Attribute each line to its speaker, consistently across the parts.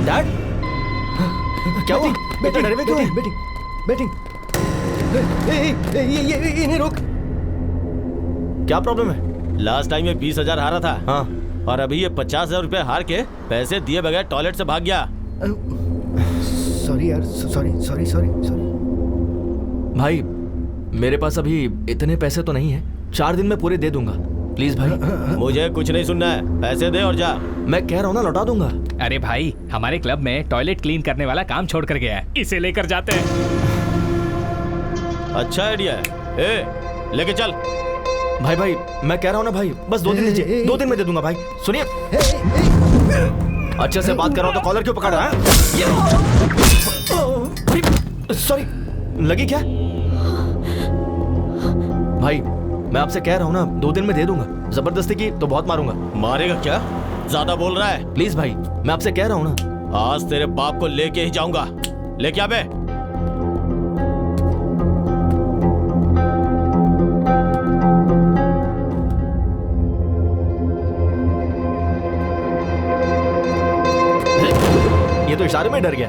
Speaker 1: Dad क्या हुआ?
Speaker 2: बेटा डरे हुए क्यों है? बैटिंग ये इन्हें रोक।
Speaker 1: क्या प्रॉब्लम है?
Speaker 3: लास्ट टाइम ये 20,000 हारा था।
Speaker 1: हाँ,
Speaker 3: और अभी ये 50,000 रुपए हार के पैसे दिए बगैर टॉयलेट से भाग गया।
Speaker 2: सॉरी यार, सॉरी।
Speaker 1: भाई मेरे पास अभी इतने पैसे तो नहीं है, 4 दिन में पूरे दे दूंगा। प्लीज भाई।
Speaker 3: मुझे कुछ नहीं सुनना है, पैसे दे और जा।
Speaker 1: मैं कह रहा हूँ ना, लौटा दूंगा।
Speaker 4: अरे भाई, हमारे क्लब में टॉयलेट क्लीन करने वाला काम छोड़ कर गया है, इसे लेकर जाते हैं।
Speaker 3: अच्छा आइडिया है। ए, लेके चल।
Speaker 1: भाई मैं कह रहा हूँ ना भाई, बस 2 दिन लीजिए, 2 दिन में दे दूंगा भाई। सुनिए, अच्छे से बात कर रहा हूँ तो कॉलर क्यों पकड़ रहा है? सॉरी, लगी क्या? भाई मैं आपसे कह रहा हूँ ना, 2 दिन में दे दूंगा। जबरदस्ती की तो बहुत मारूंगा।
Speaker 3: मारेगा क्या? ज्यादा बोल रहा है।
Speaker 1: प्लीज भाई, मैं आपसे कह रहा हूँ ना।
Speaker 3: आज तेरे बाप को लेके ही जाऊंगा। लेके आबे।
Speaker 1: ये तो इशारे में डर गया।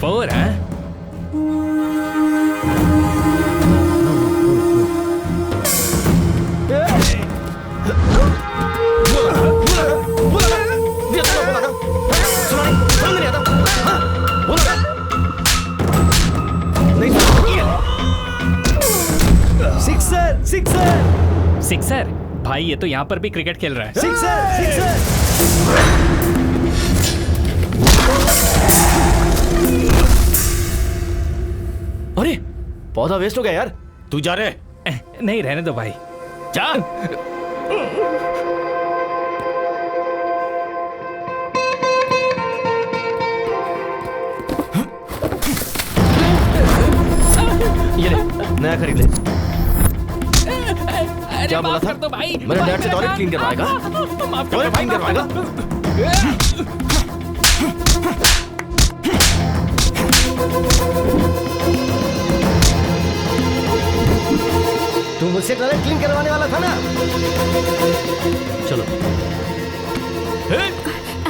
Speaker 4: 4 है। सिक्सर? भाई ये तो यहाँ पर भी क्रिकेट खेल रहा है।
Speaker 2: सिक्सर।
Speaker 1: अरे पौधा वेस्ट हो गया यार।
Speaker 3: तू जा रे।
Speaker 4: नहीं, रहने दो भाई।
Speaker 3: जा।
Speaker 1: ये ले, नया खरीद ले। क्या बोला था?
Speaker 4: तो भाई,
Speaker 1: मेरे डैड से टॉयलेट क्लीन करवाएगा? टॉयलेट क्लीन करवाएगा?
Speaker 2: तू मुझसे टॉयलेट क्लीन करवाने वाला था ना?
Speaker 1: चलो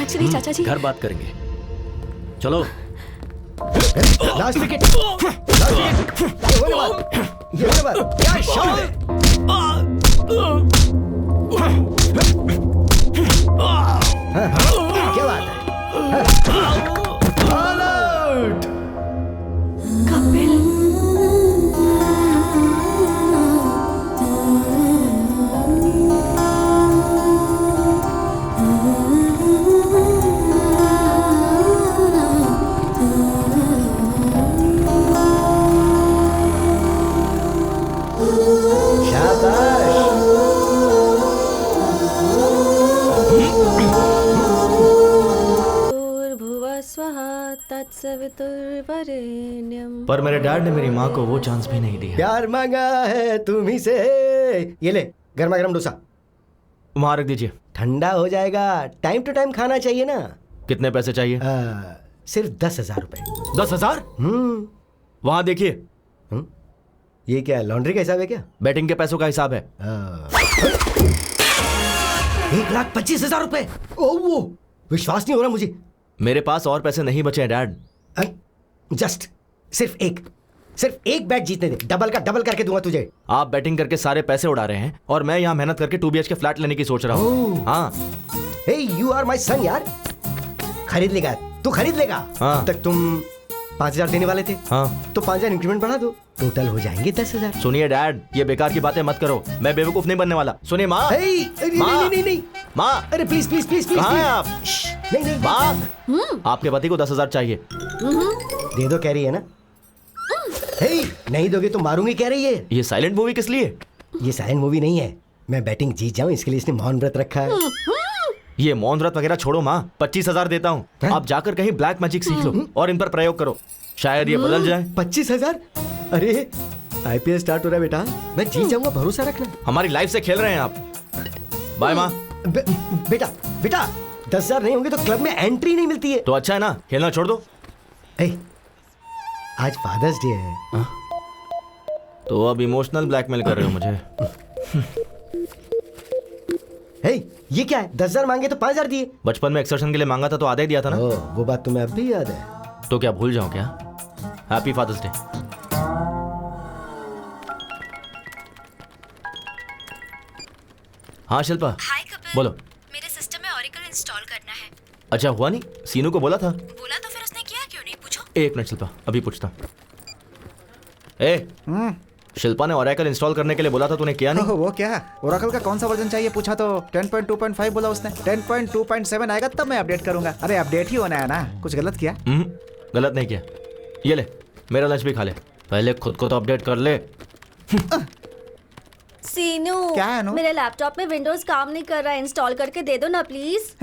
Speaker 5: एक्चुअली चाचा जी,
Speaker 1: घर बात करेंगे। चलो।
Speaker 2: Last wicket. ये होने वाला। क्या शॉट है? क्या बात है? All out.
Speaker 5: कपिल।
Speaker 1: पर मेरे डैड ने मेरी माँ को वो चांस भी नहीं दिया।
Speaker 2: प्यार मांगा है तुम्ही से। ये ले, गर्मा गर्म डोसा।
Speaker 1: वहां रख दीजिए।
Speaker 2: ठंडा हो जाएगा। टाइम टू टाइम खाना चाहिए ना।
Speaker 1: कितने पैसे चाहिए?
Speaker 2: सिर्फ 10,000 रुपए।
Speaker 1: 10,000? वहां देखिए।
Speaker 2: ये क्या लॉन्ड्री का हिसाब है क्या?
Speaker 1: बैटिंग के पैसों का हिसाब है।
Speaker 2: 1,25,000 रुपए। वो विश्वास नहीं हो रहा मुझे।
Speaker 1: मेरे पास और पैसे नहीं बचे हैं डैड।
Speaker 2: जस्ट सिर्फ एक बैट जीतने दे। डबल करके दूंगा तुझे।
Speaker 1: आप बैटिंग करके सारे पैसे उड़ा रहे हैं और मैं यहाँ मेहनत करके 2 BHK फ्लैट लेने की सोच रहा हूँ। हाँ।
Speaker 2: हे, यू आर माय सन यार। खरीद लेगा तू, खरीद लेगा।
Speaker 1: हाँ।
Speaker 2: तक तुम 5,000 देने वाले थे।
Speaker 1: हाँ।
Speaker 2: तो 5,000 इंक्रीमेंट बढ़ा दो, टोटल हो जाएंगे 10,000।
Speaker 1: सुनिए डैड, ये बेकार की बातें मत करो। मैं बेवकूफ नहीं बनने वाला। सुनिए माँ।
Speaker 2: नहीं
Speaker 1: माँ।
Speaker 2: अरे प्लीज प्लीज प्लीज प्लीज।
Speaker 1: कहाँ हैं आप?
Speaker 2: नहीं
Speaker 1: माँ, आपके पति को 10,000 चाहिए।
Speaker 2: दे दो कह रही है ना। हे, नहीं दोगे तो मारूंगी कह रही है।
Speaker 1: ये साइलेंट मूवी किस लिए?
Speaker 2: ये साइलेंट मूवी नहीं है। मैं बैटिंग जीत जाऊं इसके लिए इसने मौन व्रत रखा है।
Speaker 1: ये मौन व्रत वगैरह छोड़ो माँ। 25,000 देता हूँ, आप जाकर कहीं ब्लैक मैजिक सीख लो और इन पर प्रयोग करो, शायद ये बदल जाए।
Speaker 2: 25,000? अरे IPL स्टार्ट हो रहा है बेटा, मैं जीत जाऊंगा, भरोसा रखना।
Speaker 1: हमारी लाइफ से खेल रहे हैं आप। बाय माँ।
Speaker 2: बेटा 10,000 नहीं होंगे तो क्लब में एंट्री नहीं मिलती है।
Speaker 1: तो अच्छा है ना, खेलना छोड़ दो।
Speaker 2: आज फादर्स डे है।
Speaker 1: तो अब इमोशनल ब्लैकमेल कर रहे हो मुझे।
Speaker 2: हे, ये क्या है? 10,000 मांगे तो 5,000 दिए।
Speaker 1: बचपन में एक्सर्शन के लिए मांगा था तो आधा ही दिया था ना।
Speaker 2: ओह, वो बात तुम्हें अब भी याद है?
Speaker 1: तो क्या भूल जाऊं क्या? Happy father's day. हाँ शिल्पा,
Speaker 6: हाय कपिल।
Speaker 1: बोलो।
Speaker 6: मेरे सिस्टम में ओरेकल इंस्टॉल करना है।
Speaker 1: अच्छा हुआ नहीं? सीनू को बोला था।
Speaker 6: बोला तो फिर उसने किया क्यों नहीं, पूछो।
Speaker 1: एक मिनट शिल्पा, अभी पूछता हूँ। ए, शिल्पा ने ओरेकल इंस्टॉल करने के लिए बोला था, तूने किया नहीं?
Speaker 7: ओह, वो क्या ओरेकल का कौन सा वर्जन चाहिए पूछा तो 10.2.5 बोला उसने। 10.2.7 आएगा तब मैं अपडेट करूंगा। अरे अपडेट ही होना है ना, कुछ गलत किया?
Speaker 1: गलत नहीं किया। ये ले, मेरा लंच भी खा ले। पहले खुद को तो अपडेट कर ले।
Speaker 6: सीनू,
Speaker 7: क्या है अनु?
Speaker 6: मेरे लैपटॉप में विंडोज काम नहीं कर रहा है, इंस्टॉल करके दे दो ना प्लीज।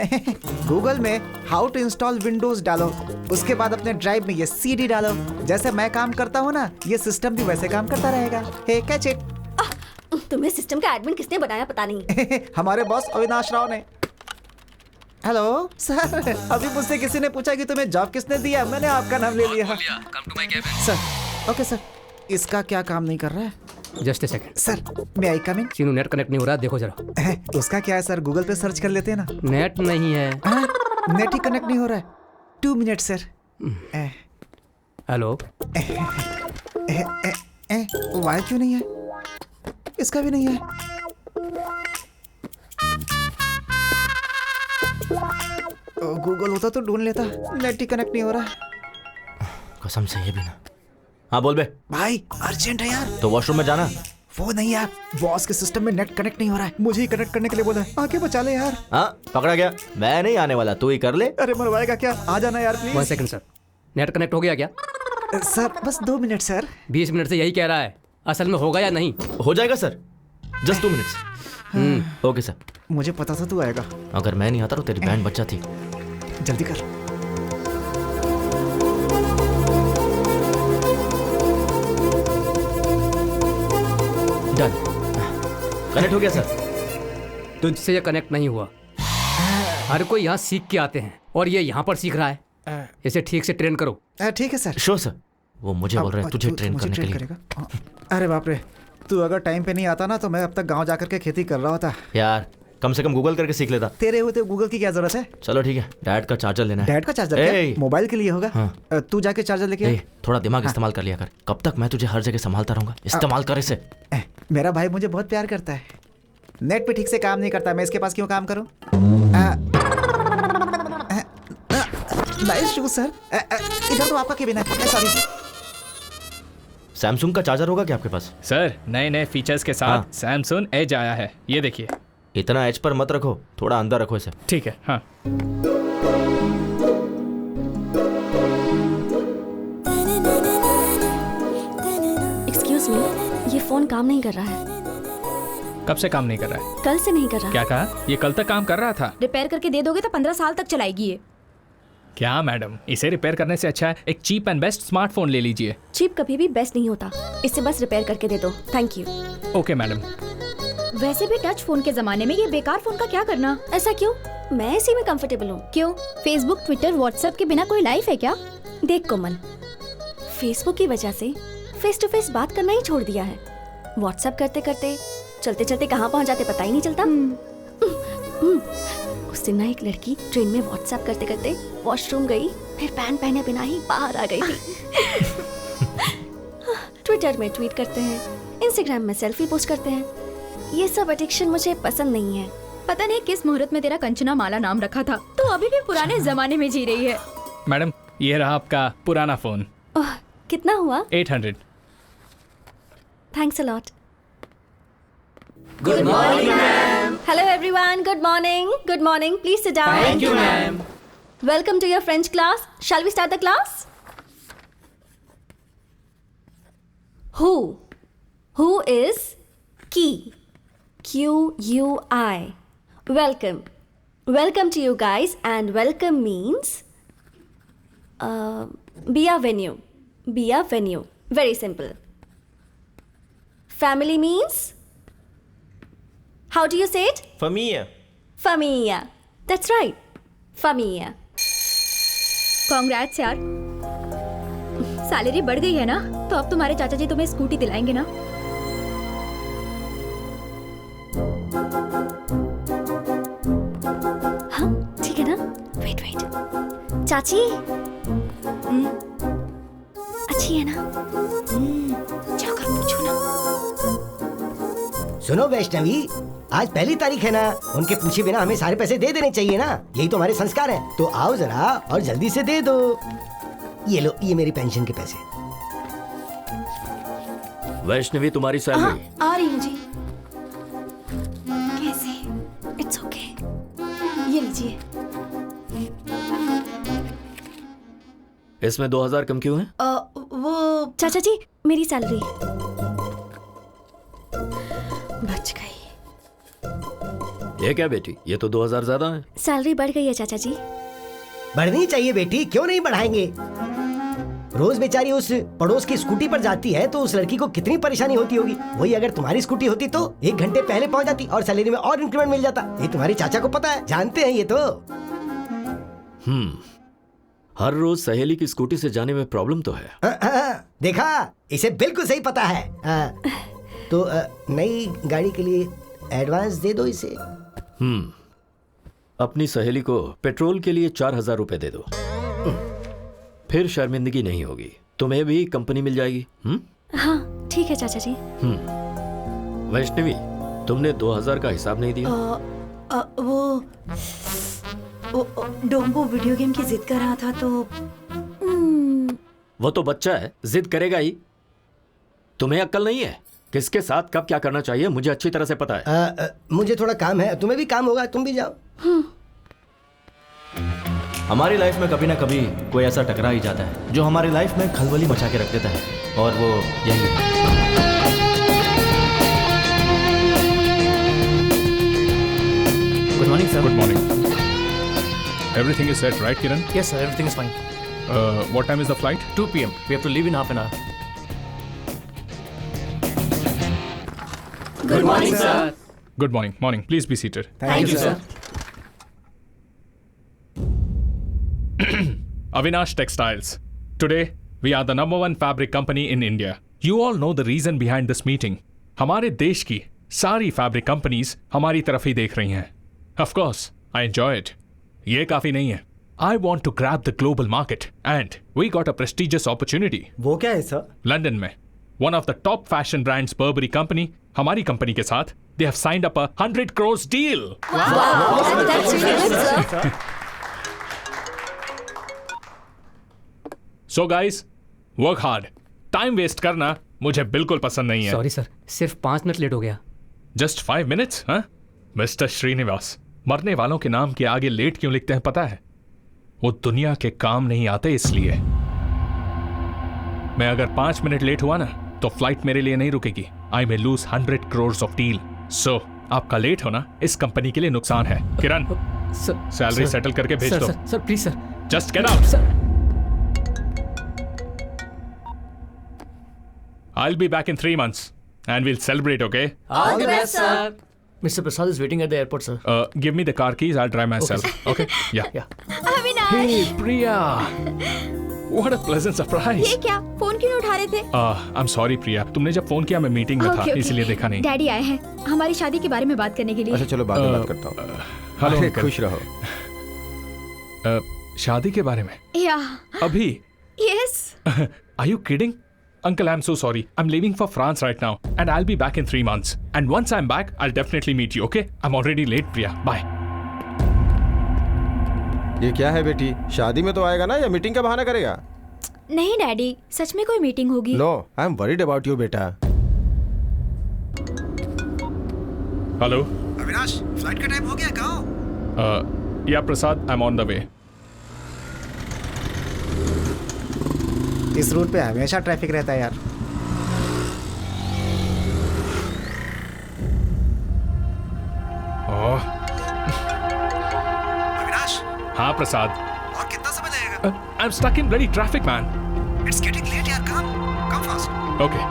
Speaker 7: गूगल में हाउ टू इंस्टॉल विंडोज डालो, उसके बाद अपने ड्राइव में ये सीडी डालो। जैसे मैं काम करता हूँ ना, ये सिस्टम भी वैसे काम करता रहेगा। हे कैच इट।
Speaker 6: तुम्हें सिस्टम का एडमिन किसने बनाया पता नहीं।
Speaker 7: हमारे बॉस अविनाश राव ने। हेलो सर, अभी मुझसे किसी ने पूछा कि तुम्हें जॉब किसने दिया, मैंने आपका नाम ले लिया। सर, ओके सर, इसका क्या काम नहीं कर रहा है?
Speaker 8: जस्ट ए सेकंड
Speaker 7: सर, मैं आई कम इन?
Speaker 8: सीनू नेट कनेक्ट नहीं हो रहा, देखो जरा।
Speaker 7: उसका क्या है सर, गूगल पे सर्च कर लेते हैं ना।
Speaker 8: नेट नहीं है।
Speaker 7: नेट ही कनेक्ट नहीं हो रहा है। 2 मिनट सर।
Speaker 8: हेलो,
Speaker 7: वाई क्यों नहीं है? इसका भी नहीं है। गूगल होता तो ढूंढ लेता। नेट ही कनेक्ट नहीं हो रहा।
Speaker 1: कसम से ये भी ना। हाँ बोल बे।
Speaker 7: भाई अर्जेंट है यार।
Speaker 1: तो वॉशरूम में जाना।
Speaker 7: वो नहीं यार, बॉस के सिस्टम में नेट कनेक्ट नहीं हो रहा है, मुझे ही कनेक्ट करने के लिए बोला है। आके बचा ले यार।
Speaker 1: हाँ पकड़ा गया, मैं नहीं आने वाला, तू ही कर ले।
Speaker 7: अरे मरवाएगा क्या, आ जाना यार
Speaker 8: 1
Speaker 7: please.
Speaker 8: Second sir, net connect हो गया क्या?
Speaker 7: सर बस 2 मिनट सर।
Speaker 8: 20 मिनट से यही कह रहा है, असल में होगा या नहीं?
Speaker 1: हो जाएगा sir, just 2 minutes. Okay sir.
Speaker 7: मुझे पता था तू आएगा।
Speaker 1: अगर मैं नहीं आता तो तेरी बैंड बच जाती।
Speaker 7: जल्दी कर।
Speaker 1: डन, कनेक्ट हो गया सर।
Speaker 8: तुझसे ये कनेक्ट नहीं हुआ। हर कोई यहाँ सीख के आते हैं और ये यहाँ पर सीख रहा है। इसे ठीक से ट्रेन करो।
Speaker 7: ठीक है सर।
Speaker 1: Sure sir. वो मुझे बोल रहे हैं तुझे ट्रेन
Speaker 7: मुझे
Speaker 1: करने के लिए।
Speaker 7: करेगा? अरे बाप रे, तू अगर टाइम पे नहीं आता ना तो मैं अब तक गांव जाकर के खेती कर रहा होता।
Speaker 1: यार कम से कम गूगल करके सीख लेता।
Speaker 7: तेरे होते गूगल की क्या जरूरत है?
Speaker 1: चलो ठीक है, डैड का चार्जर लेना है।
Speaker 7: डैड का चार्जर
Speaker 1: ए,
Speaker 7: क्या? मोबाइल के लिए होगा।
Speaker 1: हाँ।
Speaker 7: तू जाके चार्जर लेके
Speaker 1: ए, थोड़ा दिमाग इस्तेमाल कर लिया कर। कब तक मैं तुझे हर जगह संभालता रहूंगा? इस्तेमाल कर इसे।
Speaker 7: मेरा भाई मुझे बहुत प्यार करता है। नेट पे ठीक से काम नहीं करता, मैं इसके पास क्यों काम करूं? Nice shoes sir. इधर तो आपका केबिन है। सॉरी।
Speaker 1: सैमसंग का चार्जर होगा क्या आपके पास?
Speaker 4: सर नए नए फीचर्स के
Speaker 1: हाँ।
Speaker 4: साथ सैमसंग एज आया है, ये देखिए।
Speaker 1: इतना एज पर मत रखो, थोड़ा अंदर रखो इसे।
Speaker 4: ठीक है। हाँ
Speaker 5: एक्सक्यूज मी, ये फोन काम नहीं कर रहा है।
Speaker 4: कब से काम नहीं कर रहा है?
Speaker 5: कल से नहीं कर रहा।
Speaker 4: क्या कहा? ये कल तक काम कर रहा था।
Speaker 9: रिपेयर करके दे दोगे तो 15 साल तक चलाएगी ये।
Speaker 4: क्या मैडम, इसे रिपेयर करने से अच्छा है एक चीप एंड बेस्ट स्मार्टफोन ले लीजिए।
Speaker 5: चीप कभी भी बेस्ट नहीं होता, इसे बस रिपेयर करके दे दो। Thank you.
Speaker 4: Okay madam.
Speaker 9: वैसे भी टच फोन के जमाने में ये बेकार फोन का क्या करना?
Speaker 5: ऐसा क्यों? मैं इसी में कंफर्टेबल हूँ।
Speaker 9: क्यों? फेसबुक, ट्विटर, व्हाट्सएप के बिना कोई लाइफ है क्या?
Speaker 5: देख कोमल, फेसबुक की वजह से फेस टू फेस बात करना ही छोड़ दिया है। व्हाट्सएप करते करते चलते चलते कहाँ पहुँच जाते पता ही नहीं चलता। उस दिन ना एक लड़की ट्रेन में व्हाट्सएप करते करते वॉशरूम गई, फिर पैंट पहने बिना ही बाहर आ गई थी। ट्विटर में ट्वीट करते हैं, इंस्टाग्राम में सेल्फी पोस्ट करते हैं। ये सब एडिक्शन मुझे पसंद नहीं है।
Speaker 9: पता नहीं किस मुहूर्त में तेरा कंचना माला नाम रखा था, तो अभी भी पुराने जमाने में जी रही है।
Speaker 4: मैडम ये रहा आपका पुराना फोन।
Speaker 5: ओह, कितना हुआ?
Speaker 4: 800।
Speaker 5: Thanks a lot. Good morning, ma'am. Hello, everyone. Good morning. Good morning. Please sit down.
Speaker 4: Thank you, ma'am.
Speaker 5: Welcome to your French class. Shall we start the class? Who? Who is key? Q-U-I. Welcome. Welcome to you guys, and welcome means be a venue. Be a venue. Very simple. Family means? How do you say it?
Speaker 3: Familia.
Speaker 5: Familia. That's right. Familia.
Speaker 9: Congrats यार, salary बढ़ गई है ना, तो अब तुम्हारे चाचा जी तुम्हें स्कूटी दिलाएंगे ना।
Speaker 5: चाची अच्छी है ना? जाकर पूछो ना।
Speaker 2: सुनो वैष्णवी, आज पहली तारीख है ना, उनके पूछे बिना हमें सारे पैसे दे देने चाहिए ना, यही तो हमारे संस्कार हैं। तो आओ जरा और जल्दी से दे दो। ये लो, ये मेरी पेंशन के पैसे।
Speaker 3: वैष्णवी तुम्हारी सैलरी।
Speaker 5: आ रही हूँ जी। कैसे? It's okay. ये लीजिए।
Speaker 3: इसमें 2000 कम क्यों है?
Speaker 5: वो चाचा जी, मेरी सैलरी बच गई।
Speaker 3: ये क्या बेटी, ये तो 2000 ज्यादा है।
Speaker 5: सैलरी बढ़ गई है चाचा जी।
Speaker 2: बढ़नी चाहिए बेटी, क्यों नहीं बढ़ाएंगे। रोज बेचारी उस पड़ोस की स्कूटी पर जाती है तो उस लड़की को कितनी परेशानी होती होगी। वही अगर तुम्हारी स्कूटी होती तो 1 घंटे पहले पहुंच जाती और सैलरी में और इंक्रीमेंट मिल जाता। ये तुम्हारे चाचा को पता है, जानते हैं ये तो।
Speaker 3: हर रोज सहेली की स्कूटी से जाने में प्रॉब्लम तो है।
Speaker 2: देखा, इसे बिल्कुल सही पता है। तो नई गाड़ी के लिए एडवांस दे दो इसे।
Speaker 3: अपनी सहेली को पेट्रोल के लिए 4000 रुपए दे दो, फिर शर्मिंदगी नहीं होगी। तुम्हें भी कंपनी मिल जाएगी।
Speaker 5: हाँ ठीक है चाचा जी।
Speaker 3: वैष्णवी, तुमने 2000 का हिसाब नहीं दिया।
Speaker 5: वो डोंगो वीडियो गेम की जिद कर रहा था तो
Speaker 3: वो तो बच्चा है, जिद करेगा ही। तुम्हें अक्ल नहीं है? किसके साथ कब क्या करना चाहिए मुझे अच्छी तरह से पता है।
Speaker 2: मुझे थोड़ा काम है, तुम्हें भी काम होगा, तुम भी जाओ।
Speaker 1: हमारी लाइफ में कभी ना कभी कोई ऐसा टकरा ही जाता है जो हमारी लाइफ में खलबली मचा के रख देता है, और वो यही है।
Speaker 4: Good morning sir. Good morning. Everything is set, right, Kiran?
Speaker 8: Yes, sir. Everything is fine.
Speaker 4: What time is the flight?
Speaker 8: 2 p.m. We have to leave in half an hour.
Speaker 5: Good morning sir.
Speaker 4: Good morning. Morning. Please be seated.
Speaker 8: Thank you, sir.
Speaker 4: Avinash Textiles. Today, we are the #1 fabric company in India. You all know the reason behind this meeting. हमारे देश की सारी fabric companies हमारी तरफ ही देख रही हैं. Of course, I enjoy it. ये काफी नहीं है. I want to grab the global market and we got a prestigious opportunity.
Speaker 7: वो क्या है सर?
Speaker 4: लंदन में one of the top fashion brands Burberry company हमारी कंपनी के साथ they have signed up a 100 crores deal.
Speaker 5: That's really good, sir.
Speaker 4: So guys, work hard. Time waste करना मुझे बिल्कुल पसंद नहीं है.
Speaker 8: सॉरी सर, सिर्फ 5 मिनट लेट हो गया.
Speaker 4: Just 5 minutes, हाँ? मिस्टर श्रीनिवास, मरने वालों के नाम के आगे लेट क्यों लिखते हैं पता है? वो दुनिया के काम नहीं आते इसलिए. मैं अगर 5 मिनट लेट हुआ ना तो फ्लाइट मेरे लिए नहीं रुकेगी. I may lose 100 crores of deal. So, आपका लेट होना इस कंपनी के लिए नुकसान है. Kiran,
Speaker 8: sir,
Speaker 4: salary
Speaker 8: sir,
Speaker 4: settle करके भेज
Speaker 8: सर,
Speaker 4: दो.
Speaker 8: Sir, please sir.
Speaker 4: Just get out.
Speaker 8: सर.
Speaker 4: I'll be back in 3 months and we'll celebrate, okay?
Speaker 5: All the best, sir.
Speaker 8: Mr. Prasad is waiting at the airport, sir.
Speaker 4: Give me the car keys. I'll drive myself. Okay? Yeah. Hey, Priya. What a pleasant surprise.
Speaker 9: ये क्या phone क्यों नहीं उठा रहे थे?
Speaker 4: I'm sorry, Priya. तुमने जब phone किया मैं मीटिंग में था, इसलिए देखा नहीं.
Speaker 9: डैडी आए हैं हमारी शादी के बारे में बात करने के लिए.
Speaker 10: अच्छा चलो बाद में बात करता हूँ.
Speaker 4: हेलो
Speaker 10: अरे,
Speaker 4: अंकल.
Speaker 10: खुश रहो.
Speaker 4: शादी के बारे में
Speaker 9: या
Speaker 4: अभी?
Speaker 9: Yes.
Speaker 4: Are you kidding? Uncle, I'm so sorry. I'm leaving for France right now and I'll be back in 3 months. And once I'm back, I'll definitely meet you, okay? I'm already late, Priya. Bye.
Speaker 10: ये क्या है बेटी, शादी में तो आएगा ना या मीटिंग का बहाना करेगा?
Speaker 9: नहीं डैडी, सच में कोई मीटिंग होगी.
Speaker 10: No, I am worried about you बेटा.
Speaker 4: हेलो
Speaker 2: अविनाश, फ्लाइट का टाइम हो गया, कहाँ हो?
Speaker 4: या Prasad, I'm on the way.
Speaker 7: इस रूट पे हमेशा ट्रैफिक रहता है यार.
Speaker 2: अविनाश,
Speaker 4: हाँ प्रसाद.
Speaker 2: और कितना समय लगेगा?
Speaker 4: I'm stuck in bloody traffic, man.
Speaker 2: It's getting late यार, come fast.
Speaker 4: Okay.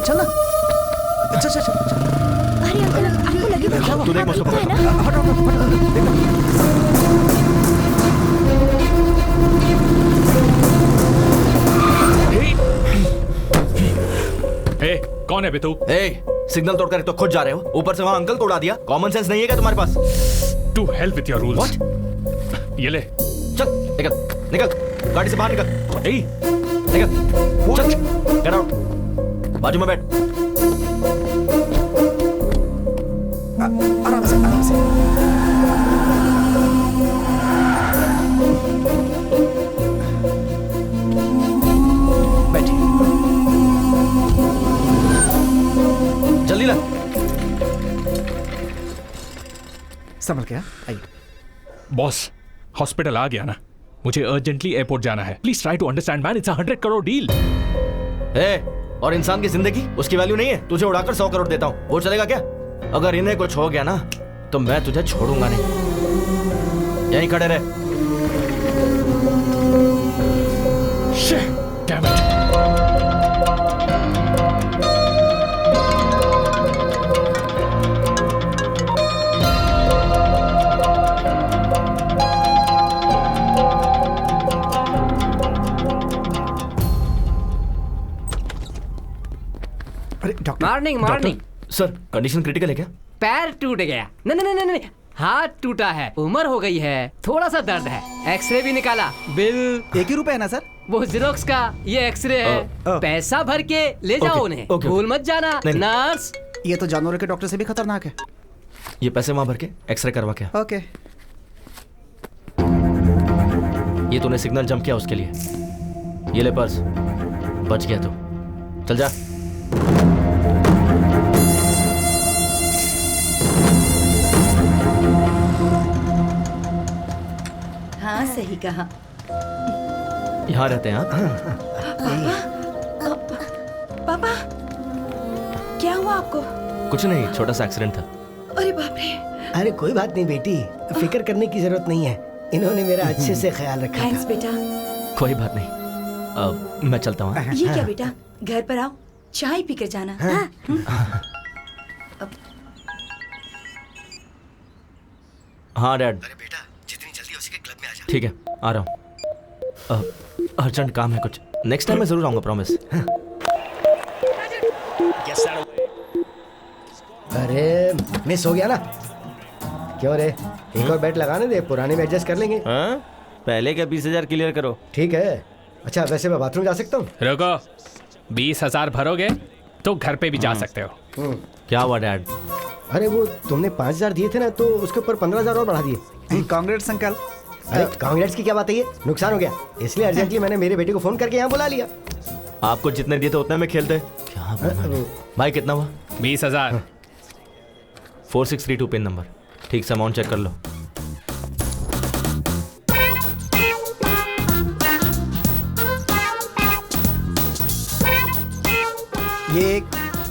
Speaker 7: चल ना. चल.
Speaker 9: अरे अंकल, आपको लगी तो
Speaker 1: तू देख मुझको
Speaker 9: है ना?
Speaker 4: कौन है बे तू?
Speaker 1: ए, सिग्नल तोड़कर तो खुद जा रहे हो, ऊपर से वहाँ अंकल को उड़ा दिया। कॉमन सेंस नहीं है क्या तुम्हारे पास?
Speaker 4: To help with your rules. ये ले।
Speaker 1: चल निकल निकल, गाड़ी से बाहर निकल। ए, निकल चल, गेट आउट। बाजू में बैठ।
Speaker 7: आराम से आराम से। बैठिए।
Speaker 1: जल्दी ला।
Speaker 7: संभल गया, आइए।
Speaker 4: बॉस, हॉस्पिटल आ गया ना, मुझे अर्जेंटली एयरपोर्ट जाना है। Please try to understand man, it's a 100 crore deal.
Speaker 1: और इंसान की जिंदगी, उसकी वैल्यू नहीं है। तुझे उड़ाकर 100 करोड़ देता हूँ, वो चलेगा क्या? अगर इन्हें कुछ हो गया ना तो मैं तुझे छोड़ूंगा नहीं। यहीं खड़े रहे।
Speaker 4: Shit, damn it.
Speaker 7: अरे doctor.
Speaker 8: Morning morning.
Speaker 1: Sir, condition critical है क्या?
Speaker 8: पैर टूट गया। नहीं नहीं नहीं नहीं, हाथ टूटा है, उम्र हो गई है, थोड़ा सा दर्द है। एक्सरे भी निकाला, बिल
Speaker 7: 1 ही रुपए है ना सर?
Speaker 8: वो जेरोक्स का, ये एक्सरे है। पैसा भर के ले जाओ उन्हें, भूल मत जाना। नर्स,
Speaker 7: ये तो जानवरों के डॉक्टर से भी खतरनाक है।
Speaker 1: ये पैसे वहां भर के एक्सरे करवा के।
Speaker 7: ओके।
Speaker 1: ये तूने सिग्नल जंप किया उसके लिए। ये ले पर्स, बच गया तू। चल जा।
Speaker 11: हाँ सही कहा।
Speaker 1: यहाँ रहते हैं आप?
Speaker 11: पापा, क्या हुआ आपको?
Speaker 1: कुछ नहीं, छोटा सा एक्सीडेंट था।
Speaker 11: अरे बाप रे।
Speaker 2: अरे कोई बात नहीं बेटी, फिक्र करने की जरूरत नहीं है। इन्होंने मेरा अच्छे से ख्याल रखा।
Speaker 11: थैंक्स बेटा।
Speaker 1: कोई बात नहीं, अब मैं चलता हूँ।
Speaker 11: ये क्या बेटा, घर पर आओ, चाय पीकर जाना।
Speaker 1: हाँ डैड।
Speaker 2: अरे बेटा, जितनी जल्दी हो सके क्लब में आ जा।
Speaker 1: ठीक है, आ रहा हूँ। अर्जेंट काम है कुछ। नेक्स्ट टाइम मैं जरूर आऊंगा, प्रॉमिस।
Speaker 2: अरे मिस हो गया ना? क्यों रे, एक और बेट लगाने दे, पुराने में एडजस्ट कर लेंगे।
Speaker 1: हाँ? पहले क्या 20,000 क्लियर करो।
Speaker 2: ठीक है। अच्छा वैसे मैं बाथरूम जा सकता हूँ?
Speaker 4: रुको, 20,000 भरोगे तो घर पे भी जा सकते हो।
Speaker 1: क्या हुआ डैड?
Speaker 2: अरे वो तुमने 5,000 दिए थे ना, तो उसके ऊपर 15,000 और बढ़ा दिए।
Speaker 7: Congrats uncle.
Speaker 2: अरे कांग्रेट्स की क्या बात है, ये नुकसान हो गया, इसलिए अर्जेंटली मैंने मेरे बेटे को फोन करके यहाँ बुला लिया।
Speaker 1: आपको जितने दिए थे उतने में खेलते। क्या भाई, कितना हुआ?
Speaker 4: 20,000।
Speaker 1: 4632 पिन नंबर। ठीक से अमाउंट चेक कर लो।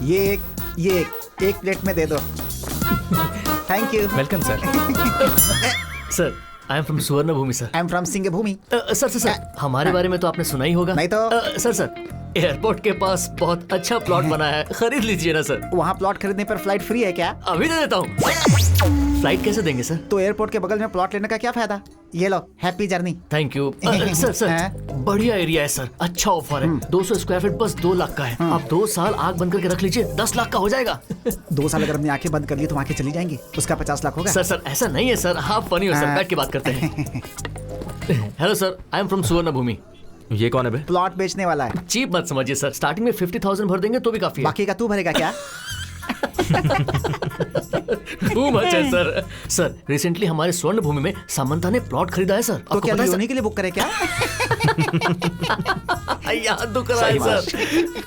Speaker 7: ये एक प्लेट में दे दो। Thank you.
Speaker 4: Welcome sir.
Speaker 12: Sir, I am from Suvarna Bhoomi sir.
Speaker 7: I am from Singh Bhoomi.
Speaker 12: Sir, हमारे बारे में तो आपने सुना ही होगा।
Speaker 7: नहीं तो।
Speaker 12: सर, एयरपोर्ट के पास बहुत अच्छा प्लॉट बना है, खरीद लीजिए ना सर।
Speaker 7: वहाँ प्लॉट खरीदने पर फ्लाइट फ्री है क्या?
Speaker 12: अभी दे देता हूँ। फ्लाइट कैसे देंगे सर?
Speaker 7: तो एयरपोर्ट के बगल में प्लॉट लेने का क्या फायदा? ये लो, happy journey.
Speaker 12: Thank you. Sir, बढ़िया एरिया है सर, अच्छा ऑफर है। 200 स्क्वायर फीट बस 2 लाख का है। आप 2 साल आग बंद करके रख लीजिए, 10 लाख का हो जाएगा।
Speaker 7: 2 साल अगर हमने आंखें बंद कर ली तो आंखें चली जाएंगी, उसका 50 लाख होगा।
Speaker 12: सर ऐसा नहीं है सर, आप फनी हो सर, बैठ के बात करते हैं। Hello sir, I am from Suvarna भूमि।
Speaker 1: ये कौन है बे?
Speaker 7: प्लॉट बेचने वाला है।
Speaker 12: चीप मत समझिए सर, स्टार्टिंग में 50,000 भर देंगे तो भी काफी है।
Speaker 7: बाकी का तू भरेगा क्या?
Speaker 12: टू मच है सर। सर, रिसेंटली हमारे स्वर्ण भूमि में सामंता ने प्लॉट खरीदा है सर।
Speaker 7: तो क्या लियोनी के लिए बुक करे क्या?
Speaker 12: याद दुख रहा है सर।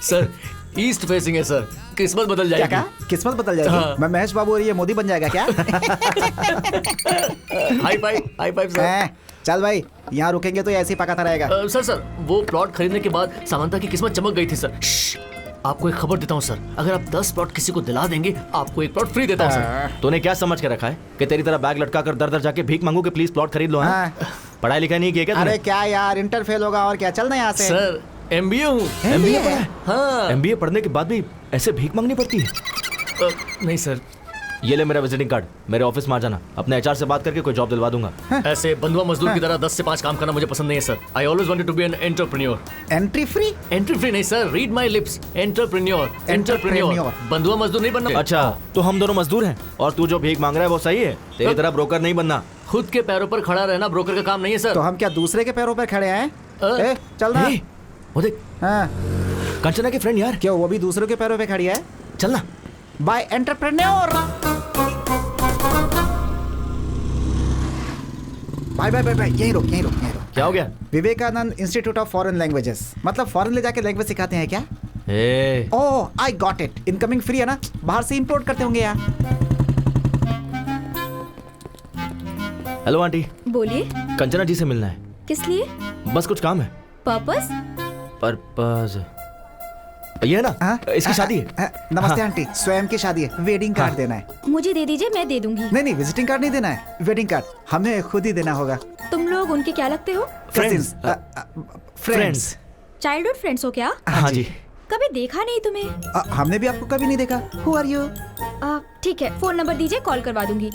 Speaker 12: सर, ईस्ट फेसिंग है सर, किस्मत बदल जाएगी।
Speaker 7: क्या? किस्मत बदल जाएगी?
Speaker 12: हाँ।
Speaker 7: मैं महेश बाबू और ये मोदी बन जाएगा क्या?
Speaker 12: High five sir.
Speaker 7: चल भाई, यहाँ रुकेंगे तो ऐसे ही पकाता रहेगा।
Speaker 12: सर, वो प्लॉट खरीदने के बाद सामंता की किस्मत चमक गई थी सर। आपको एक खबर देता हूँ सर, अगर आप 10 प्लॉट किसी को दिला देंगे, आपको एक प्लॉट फ्री देता हूँ सर।
Speaker 1: तूने क्या समझ के रखा है कि तेरी तरह बैग लटका कर दर दर जाके भीख मांगू कि प्लीज प्लॉट खरीद लो? हाँ? पढ़ाई लिखाई नहीं किया क्या?
Speaker 7: अरे क्या यार, इंटर फेल होगा और क्या, चलना यहाँ से।
Speaker 12: सर, MBA हूँ।
Speaker 1: MBA पढ़ा है?
Speaker 12: हाँ।
Speaker 1: MBA पढ़ने के बाद भी ऐसे भीख मांगनी पड़ती है?
Speaker 12: नहीं सर,
Speaker 1: ये ले मेरा विजिटिंग कार्ड, मेरे ऑफिस में आ जाना, अपने एचआर से बात करके कोई जॉब दिलवा दूंगा।
Speaker 12: ऐसे बंधुआ मजदूर की तरह 10 से 5 काम करना मुझे पसंद नहीं है sir. I always wanted to be an entrepreneur.
Speaker 7: Entry free?
Speaker 12: Entry free नहीं sir, read my lips, entrepreneur. Entrepreneur, बंधुआ मजदूर नहीं बनना।
Speaker 1: अच्छा, तो हम दोनों मजदूर हैं और तू जो भीख मांग रहा है वो सही है? तेरी तरह ब्रोकर नहीं बनना।
Speaker 12: खुद के पैरों पर खड़ा रहना ब्रोकर का काम नहीं है सर।
Speaker 7: तो हम क्या दूसरे के पैरों पर खड़े हैं? चल ना।
Speaker 1: वो देख,
Speaker 7: हाँ,
Speaker 1: कंचना की फ्रेंड यार।
Speaker 7: क्या वो भी दूसरों के पैरों पे खड़ी है?
Speaker 1: चलना।
Speaker 7: Bye entrepreneur. Bye bye bye bye, यहीं रुक यहीं रुक यहीं रुक।
Speaker 1: क्या हो गया?
Speaker 7: Vivekanand institute of foreign languages, मतलब फॉरेन ले जाके लैंग्वेज सिखाते हैं क्या? Oh I got it, incoming free है ना, बाहर से इंपोर्ट करते होंगे यार।
Speaker 1: Hello aunty.
Speaker 5: बोलिए।
Speaker 1: कंचना जी से मिलना है।
Speaker 5: किस लिए?
Speaker 1: बस कुछ काम है।
Speaker 5: पर्पस?
Speaker 1: पर्पस ये है ना, इसकी शादी है।
Speaker 7: नमस्ते आंटी, स्वयं की शादी है, वेडिंग कार्ड देना है।
Speaker 9: मुझे दे दीजिए, मैं दे दूंगी।
Speaker 7: नहीं नहीं, विजिटिंग कार्ड नहीं देना है, वेडिंग कार्ड हमें खुद ही देना होगा।
Speaker 9: तुम लोग उनके क्या लगते हो?
Speaker 7: फ्रेंड्स।
Speaker 9: चाइल्डहुड फ्रेंड्स हो क्या?
Speaker 1: हाँ जी।
Speaker 9: कभी देखा नहीं तुम्हें।
Speaker 7: हमने भी आपको कभी नहीं देखा। Who are you?
Speaker 9: ठीक है, फोन नंबर दीजिए, कॉल करवा दूंगी।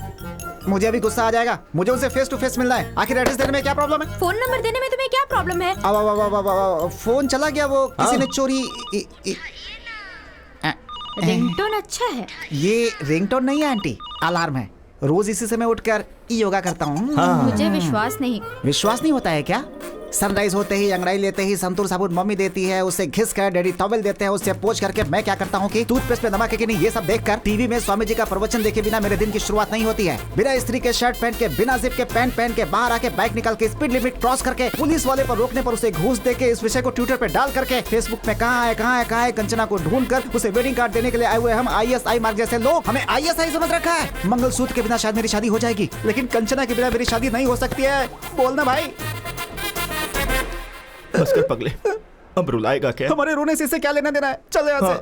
Speaker 7: मुझे अभी गुस्सा आ जाएगा, मुझे उनसे फेस टू फेस मिलना है। आखिर एड्रेस देने में क्या प्रॉब्लम है?
Speaker 9: फोन नंबर देने में तुम्हें क्या प्रॉब्लम है?
Speaker 7: अब फोन चला गया, वो किसी ने चोरी।
Speaker 9: रिंगटोन अच्छा है।
Speaker 7: ये रिंगटोन नहीं है आंटी, अलार्म है। रोज इसी समय उठकर योगा करता हूँ।
Speaker 9: मुझे विश्वास नहीं।
Speaker 7: विश्वास नहीं होता है क्या? सनराइज होते ही अंगड़ाई लेते ही संतूर साबुन मम्मी देती है, उससे घिस कर डैडी टॉवेल देते हैं, उससे पोंछ करके मैं क्या करता हूँ कि टूथपेस्ट पे नमक है कि नहीं ये सब देखकर टीवी में स्वामी जी का प्रवचन देखे बिना मेरे दिन की शुरुआत नहीं होती है। बिना स्त्री के शर्ट पहन के, बिना जिप के पैंट पहन के, बाहर आके बाइक निकाल के स्पीड लिमिट क्रॉस करके, पुलिस वाले पर रोकने पर उसे घूस दे के, इस विषय को ट्विटर पे डाल करके, फेसबुक में कहाँ है कंचना को ढूंढ कर उसे वेडिंग कार्ड देने के लिए आए हुए हम ISI मार्ग जैसे लोग, हमें ISI समझ रखा है। मंगलसूत्र के बिना शायद मेरी शादी हो जाएगी, लेकिन कंचना के बिना मेरी शादी नहीं हो सकती है। बोलना भाई।
Speaker 1: बस कर पगले, अब रुलाएगा क्या?
Speaker 7: हमारे रोने से इससे क्या लेना देना है? चल यहाँ से।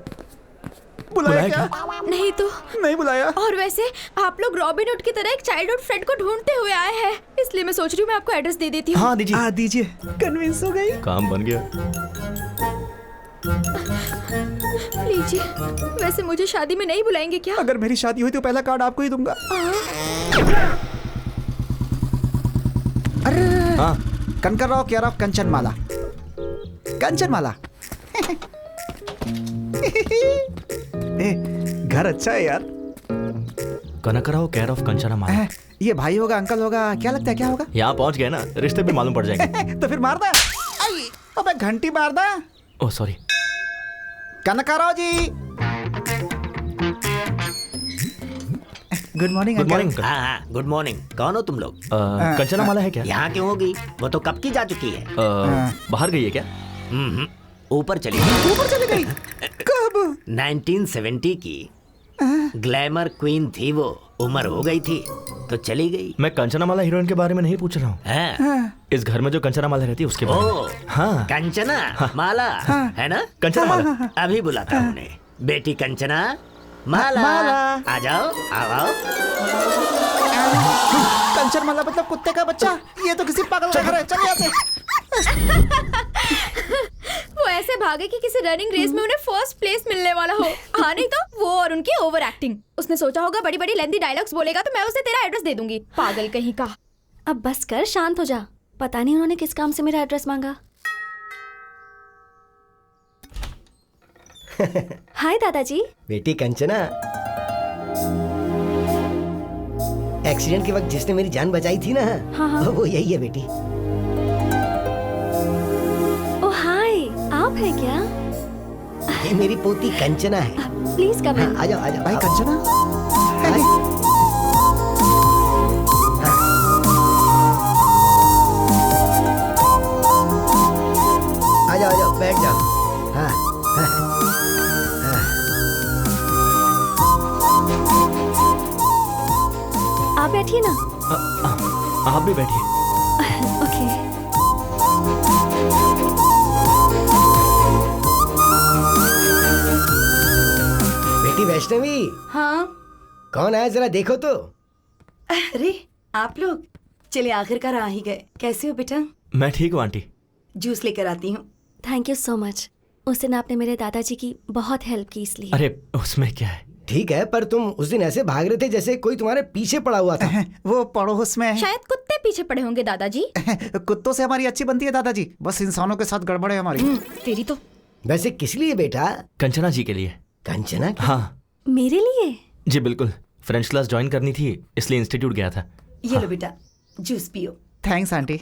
Speaker 7: बुलाया क्या?
Speaker 9: नहीं तो
Speaker 7: नहीं बुलाया।
Speaker 9: और वैसे आप लोग रॉबिन हुड की तरह एक चाइल्डहुड फ्रेंड को ढूंढते हुए आए हैं, इसलिए मैं सोच रही हूँ मैं आपको एड्रेस दे देती हूँ।
Speaker 1: हाँ दीजिए।
Speaker 7: दीजिए। कन्विंस हो गई।
Speaker 1: काम बन गया।
Speaker 9: लीजिए। वैसे मुझे शादी में नहीं बुलाएंगे क्या?
Speaker 7: अगर मेरी शादी हुई तो पहला कार्ड आपको ही दूंगा। अरे
Speaker 1: हाँ।
Speaker 7: कनकरराव केयर ऑफ कंचनमाला। कंचनमाला। घर अच्छा है यार।
Speaker 1: कनकराव केयर ऑफ कंचनमाला।
Speaker 7: ये भाई होगा, अंकल होगा, क्या लगता है क्या होगा?
Speaker 1: यहाँ पहुँच गए ना, रिश्ते भी मालूम पड़ जाएंगे।
Speaker 7: तो फिर मार दे। अबे घंटी मार दे।
Speaker 1: Oh sorry.
Speaker 7: Kanakrao ji. Good morning.
Speaker 1: Good morning.
Speaker 13: हाँ, गुड मॉर्निंग। कौन हो तुम लोग?
Speaker 1: कंचनमाला है क्या?
Speaker 13: यहाँ क्यों होगी? वो तो कब की जा चुकी है।
Speaker 1: बाहर गई है क्या?
Speaker 13: ऊपर चली गई।
Speaker 7: ऊपर चली गई? कब?
Speaker 13: 1970 की ग्लैमर क्वीन थी वो, उम्र हो गई थी तो चली गई।
Speaker 1: मैं कंचनामाला हीरोइन के बारे में नहीं पूछ रहा हूँ। इस घर में जो कंचनामाला रहती है उसके बारे में। हाँ।
Speaker 13: कंचना माला है ना?
Speaker 1: कंचनामाला।
Speaker 13: अभी बुलाता हूँ उन्हें। बेटी कंचना माला, आ जाओ, आओ।
Speaker 7: कंचनमाला मतलब कुत्ते का बच्चा? ये तो किसी पागल का घर है। चल यहाँ से।
Speaker 9: वो ऐसे भागे कि किसी रनिंग रेस में उन्हें फर्स्ट प्लेस मिलने वाला हो। हाँ नहीं तो वो और उनकी ओवर एक्टिंग। उसने सोचा होगा बड़ी बड़ी लेंथी डायलॉग्स बोलेगा तो मैं उसे तेरा एड्रेस दे दूंगी। पागल कहीं का।
Speaker 5: अब बस कर, शांत हो जा। पता नहीं उन्होंने किस काम से मेरा एड्रेस मांगा। हाय दादाजी।
Speaker 2: बेटी कंचना, एक्सीडेंट के वक्त जिसने मेरी जान बचाई थी ना,
Speaker 5: हाँ।
Speaker 2: वो यही है बेटी।
Speaker 5: ओ हाय, आप हैं क्या?
Speaker 2: ये मेरी पोती कंचना है।
Speaker 5: प्लीज कम इन।
Speaker 2: आ जाओ आ जाओ।
Speaker 7: भाई कंचना।
Speaker 2: आ जाओ बैठ जाओ। हाँ हाँ।
Speaker 5: आप बैठिए ना।
Speaker 1: आप भी बैठिए।
Speaker 5: ओके।
Speaker 2: बेटी वैष्णवी।
Speaker 11: हाँ।
Speaker 2: कौन आया जरा देखो तो।
Speaker 11: अरे आप लोग, चले आखिरकार आ ही गए। कैसे हो बेटा?
Speaker 1: मैं ठीक हूँ आंटी।
Speaker 11: जूस लेकर आती हूँ।
Speaker 5: Thank you so much. उस दिन आपने मेरे दादाजी की बहुत हेल्प की इसलिए।
Speaker 1: अरे उसमें क्या है,
Speaker 2: ठीक है, पर तुम उस दिन ऐसे भाग रहे थे जैसे कोई तुम्हारे पीछे पड़ा हुआ था।
Speaker 7: वो पड़ोस में
Speaker 9: शायद कुत्ते पीछे पड़े होंगे दादाजी।
Speaker 7: कुत्तों से हमारी अच्छी बनती है दादाजी, बस इंसानों के साथ गड़बड़ है हमारी।
Speaker 9: तेरी तो।
Speaker 2: वैसे किस लिए बेटा?
Speaker 1: कंचना जी के लिए।
Speaker 2: कंचना?
Speaker 1: हाँ
Speaker 5: मेरे लिए?
Speaker 1: जी बिल्कुल, फ्रेंच क्लास ज्वाइन करनी थी इसलिए इंस्टीट्यूट गया था।
Speaker 11: ये लो बेटा, जूस पियो।
Speaker 7: Thanks aunty.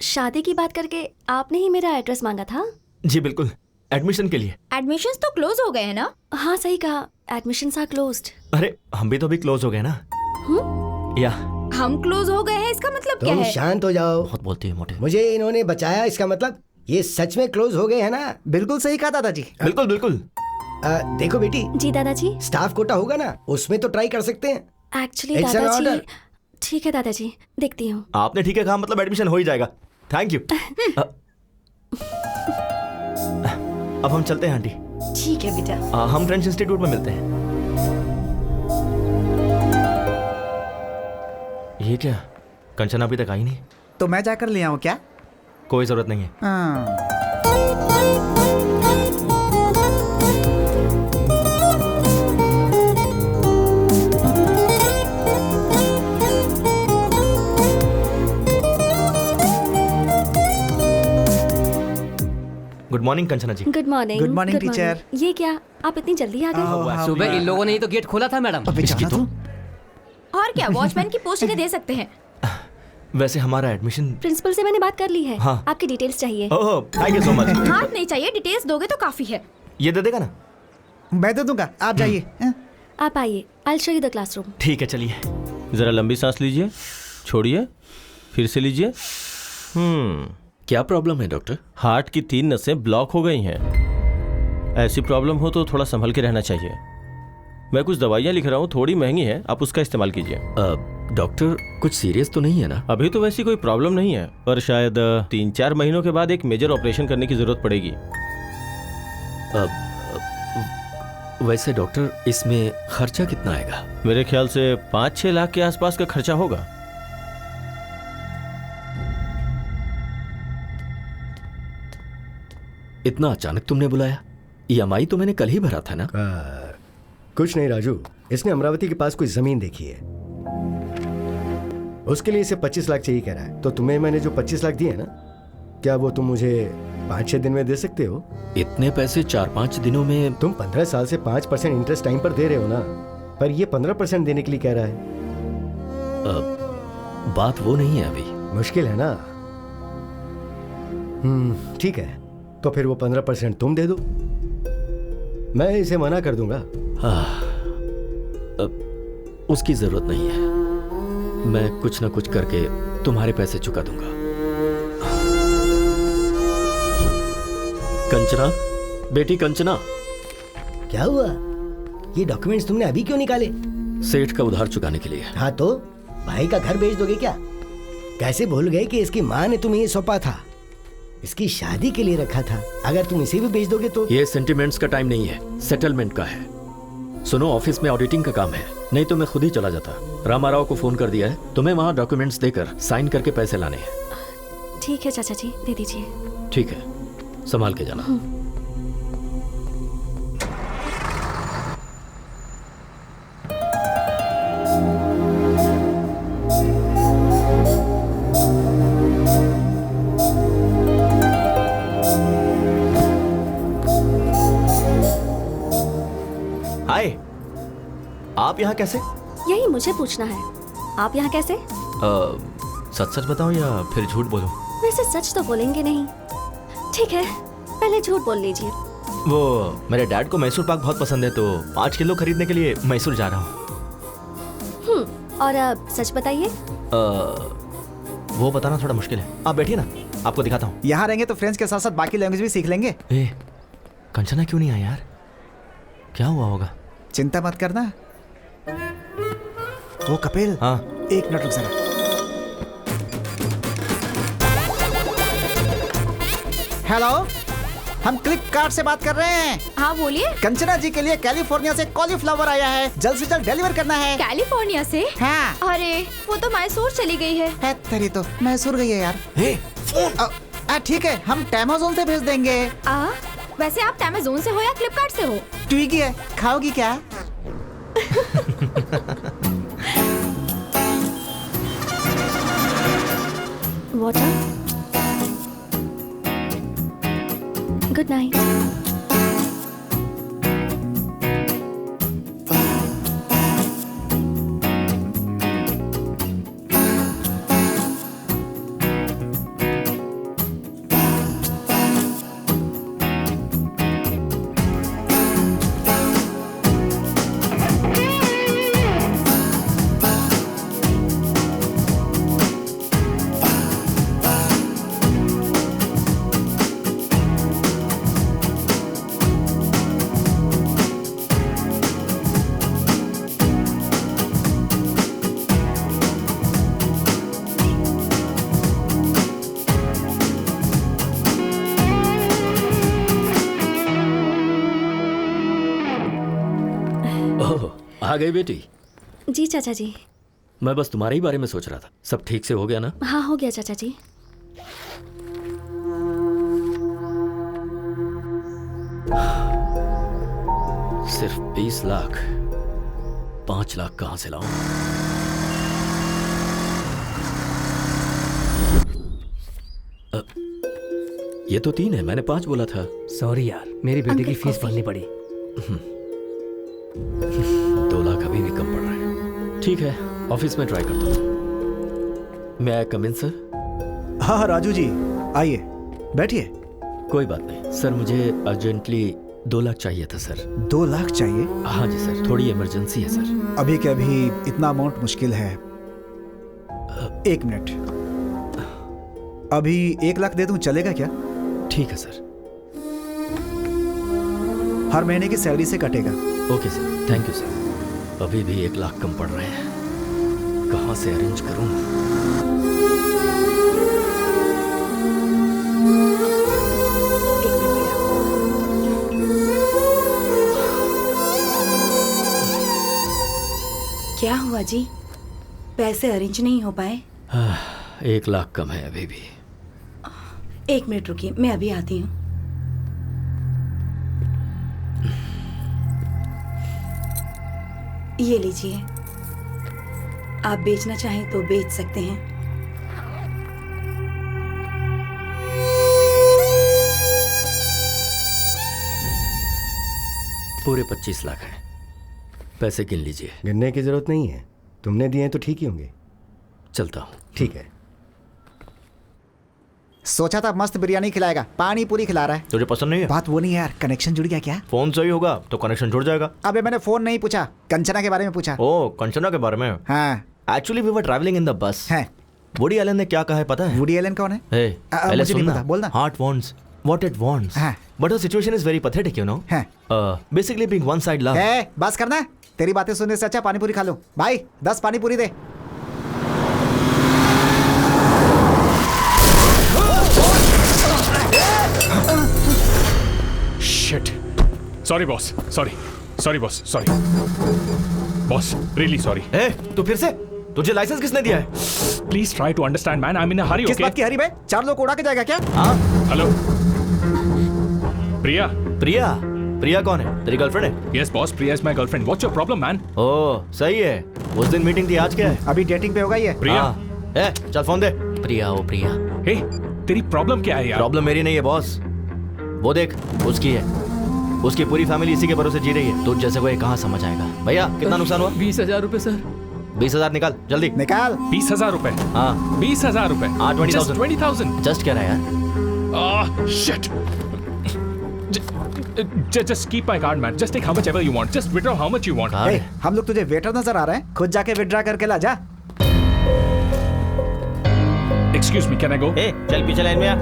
Speaker 5: शादी की बात करके आपने ही मेरा एड्रेस मांगा था?
Speaker 1: जी बिल्कुल, एडमिशन के लिए।
Speaker 9: एडमिशंस तो क्लोज हो गए हैं ना?
Speaker 5: हाँ सही कहा, एडमिशंस आर क्लोज्ड।
Speaker 1: अरे हम भी तो अभी क्लोज हो गए ना। या
Speaker 9: हम क्लोज हो गए हैं इसका मतलब क्या
Speaker 2: तुम
Speaker 9: है?
Speaker 2: शांत हो जाओ।
Speaker 1: बहुत बोलती है मोटे।
Speaker 2: मुझे इन्होंने बचाया, इसका मतलब ये सच में क्लोज हो गए हैं ना?
Speaker 7: बिल्कुल सही कहा दादाजी।
Speaker 1: बिल्कुल बिल्कुल।
Speaker 2: देखो बेटी।
Speaker 5: जी दादाजी।
Speaker 2: स्टाफ कोटा होगा ना, उसमें तो ट्राई कर सकते हैं।
Speaker 5: एक्चुअली दादाजी। ठीक है दादाजी, देखती हूँ।
Speaker 1: आपने ठीक है कहा, मतलब एडमिशन हो ही जाएगा। Thank you. अब हम चलते हैं आंटी।
Speaker 11: ठीक है बेटा।
Speaker 1: हम फ्रेंच इंस्टीट्यूट में मिलते हैं। ये क्या, कंचना अभी तक आई नहीं?
Speaker 7: तो मैं जाकर ले आऊं क्या?
Speaker 1: कोई जरूरत नहीं है। Good morning Kanchana ji.
Speaker 5: Good morning.
Speaker 7: Good morning teacher.
Speaker 5: ये क्या, आप इतनी जल्दी आ गए?
Speaker 8: सुबह इन लोगों ने ही तो गेट खोला था मैडम।
Speaker 9: और क्या, वॉचमैन की पोस्ट के दे सकते हैं।
Speaker 1: वैसे हमारा एडमिशन
Speaker 5: प्रिंसिपल से मैंने बात कर ली है।
Speaker 1: हाँ।
Speaker 5: आपकी डिटेल्स चाहिए।
Speaker 1: ओह थैंक यू सो मच।
Speaker 9: हाथ नहीं चाहिए, डिटेल्स दोगे तो काफी है।
Speaker 1: ये दे देगा ना?
Speaker 7: मैं दे दूंगा, आप जाइए।
Speaker 5: आप आइए, I will show you the classroom.
Speaker 1: ठीक है चलिए।
Speaker 10: जरा लंबी सांस लीजिए, छोड़िए, फिर से लीजिए।
Speaker 3: क्या प्रॉब्लम है डॉक्टर?
Speaker 10: हार्ट की 3 नसें ब्लॉक हो गई हैं। ऐसी प्रॉब्लम हो तो थोड़ा संभल के रहना चाहिए। मैं कुछ दवाइयाँ लिख रहा हूँ, थोड़ी महंगी है, आप उसका इस्तेमाल कीजिए।
Speaker 3: डॉक्टर कुछ सीरियस तो नहीं है ना?
Speaker 10: अभी तो वैसी कोई प्रॉब्लम नहीं है, पर शायद 3-4 महीनों के बाद एक मेजर ऑपरेशन करने की जरूरत पड़ेगी।
Speaker 3: वैसे डॉक्टर इसमें खर्चा कितना आएगा?
Speaker 10: मेरे ख्याल से 5-6 लाख के आसपास का खर्चा होगा।
Speaker 3: इतना अचानक तुमने बुलाया? EMI तो मैंने कल ही भरा था ना?
Speaker 2: कुछ नहीं राजू, इसने अमरावती के पास कोई जमीन देखी है, उसके लिए इसे 25 लाख चाहिए कह रहा है। तो तुम्हें मैंने जो 25 लाख दिए ना, क्या वो तुम मुझे 5-6 दिन में दे सकते हो?
Speaker 3: इतने पैसे 4-5 दिनों में?
Speaker 2: तुम 15 साल से 5% इंटरेस्ट टाइम पर दे रहे हो ना, पर ये 15% देने के लिए कह रहा है।
Speaker 3: बात वो नहीं है अभी।
Speaker 2: मुश्किल है ना? ठीक है, तो फिर वो 15% तुम दे दो, मैं इसे मना कर दूंगा।
Speaker 3: उसकी जरूरत नहीं है, मैं कुछ ना कुछ करके तुम्हारे पैसे चुका दूंगा। कंचना, बेटी कंचना।
Speaker 2: क्या हुआ? ये डॉक्यूमेंट्स तुमने अभी क्यों निकाले?
Speaker 3: सेठ का उधार चुकाने के लिए।
Speaker 2: हाँ तो भाई का घर बेच दोगे क्या? कैसे भूल गए कि इसकी माँ ने तुम्हें ये सौंपा था, इसकी शादी के लिए रखा था। अगर तुम इसे भी बेच दोगे तो?
Speaker 3: ये सेंटिमेंट्स का टाइम नहीं है, सेटलमेंट का है। सुनो, ऑफिस में ऑडिटिंग का काम है, नहीं तो मैं खुद ही चला जाता। रामाराव को फोन कर दिया है, तुम्हें वहाँ डॉक्यूमेंट्स देकर साइन करके पैसे लाने हैं।
Speaker 5: ठीक है चाचा जी, दे दीजिए।
Speaker 3: ठीक है, संभाल के जाना।
Speaker 1: हाय, आप यहाँ कैसे?
Speaker 5: यही मुझे पूछना है, आप यहाँ कैसे?
Speaker 1: सच सच बताऊं या फिर झूठ बोलूं?
Speaker 5: वैसे सच तो बोलेंगे नहीं। ठीक है, पहले झूठ बोल लीजिए।
Speaker 1: वो मेरे डैड को मैसूर पाक बहुत पसंद है, तो 5 किलो खरीदने के लिए मैसूर जा रहा हूँ।
Speaker 5: और अब सच बताइए।
Speaker 1: वो बताना थोड़ा मुश्किल है, आप बैठिए ना, आपको दिखाता हूँ।
Speaker 7: यहाँ रहेंगे तो फ्रेंच के साथ साथ बाकी लैंग्वेज भी सीख लेंगे।
Speaker 1: कंचना क्यों नहीं आई यार? क्या हुआ होगा?
Speaker 7: चिंता मत करना। वो कपिल,
Speaker 1: हाँ,
Speaker 7: 1 मिनट रुक जरा। हेलो, हम फ्लिपकार्ट से बात कर रहे हैं।
Speaker 9: हाँ बोलिए।
Speaker 7: कंचना जी के लिए कैलिफोर्निया से कॉलीफ्लावर आया है, जल्द से जल्द डिलीवर करना है।
Speaker 9: कैलिफोर्निया से?
Speaker 7: हाँ।
Speaker 9: अरे वो तो मैसूर चली गई है।
Speaker 7: तेरी तो मैसूर गई है यार। ठीक है, हम अमेज़न से भेज देंगे।
Speaker 9: वैसे आप अमेज़न से हो या फ्लिपकार्ट से हो?
Speaker 7: ट्विगी है, खाओगी क्या?
Speaker 5: वाटर। Good night.
Speaker 3: आ गई बेटी?
Speaker 5: जी चाचा जी।
Speaker 3: मैं बस तुम्हारे ही बारे में सोच रहा था। सब ठीक से हो गया ना?
Speaker 5: हाँ हो गया चाचा जी।
Speaker 3: सिर्फ 20 लाख, 5 लाख कहां से लाऊं? ये तो 3 है, मैंने 5 बोला था।
Speaker 8: सॉरी यार, मेरी बेटी की फीस भरनी पड़ी।
Speaker 3: 2 लाख अभी भी कम पड़ रहा है। ठीक है, ऑफिस में ट्राई करता हूँ। मैं कम इन सर?
Speaker 7: हाँ राजू जी, आइए बैठिए।
Speaker 3: कोई बात नहीं सर, मुझे अर्जेंटली 2 लाख चाहिए था सर।
Speaker 7: 2 लाख चाहिए?
Speaker 3: हाँ जी सर, थोड़ी इमरजेंसी है सर।
Speaker 7: अभी के अभी इतना अमाउंट मुश्किल है। 1 मिनट, अभी 1 लाख दे दूं, चलेगा क्या?
Speaker 3: ठीक है सर।
Speaker 7: हर महीने की सैलरी से कटेगा।
Speaker 3: Okay sir, thank you sir. अभी भी 1 लाख कम पड़ रहे हैं, कहाँ से अरेंज करूं?
Speaker 11: क्या हुआ जी, पैसे अरेंज नहीं हो पाए?
Speaker 3: 1 लाख कम है अभी भी।
Speaker 11: 1 मिनट रुकिए, मैं अभी आती हूँ। ये लीजिए, आप बेचना चाहें तो बेच सकते हैं।
Speaker 3: पूरे 25 लाख हैं, पैसे गिन लीजिए।
Speaker 2: गिनने की जरूरत नहीं है, तुमने दिए तो ठीक ही होंगे।
Speaker 3: चलता हूँ।
Speaker 2: ठीक है।
Speaker 7: सोचा था मस्त बिरयानी खिलाएगा, पानी पूरी खिला रहा है।
Speaker 1: तुझे पसंद नहीं है?
Speaker 7: बात वो नहीं है यार, कनेक्शन जुड़ गया क्या?
Speaker 1: फोन सही होगा तो कनेक्शन जुड़ जाएगा।
Speaker 7: अबे मैंने फोन नहीं पूछा, कंचना के बारे में पूछा।
Speaker 1: ओ, कंचना के बारे में?
Speaker 7: हाँ।
Speaker 1: Actually we were travelling in the bus.
Speaker 7: है।
Speaker 1: वुडी एलन ने क्या कहा है पता है?
Speaker 7: वुडी एलन कौन है?
Speaker 1: पहले
Speaker 7: मुझे नहीं
Speaker 1: सुनना।
Speaker 7: पता, बोलना।
Speaker 1: Heart wants what it wants. But the situation is very pathetic, you know. Basically being one side love.
Speaker 7: बस करना, तेरी बातें सुनने से अच्छा पानी पूरी खा लो। भाई 10 पानी पूरी दे।
Speaker 4: Shit. Sorry boss. Sorry boss. Sorry. Boss, really sorry.
Speaker 1: तू फिर से? तुझे लाइसेंस किसने दिया है?
Speaker 4: Please try to understand, man. I'm in a hurry.
Speaker 7: किस
Speaker 4: Okay?
Speaker 7: बात की हरी बे? 4 लोग उड़ा के जाएगा क्या?
Speaker 4: हेलो प्रिया।
Speaker 1: प्रिया कौन है? तेरी गर्लफ्रेंड है?
Speaker 4: Yes boss, Priya is my girlfriend. What's your problem, man?
Speaker 1: ओह सही है, उस दिन मीटिंग थी, आज क्या है?
Speaker 7: अभी डेटिंग पे होगा ये।
Speaker 4: प्रिया।
Speaker 1: चल फोन दे।
Speaker 12: प्रिया, ओ प्रिया।
Speaker 4: हे, तेरी प्रॉब्लम क्या है यार?
Speaker 1: प्रॉब्लम मेरी नहीं है बॉस, वो देख उसकी है। उसकी पूरी फैमिली इसी के भरोसे जी रही है। तुझ जैसे को ये कहाँ समझ आएगा? भैया कितना नुकसान हुआ?
Speaker 8: 20,000 रुपए सर।
Speaker 1: 20,000 निकाल जल्दी।
Speaker 7: निकाल।
Speaker 4: 20,000 रुपए?
Speaker 1: हाँ
Speaker 4: 20,000 रुपए।
Speaker 1: हाँ 20,000।
Speaker 4: 20,000।
Speaker 1: जस्ट कह रहा है यार।
Speaker 4: Shit. Just keep my card, man. Just take how much ever you want. Just withdraw how much you want.
Speaker 7: हम लोग तुझे वेटर नजर आ रहे हैं, खुद जाके विथड्रॉ करके ला जा।
Speaker 4: Excuse me, can I go?
Speaker 1: चल पीछे लाइन में आ।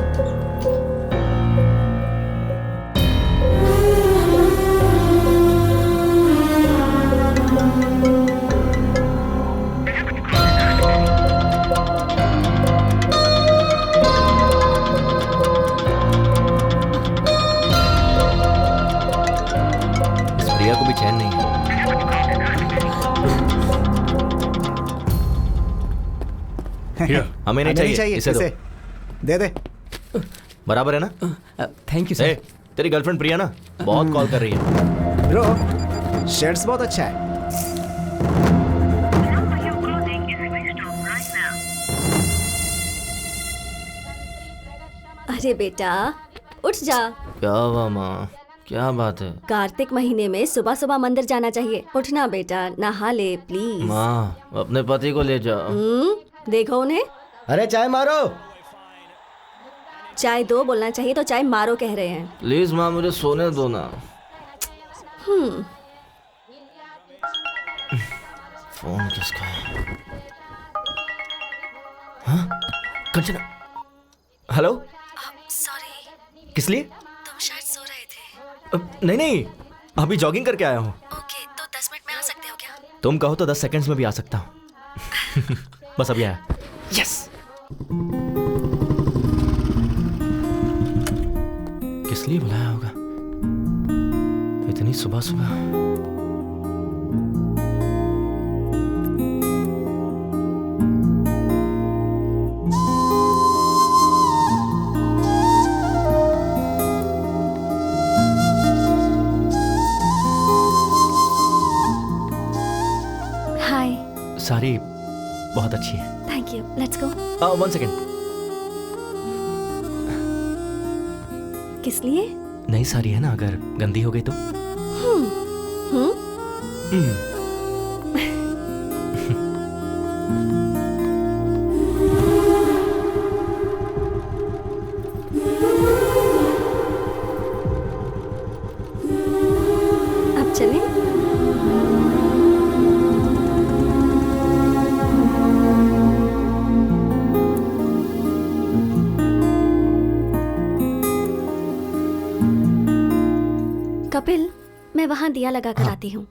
Speaker 1: प्रिया को भी चैन नहीं है। हमें नहीं चाहिए, इसे दो।
Speaker 7: दे दे।
Speaker 1: बराबर है ना?
Speaker 8: Thank you sir.
Speaker 1: तेरी गर्लफ्रेंड प्रिया ना बहुत कॉल कर रही है।
Speaker 7: ब्रो शर्ट्स बहुत अच्छा है।
Speaker 5: अरे बेटा उठ जा।
Speaker 1: क्या हुआ माँ, क्या बात है?
Speaker 5: कार्तिक महीने में सुबह सुबह मंदिर जाना चाहिए। उठना बेटा, नहा ले प्लीज।
Speaker 1: माँ अपने पति को ले जाओ।
Speaker 5: देखो उन्हें।
Speaker 2: अरे चाय मारो।
Speaker 5: चाय दो बोलना चाहिए तो चाय मारो कह रहे हैं।
Speaker 1: प्लीज माँ मुझे सोने दो ना। फोन किसका है? हाँ? कंचना। हेलो।
Speaker 5: सॉरी।
Speaker 1: किस लिए?
Speaker 5: तुम शायद सो रहे थे।
Speaker 1: नहीं नहीं, अभी जॉगिंग करके आया हूँ।
Speaker 5: ओके, तो 10 मिनट में आ सकते हो क्या?
Speaker 1: तुम कहो तो 10 सेकंड्स में भी आ सकता हूँ। बस अभी आया। यस। किस लिए बुलाया होगा इतनी सुबह सुबह?
Speaker 5: हाय।
Speaker 1: सारी बहुत अच्छी है।
Speaker 5: Thank you. Let's go.
Speaker 1: 1 second.
Speaker 5: किस लिए?
Speaker 1: नई साड़ी है ना, अगर गंदी हो गई तो?
Speaker 5: अब चलें? कपिल, मैं वहां दिया लगा कर आती हूँ।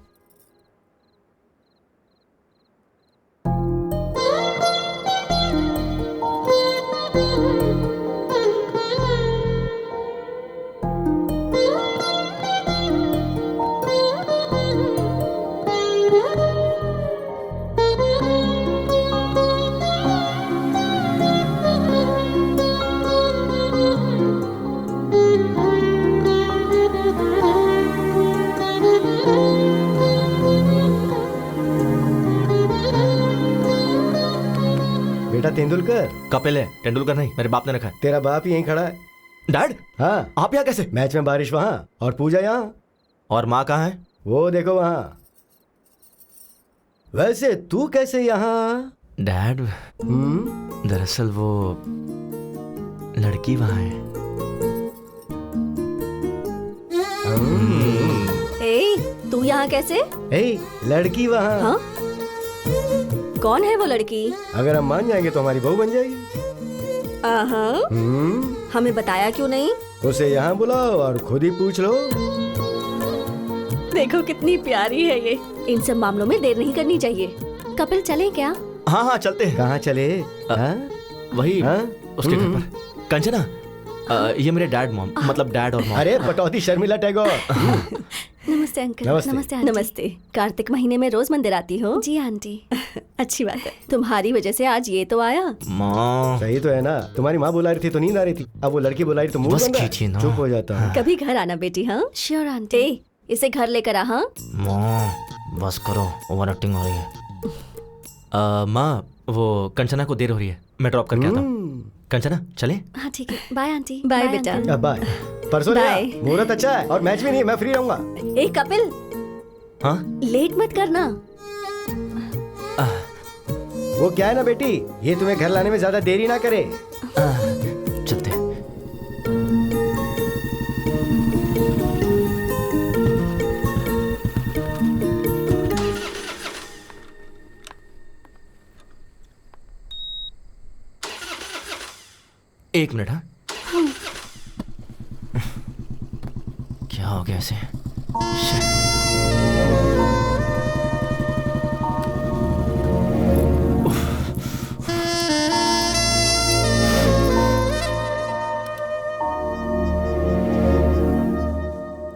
Speaker 2: बेटा तेंदुलकर।
Speaker 1: कपिल है, तेंदुलकर नहीं। मेरे बाप ने रखा है।
Speaker 2: तेरा बाप ही यहीं खड़ा है।
Speaker 1: डैड?
Speaker 2: हाँ।
Speaker 1: आप यहाँ कैसे?
Speaker 2: मैच में बारिश वहां और पूजा यहाँ।
Speaker 1: और माँ कहाँ है?
Speaker 2: वो देखो वहां। वैसे तू कैसे यहाँ?
Speaker 1: डैड दरअसल वो लड़की वहां है।
Speaker 5: ए, तू यहाँ कैसे?
Speaker 2: ए, लड़की वहां।
Speaker 5: हाँ? कौन है वो लड़की?
Speaker 2: अगर हम मान जाएंगे तो हमारी बहू बन जाएगी।
Speaker 5: हमें बताया क्यों नहीं?
Speaker 2: उसे यहाँ बुलाओ और खुद ही पूछ लो।
Speaker 5: देखो कितनी प्यारी है ये। इन सब मामलों में देर नहीं करनी चाहिए। कपिल चले क्या?
Speaker 1: हाँ हाँ चलते हैं।
Speaker 2: कहाँ चले?
Speaker 1: वही उसके घर पर। कंचना, ये मेरे डैड मॉम, मतलब डैड और मॉम।
Speaker 2: अरे पटौदी शर्मिला टैगोर।
Speaker 5: नमस्ते अंकल।
Speaker 2: नमस्ते।
Speaker 5: नमस्ते। कार्तिक महीने में रोज मंदिर आती हो? जी आंटी। अच्छी बात है। तुम्हारी वजह से आज ये तो आया।
Speaker 1: माँ
Speaker 2: सही तो है ना। तुम्हारी माँ बुला रही थी तो नींद आ रही थी, अब वो लड़की बुला रही तो मुंह बंद है। चुप हो जाता है।
Speaker 5: कभी घर आना बेटी। हाँ श्योर आंटी। इसे घर लेकर आ। हाँ
Speaker 1: माँ बस करो, ओवर एक्टिंग हो रही है। माँ वो कंचना को देर हो रही है, मैं ड्रॉप करके आता हूँ। कंचना चले?
Speaker 5: हाँ ठीक है। Bye aunty. बाय बेटा।
Speaker 2: बाय। परसों मुहूर्त अच्छा है और मैच भी नहीं, मैं फ्री रहूंगा।
Speaker 5: ए कपिल,
Speaker 1: हाँ
Speaker 5: लेट मत करना।
Speaker 2: वो क्या है ना बेटी, ये तुम्हें घर लाने में ज्यादा देरी ना करे।
Speaker 1: चलते। एक मिनट। हाँ क्या हो गया ऐसे?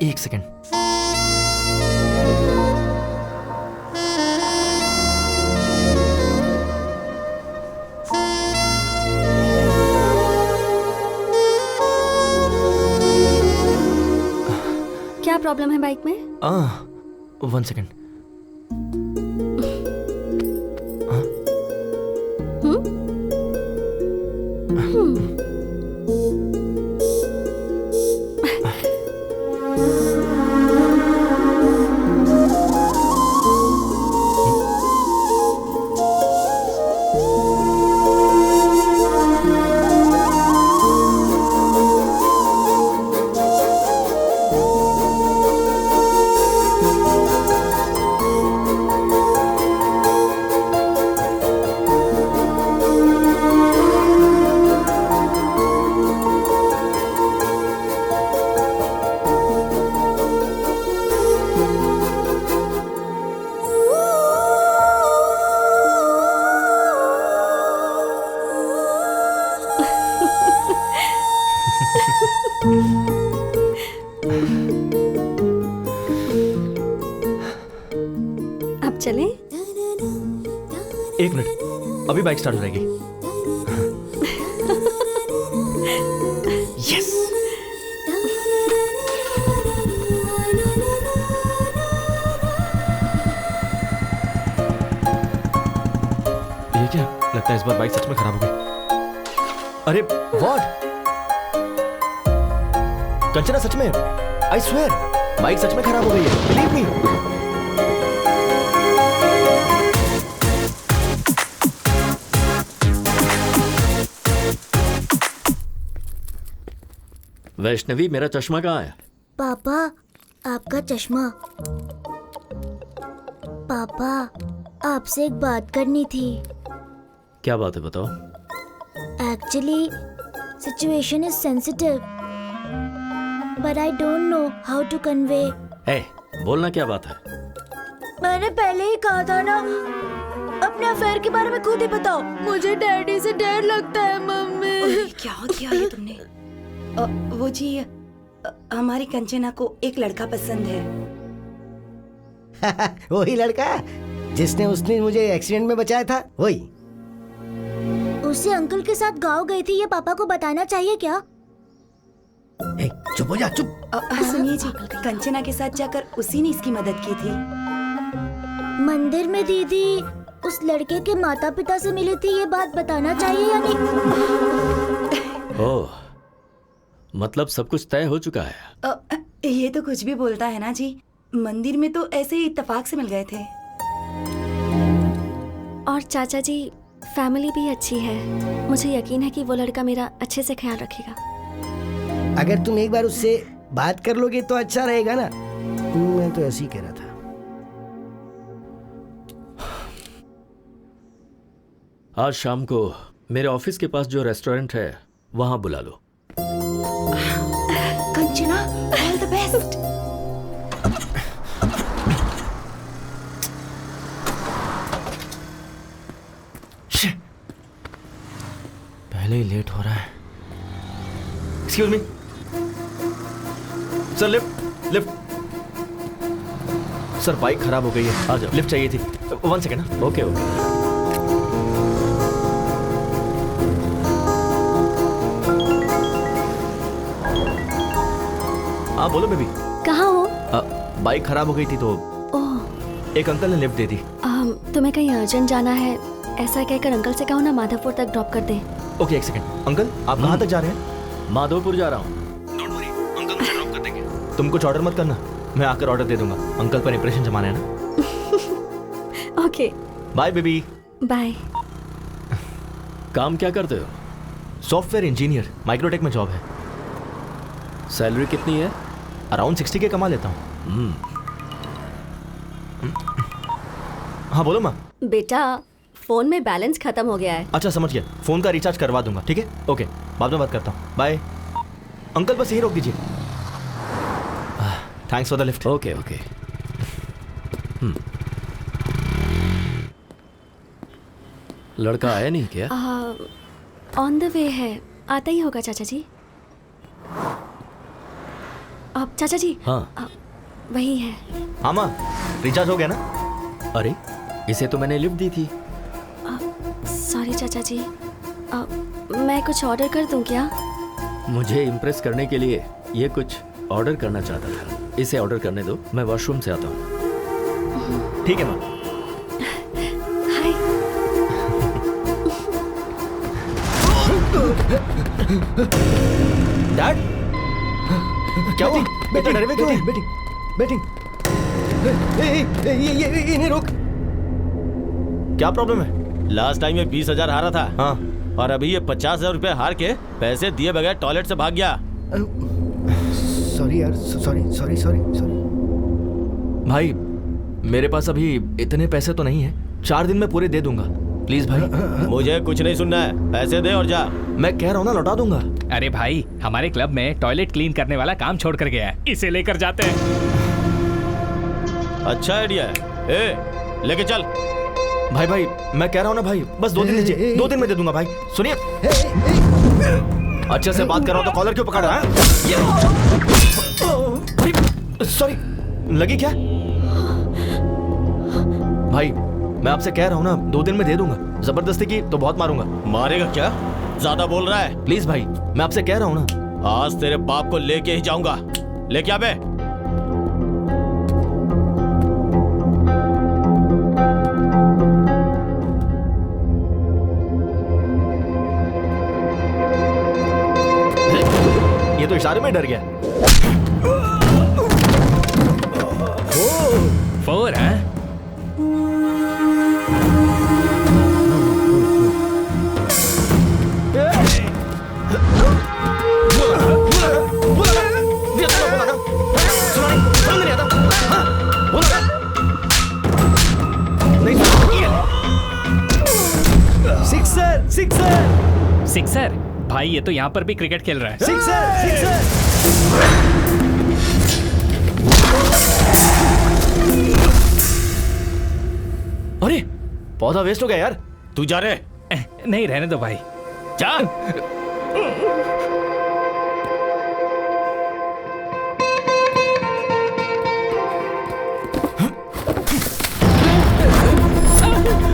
Speaker 1: एक सेकेंड।
Speaker 5: क्या प्रॉब्लम है बाइक में?
Speaker 1: 1 सेकेंड।
Speaker 5: अब चलें?
Speaker 1: 1 मिनट, अभी बाइक स्टार्ट हो जाएगी। यस। ये क्या लगता है, इस बार बाइक सच में खराब हो गई। अरे व्हाट? कंचना सच में, आई स्वेयर बाइक सच में खराब हो गई है, बिलीव मी।
Speaker 3: वैष्णवी, मेरा चश्मा कहाँ है?
Speaker 14: पापा, आपका चश्मा। पापा, आपसे एक बात करनी थी।
Speaker 3: क्या बात है, बताओ।
Speaker 14: Actually situation is sensitive, but I don't know how to convey.
Speaker 3: ए, बोलना क्या बात है?
Speaker 14: मैंने पहले ही कहा था ना, अपने अफेयर के बारे में खुद ही बताओ। मुझे डैडी से डर लगता है मम्मी।
Speaker 11: क्या किया ये तुमने? वो जी, हमारी कंचना को एक लड़का पसंद है।
Speaker 2: वही लड़का जिसने उसने मुझे एक्सीडेंट में बचाया था, वही।
Speaker 14: उसे अंकल के साथ गाँव गई थी, ये पापा को बताना चाहिए क्या?
Speaker 2: चुप हो जा, चुप।
Speaker 11: सुनिए जी, कंचना के साथ जाकर उसी ने इसकी मदद की थी।
Speaker 14: मंदिर में दीदी उस लड़के के माता पिता से मिली थी, ये बात बताना चाहिए या नहीं?
Speaker 3: ओह, मतलब सब कुछ तय हो चुका है।
Speaker 11: ये तो कुछ भी बोलता है ना जी। मंदिर में तो ऐसे ही इत्तेफाक से मिल गए थे।
Speaker 5: और चाचा जी, फैमिली भी अच्छी है। मुझे यकीन है कि वो लड़का मेरा अच्छे से ख्याल रखेगा।
Speaker 2: अगर तुम एक बार उससे बात कर लोगे तो अच्छा रहेगा ना। मैं तो ऐसे ही कह रहा था।
Speaker 3: आज शाम को मेरे ऑफिस के पास जो रेस्टोरेंट है वहां बुला लो।
Speaker 11: Kanchana, all the best.
Speaker 1: पहले ही लेट हो रहा है। Excuse me sir, lift lift. Sir bike खराब हो गई है, आ जाओ। लिफ्ट चाहिए थी। 1 सेकेंड ना।
Speaker 3: Okay okay.
Speaker 1: हाँ बोलो बेबी।
Speaker 5: कहाँ हो?
Speaker 1: बाइक खराब हो गई थी तो
Speaker 5: ओह,
Speaker 1: एक अंकल ने लिफ्ट दे दी।
Speaker 5: तुम्हें कहीं अर्जेंट जाना है, ऐसा कहकर अंकल से कहो ना माधवपुर तक ड्रॉप कर दे।
Speaker 1: Okay, 1 second. अंकल आप कहाँ तक जा रहे हैं?
Speaker 3: माधवपुर जा रहा हूँ।
Speaker 1: डोंट वरी, अंकल मुझे ड्रॉप कर देंगे। तुम कुछ ऑर्डर मत करना, मैं आकर ऑर्डर दे दूंगा। अंकल पर इंप्रेशन जमाना है ना।
Speaker 5: Okay,
Speaker 1: bye baby.
Speaker 5: बाय।
Speaker 3: काम क्या करते हो?
Speaker 1: सॉफ्टवेयर इंजीनियर, माइक्रोटेक में जॉब है।
Speaker 3: सैलरी कितनी है?
Speaker 1: अराउंड 60 के कमा लेता हूँ। हाँ बोलो माँ।
Speaker 5: बेटा, फोन में बैलेंस खत्म हो गया है।
Speaker 1: अच्छा समझ गया, फोन का रिचार्ज करवा दूंगा। ठीक है, ओके, बाद में बात करता हूँ। बाय अंकल, बस यही रोक दीजिए। Thanks for the lift.
Speaker 3: Okay okay. लड़का आया नहीं क्या?
Speaker 5: ऑन द वे है, आता ही होगा चाचा जी। अब चाचा जी।
Speaker 3: हाँ
Speaker 5: वही है।
Speaker 1: हाँ माँ, रिचार्ज हो गया ना?
Speaker 3: अरे इसे तो मैंने लिफ्ट दी थी।
Speaker 5: सॉरी चाचा जी, मैं कुछ ऑर्डर कर दूं क्या?
Speaker 3: मुझे इम्प्रेस करने के लिए ये कुछ ऑर्डर करना चाहता था। इसे ऑर्डर करने दो, मैं वॉशरूम से आता हूँ।
Speaker 1: ठीक है माँ। डैड क्या हुआ? बेटा डरे हुए क्यों हैं?
Speaker 2: बैटिंग ये इन्हें रोक।
Speaker 1: क्या प्रॉब्लम है?
Speaker 10: लास्ट टाइम ये 20,000 हारा था।
Speaker 1: हाँ।
Speaker 10: और अभी ये 50,000 रुपए हार के पैसे दिए बगैर टॉयलेट से भाग गया।
Speaker 2: सॉरी यार, सॉरी।
Speaker 1: भाई मेरे पास अभी इतने पैसे तो नहीं है, 4 दिन में पूरे दे दूंगा। प्लीज भाई।
Speaker 10: मुझे कुछ नहीं सुनना है, पैसे दे और जा।
Speaker 1: मैं कह रहा हूँ ना, लौटा दूंगा।
Speaker 4: अरे भाई, हमारे क्लब में टॉयलेट क्लीन करने वाला काम छोड़ कर गया है, इसे लेकर जाते हैं।
Speaker 10: अच्छा आइडिया है। ए, लेके चल।
Speaker 1: भाई मैं कह रहा हूँ ना भाई, बस 2 दिन दीजिए, 2 दिन में दे दूंगा भाई। सुनिए, अच्छे से बात कर रहा हूँ तो कॉलर क्यों पकड़ रहा है? सॉरी, लगी क्या? भाई मैं आपसे कह रहा हूँ ना, 2 दिन में दे दूंगा। जबरदस्ती की तो बहुत मारूंगा।
Speaker 10: मारेगा क्या? ज्यादा बोल रहा है।
Speaker 1: प्लीज भाई, मैं आपसे कह रहा हूँ ना।
Speaker 10: आज तेरे बाप को लेके ही जाऊंगा। लेके आ बे।
Speaker 1: ये तो इशारे में डर गया।
Speaker 4: 4 है? सिक्सर? भाई ये तो यहाँ पर भी क्रिकेट खेल रहा है।
Speaker 2: सिक्सर।
Speaker 1: अरे पौधा वेस्ट हो गया यार।
Speaker 10: तू जा रे।
Speaker 4: नहीं, रहने दो भाई।
Speaker 10: जा।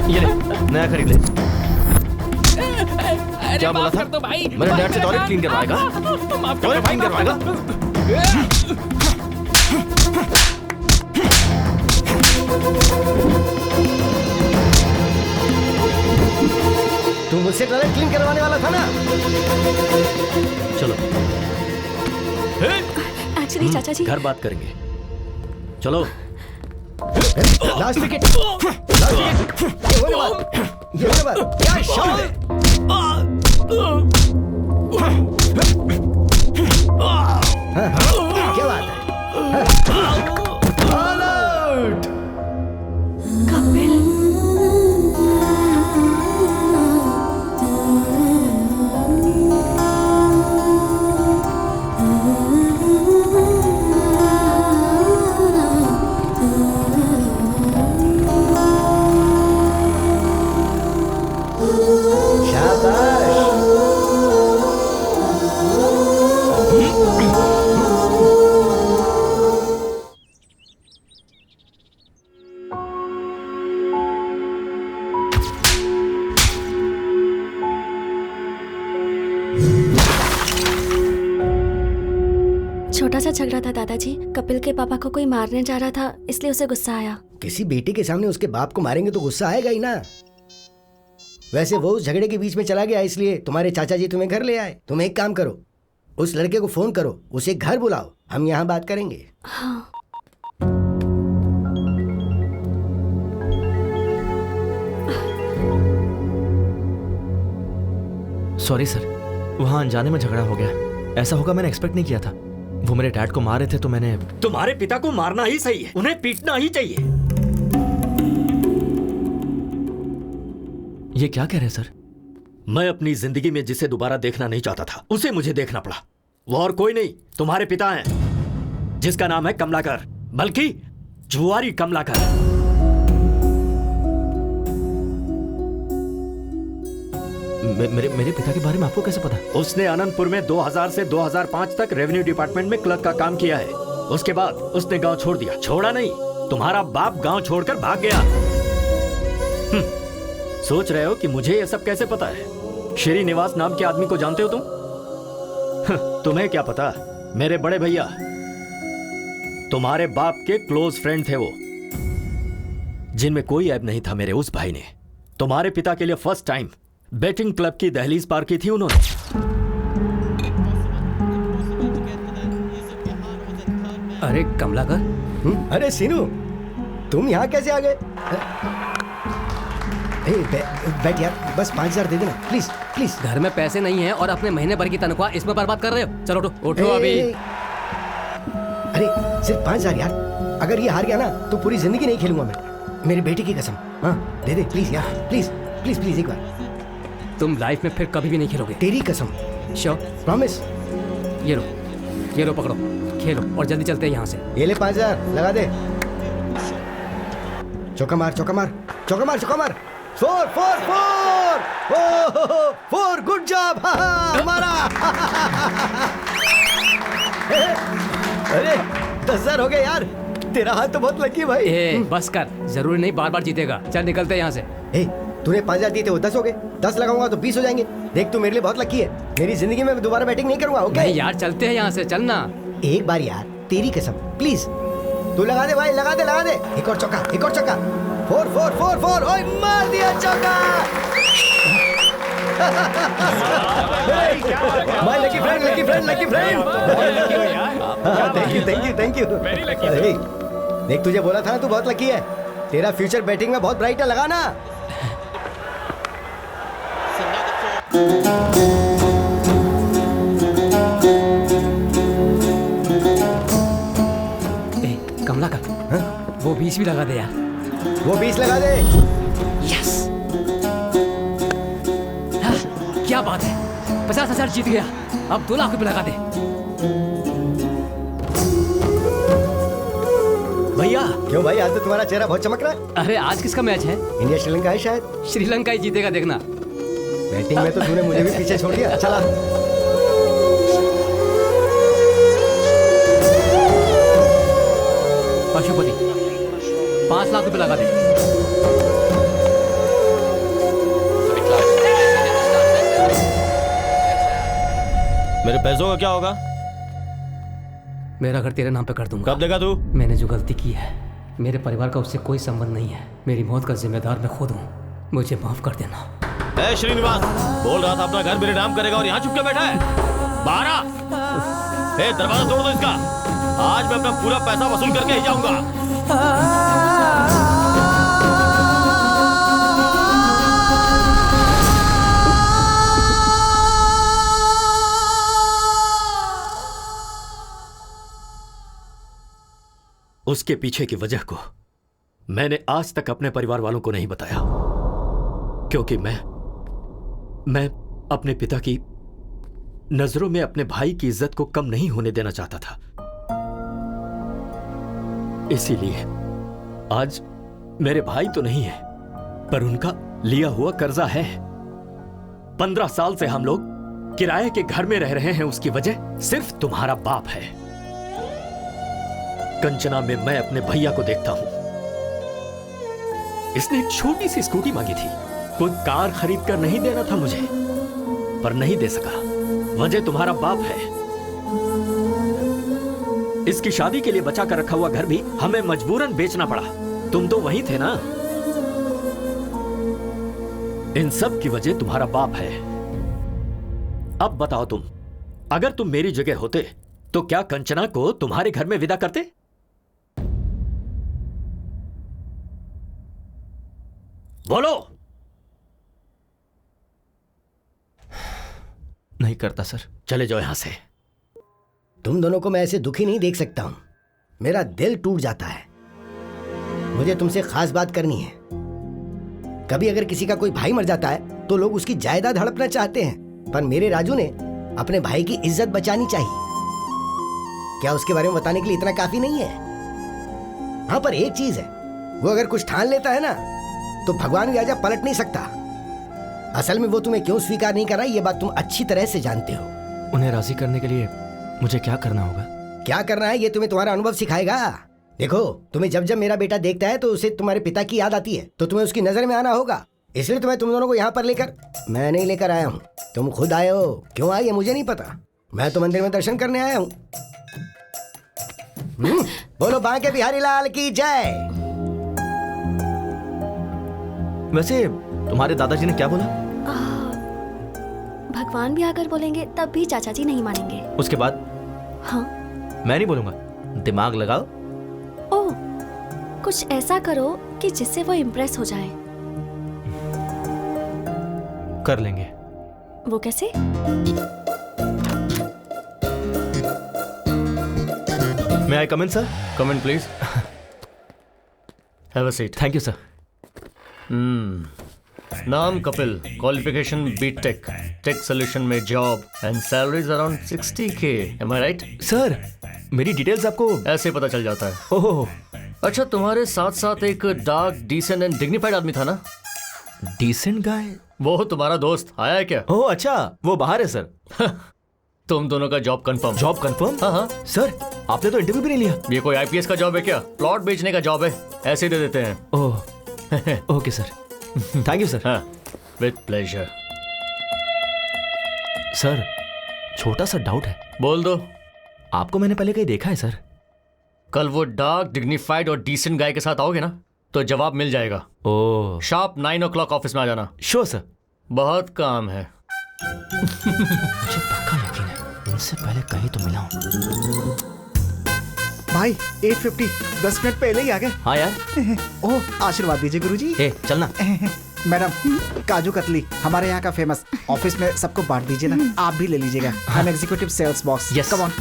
Speaker 1: ये ले, नया खरीद ले। क्या बोला था?
Speaker 4: तो भाई,
Speaker 1: मेरे डैड से टॉयलेट क्लीन करवाएगा? टॉयलेट क्लीन करवाएगा?
Speaker 2: तू मुझसे टॉयलेट क्लीन करवाने वाला था ना?
Speaker 3: चलो
Speaker 5: एक्चुअली चाचा जी,
Speaker 3: घर बात करेंगे। चलो।
Speaker 2: Last wicket. ये होने वाला। क्या शॉट है? क्या बात है? All out.
Speaker 5: कपिल। छोटा सा झगड़ा था दादाजी। कपिल के पापा को कोई मारने जा रहा था, इसलिए उसे गुस्सा आया।
Speaker 2: किसी बेटे के सामने उसके बाप को मारेंगे तो गुस्सा आएगा ही ना। वैसे वो उस झगड़े के बीच में चला गया, इसलिए तुम्हारे चाचा जी तुम्हें घर ले आए। तुम एक काम करो, उस लड़के को फोन करो, उसे घर बुलाओ, हम यहाँ बात करेंगे।
Speaker 5: हाँ।
Speaker 1: सॉरी सर, वहाँ अनजाने में झगड़ा हो गया। ऐसा होगा मैंने एक्सपेक्ट नहीं किया था। वो मेरे डैड को मार रहे थे तो मैंने।
Speaker 3: तुम्हारे पिता को मारना ही सही है, उन्हें पीटना ही चाहिए।
Speaker 1: ये क्या कह रहे हैं सर?
Speaker 3: मैं अपनी जिंदगी में जिसे दोबारा देखना नहीं चाहता था, उसे मुझे देखना पड़ा। वो और कोई नहीं, तुम्हारे पिता हैं, जिसका नाम है कमलाकर, बल्कि जुआरी कमलाकर।
Speaker 1: मेरे पिता के बारे में आपको कैसे पता?
Speaker 3: उसने अनंतपुर में 2000 से 2005 तक रेवेन्यू डिपार्टमेंट में क्लर्क का काम किया है। उसके बाद उसने गांव छोड़ दिया। छोड़ा नहीं, तुम्हारा बाप गांव छोड़कर भाग गया। सोच रहे हो कि मुझे यह सब कैसे पता है? श्रीनिवास नाम के आदमी को जानते हो तुम? तुम्हें क्या पता, मेरे बड़े भैया तुम्हारे बाप के क्लोज फ्रेंड थे वो, जिनमें कोई ऐब नहीं था मेरे उस भाई ने। तुम्हारे पिता के लिए फर्स्ट टाइम बेटिंग क्लब की दहलीज पार की थी उन्होंने।
Speaker 8: अरे कमलाकर।
Speaker 2: अरे सीनू, तुम यहाँ कैसे आ गए? बैठ यार, बस 5,000 दे देना प्लीज प्लीज।
Speaker 8: घर में पैसे नहीं है और अपने महीने भर की तनख्वाह इसमें बर्बाद कर रहे हो। चलो उठो उठो अभी।
Speaker 2: अरे सिर्फ 5,000 यार, अगर ये हार गया ना तो पूरी जिंदगी नहीं खेलूंगा मैं, मेरी बेटी की कसम। हाँ दे दे प्लीज यार, प्लीज प्लीज प्लीज एक बार।
Speaker 8: तुम लाइफ में फिर कभी भी नहीं खेलोगे।
Speaker 2: तेरी कसम।
Speaker 8: श्योर?
Speaker 2: प्रॉमिस।
Speaker 8: ये लो पकड़ो, खेलो और जल्दी चलते हैं यहाँ से।
Speaker 2: ये ले 5,000 लगा दे। चौका मार चौका मार चौका मार चौका मार। 4 4 4 4 गुड जॉब हमारा। अरे 10,000 हो गए यार, तेरा हाथ तो बहुत लकी भाई।
Speaker 8: बस कर, जरूरी नहीं बार बार जीतेगा। चल निकलते हैं यहाँ से।
Speaker 2: तूने 5,000 दिए थे, वो 10 हो गए। 10 लगाऊंगा तो 20 हो जाएंगे। देख तू मेरे लिए बहुत लकी है, मेरी जिंदगी में मैं दोबारा बैटिंग नहीं करूंगा। ओके
Speaker 8: नहीं यार, चलते हैं यहाँ से, चलना।
Speaker 2: एक बार यार, तेरी कसम प्लीज। तू लगा दे भाई, लगा दे लगा दे। एक और चौका, एक और चौका। 4 4 4 4। ओए मार दिया चौका। My lucky friend, lucky friend, lucky friend. Thank you thank you thank you. देख तुझे बोला था ना, तू बहुत लकी है। तेरा फ्यूचर बैटिंग में बहुत ब्राइट है, लगा ना।
Speaker 8: कमला का वो 20 भी लगा दे यार।
Speaker 2: वो 20 लगा दे।
Speaker 8: यस, क्या बात है, 50,000 जीत गया। अब 2 लाख रुपए लगा दे।
Speaker 2: भैया। क्यों भाई, आज तो तुम्हारा चेहरा बहुत चमक रहा है।
Speaker 8: अरे आज किसका मैच है?
Speaker 2: इंडिया श्रीलंका है शायद।
Speaker 8: श्रीलंका ही जीतेगा, देखना।
Speaker 2: बैटिंग में तो तूने मुझे भी पीछे छोड़ दिया। चला।
Speaker 8: पशुपति 5 लाख रुपए लगा दे।
Speaker 10: मेरे पैसों का क्या होगा?
Speaker 8: मेरा घर तेरे नाम पे कर दूंगा।
Speaker 10: कब देगा तू?
Speaker 8: मैंने जो गलती की है, मेरे परिवार का उससे कोई संबंध नहीं है। मेरी मौत का जिम्मेदार मैं खुद हूँ, मुझे माफ कर देना।
Speaker 10: ए श्रीनिवास, बोल रहा था अपना घर मेरे नाम करेगा और यहाँ चुप के बैठा है। बाहर आ। दरवाजा तोड़ दो इसका। आज मैं अपना पूरा पैसा वसूल करके ही जाऊंगा।
Speaker 3: उसके पीछे की वजह को मैंने आज तक अपने परिवार वालों को नहीं बताया, क्योंकि मैं अपने पिता की नजरों में अपने भाई की इज्जत को कम नहीं होने देना चाहता था। इसीलिए आज मेरे भाई तो नहीं है, पर उनका लिया हुआ कर्जा है। 15 साल से हम लोग किराए के घर में रह रहे हैं, उसकी वजह सिर्फ तुम्हारा बाप है। कंचना में मैं अपने भैया को देखता हूं। इसने एक छोटी सी स्कूटी मांगी थी, कोई कार खरीद कर नहीं देना था मुझे, पर नहीं दे सका। वजह तुम्हारा बाप है। इसकी शादी के लिए बचा कर रखा हुआ घर भी हमें मजबूरन बेचना पड़ा। तुम तो वहीं थे ना। इन सब की वजह तुम्हारा बाप है। अब बताओ तुम, अगर तुम मेरी जगह होते तो क्या कंचना को तुम्हारे घर में विदा करते? बोलो।
Speaker 1: नहीं करता सर।
Speaker 3: चले जाओ यहां से।
Speaker 2: तुम दोनों को मैं ऐसे दुखी नहीं देख सकता हूं, मेरा दिल टूट जाता है। मुझे तुमसे खास बात करनी है। कभी अगर किसी का कोई भाई मर जाता है तो लोग उसकी जायदाद हड़पना चाहते हैं, पर मेरे राजू ने अपने भाई की इज्जत बचानी चाहिए। क्या उसके बारे में बताने के लिए इतना काफी नहीं है? हाँ, पर एक चीज है, वो अगर कुछ ठान लेता है ना तो भगवान भी आजा पलट नहीं सकता। असल में वो तुम्हें क्यों स्वीकार नहीं कर रहा, ये बात तुम अच्छी तरह से जानते हो।
Speaker 1: उन्हें राजी करने के लिए मुझे क्या करना होगा?
Speaker 2: क्या करना है ये तुम्हें तुम्हारा अनुभव सिखाएगा। देखो, तुम्हें जब जब मेरा बेटा देखता है तो उसे तुम्हारे पिता की याद आती है, तो तुम्हें उसकी नजर में आना होगा। इसलिए तो मैं तुम दोनों को यहाँ पर लेकर, मैं नहीं लेकर आया हूँ, तुम खुद आए हो। क्यों आए ये मुझे नहीं पता, मैं तो मंदिर में दर्शन करने आया हूँ। बोलो बांके बिहारी लाल की जय।
Speaker 1: वैसे तुम्हारे दादाजी ने क्या बोला?
Speaker 5: भगवान भी आकर बोलेंगे तब भी चाचा जी नहीं मानेंगे।
Speaker 1: उसके बाद?
Speaker 5: हाँ।
Speaker 1: मैं नहीं बोलूंगा, दिमाग लगाओ।
Speaker 5: ओह, कुछ ऐसा करो कि जिससे वो इम्प्रेस हो जाए।
Speaker 1: कर लेंगे।
Speaker 5: वो कैसे?
Speaker 1: May I come in, sir?
Speaker 12: Come in, please. Have a seat.
Speaker 1: Thank you, sir.
Speaker 12: नाम Kapil, qualification BTech, tech solution में job and salaries around 60K. Am I right?
Speaker 1: Sir, मेरी डिटेल्स आपको
Speaker 12: ऐसे पता चल जाता है।
Speaker 1: ओह,
Speaker 12: अच्छा, तुम्हारे साथ साथ एक डार्क, डिसेंट एंड डिग्निफाइड आदमी था ना?
Speaker 1: Decent guy?
Speaker 12: वो तुम्हारा दोस्त आया है क्या?
Speaker 1: ओह अच्छा, वो बाहर है सर।
Speaker 12: तुम दोनों का जॉब कंफर्म।
Speaker 1: Job confirm?
Speaker 12: हाँ हाँ
Speaker 1: सर, आपने तो इंटरव्यू भी नहीं लिया।
Speaker 12: ये कोई आईपीएस का जॉब है क्या? प्लॉट बेचने का जॉब है, ऐसे ही दे देते हैं।
Speaker 1: Oh okay sir, thank you sir.
Speaker 12: हाँ, विद प्लेजर।
Speaker 1: सर, छोटा सा डाउट है।
Speaker 12: बोल दो।
Speaker 1: आपको मैंने पहले कहीं देखा है सर?
Speaker 12: कल वो डार्क, डिग्निफाइड और डिसेंट गाय के साथ आओगे ना तो जवाब मिल जाएगा।
Speaker 1: ओह,
Speaker 12: शार्प 9 o'clock ऑफिस में आ जाना।
Speaker 1: Sure sir.
Speaker 12: बहुत काम है।
Speaker 1: मुझे पक्का यकीन है, इनसे पहले कहीं तो मिला हूं।
Speaker 7: भाई 8:50, 10 मिनट पहले ही आ गए।
Speaker 1: हाँ यार।
Speaker 7: ओह, आशीर्वाद दीजिए गुरुजी।
Speaker 1: चलना।
Speaker 7: मैडम, काजू कतली हमारे यहाँ का फेमस। ऑफिस में सबको बांट दीजिए ना, आप भी ले लीजिएगा। हम executive sales boss.
Speaker 1: Yes.
Speaker 7: Come on.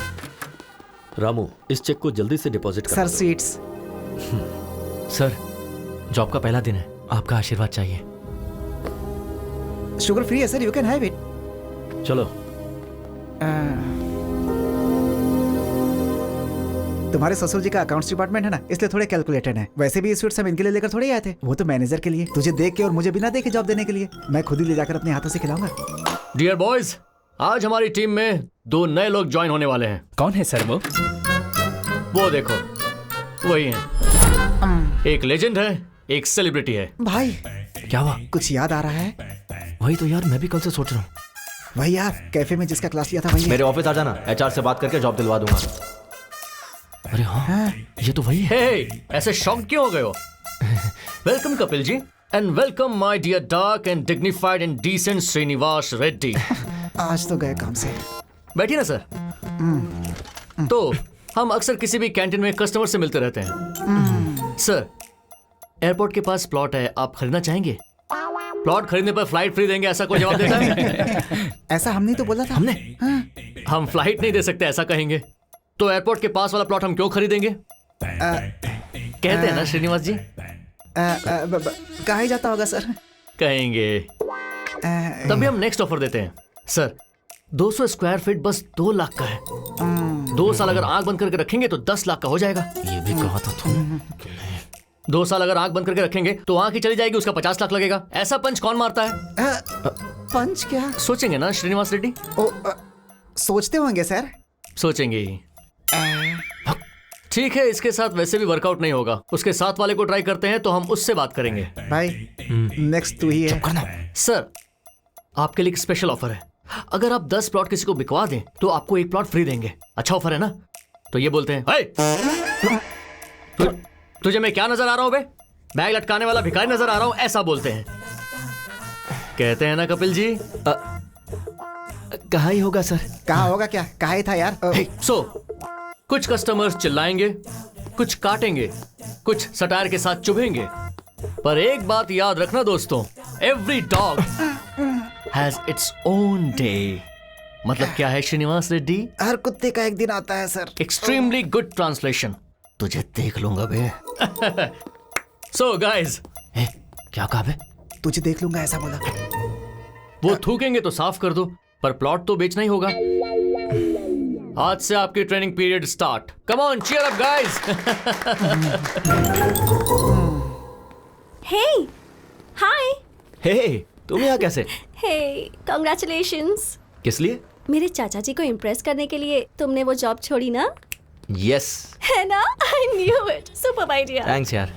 Speaker 3: Ramu, इस चेक को जल्दी से डिपॉजिट कर
Speaker 7: सर, स्वीट्स।
Speaker 1: सर, जॉब का पहला दिन है, आपका आशीर्वाद चाहिए।
Speaker 7: शुगर फ्री है sir, you can have it.
Speaker 3: चलो।
Speaker 7: तुम्हारे ससुर जी का अकाउंट्स डिपार्टमेंट है ना, इसलिए थोड़े कैलकुलेटेड है। वैसे भी ये स्वीट्स हम इनके लिए लेकर थोड़े आए थे, वो तो मैनेजर के लिए, तुझे देख के और मुझे बिना देखे जॉब देने के लिए। मैं खुद ही ले जाकर अपने हाथों से खिलाऊंगा।
Speaker 12: डियर बॉयज, आज हमारी टीम में 2 नए लोग ज्वाइन होने वाले हैं।
Speaker 4: कौन है सर
Speaker 12: वो देखो, वही हैं। एक लेजेंड है, एक सेलिब्रिटी है।
Speaker 7: भाई,
Speaker 1: क्या हुआ?
Speaker 7: कुछ याद आ रहा है?
Speaker 1: वही तो यार, मैं भी कल से सोच रहा हूँ।
Speaker 7: वही यार, कैफे में जिसका क्लास लिया था वही है।
Speaker 1: मेरे ऑफिस आ जाना, एचआर से बात करके जॉब दिलवा दूंगा। अरे हाँ, ये तो वही है।
Speaker 12: हे, ऐसे शॉक क्यों हो गए हो? Welcome Kapil ji, and welcome my dear dark and dignified and decent Srinivas Reddy.
Speaker 7: आज तो गए काम से।
Speaker 12: बैठिए ना सर। तो हम अक्सर किसी भी कैंटीन में कस्टमर से मिलते रहते हैं। सर, एयरपोर्ट के पास प्लॉट है, आप खरीदना चाहेंगे? प्लॉट खरीदने पर फ्लाइट फ्री देंगे, ऐसा कोई जवाब देता है?
Speaker 7: ऐसा हमने तो बोला था।
Speaker 1: हमने?
Speaker 12: हम फ्लाइट नहीं दे सकते ऐसा कहेंगे तो एयरपोर्ट के पास वाला प्लॉट हम क्यों खरीदेंगे? कहते हैं ना श्रीनिवास जी।
Speaker 7: कहा ही जाता होगा सर।
Speaker 12: कहेंगे। तभी हम नेक्स्ट ऑफर देते हैं। सर, 200 स्क्वायर फीट बस 2 लाख का है। 2 साल अगर आंख बंद करके रखेंगे तो 10 लाख का हो जाएगा।
Speaker 1: ये भी कहा था तुम।
Speaker 12: 2 साल अगर आंख बंद करके रखेंगे तो आंख ही चली जाएगी, उसका 50 लाख लगेगा। ऐसा पंच कौन मारता है?
Speaker 7: पंच क्या?
Speaker 12: सोचेंगे ना श्रीनिवास रेड्डी?
Speaker 7: सोचते होंगे सर।
Speaker 12: सोचेंगे ही। ठीक है, इसके साथ वैसे भी वर्कआउट नहीं होगा, उसके साथ वाले को ट्राई करते हैं तो हम उससे बात करेंगे।
Speaker 7: भाई, नेक्स्ट तू ही है।
Speaker 12: सर, आपके लिए एक स्पेशल ऑफर है। अगर आप 10 प्लॉट किसी को बिकवा दें तो आपको 1 प्लॉट फ्री देंगे। अच्छा ऑफर है ना? तो ये बोलते हैं, तुझे मैं क्या नजर आ रहा हूं बे? बैग लटकाने वाला भिखारी नजर आ रहा हूं, ऐसा बोलते हैं। कहते हैं ना कपिल जी?
Speaker 1: कहा ही होगा सर।
Speaker 7: कहा होगा क्या? कहा ही था यार।
Speaker 12: कुछ कस्टमर्स चिल्लाएंगे, कुछ काटेंगे, कुछ सटायर के साथ चुभेंगे, पर एक बात याद रखना दोस्तों, every dog has its own day. मतलब क्या है श्रीनिवास रेड्डी?
Speaker 7: हर कुत्ते का एक दिन आता है सर।
Speaker 12: Extremely good translation. तुझे देख लूंगा बे। सो गाइस,
Speaker 1: क्या कहा बे?
Speaker 7: तुझे देख लूंगा ऐसा बोला।
Speaker 12: वो थूकेंगे तो साफ कर दो, पर प्लॉट तो बेचना ही होगा। आज से आपकी training period start. Come on, cheer up guys.
Speaker 5: Hey, hi.
Speaker 1: Hey, तुम यहाँ कैसे?
Speaker 5: Hey, congratulations.
Speaker 1: किस लिए?
Speaker 5: मेरे चाचा जी को इम्प्रेस करने के लिए तुमने वो जॉब छोड़ी ना?
Speaker 1: यस।
Speaker 5: है ना? I knew it. Superb idea.
Speaker 1: Thanks यार।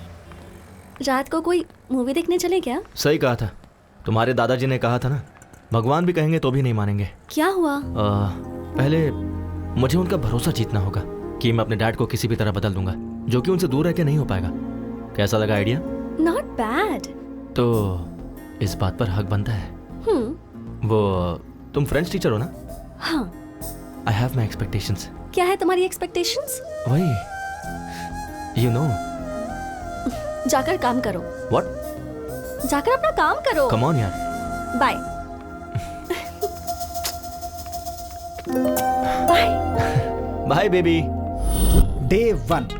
Speaker 5: रात को कोई मूवी देखने चले क्या?
Speaker 1: सही कहा था, तुम्हारे दादाजी ने कहा था ना, भगवान भी कहेंगे तो भी नहीं मानेंगे।
Speaker 5: क्या हुआ?
Speaker 1: पहले मुझे उनका भरोसा जीतना होगा कि मैं अपने डैड को किसी भी तरह बदल दूंगा, जो कि उनसे दूर रह के नहीं हो पाएगा। कैसा लगा आइडिया?
Speaker 5: Not bad.
Speaker 1: तो इस बात पर हक बनता है। वो तुम फ्रेंच टीचर हो ना?
Speaker 5: हाँ।
Speaker 1: I have my expectations.
Speaker 5: क्या है तुम्हारी एक्सपेक्टेशंस?
Speaker 1: वही, यू नो।
Speaker 5: जाकर काम करो।
Speaker 1: व्हाट?
Speaker 5: जाकर अपना काम करो।
Speaker 1: कम ऑन यार।
Speaker 5: Bye. Bye.
Speaker 1: Bye baby.
Speaker 7: Day 1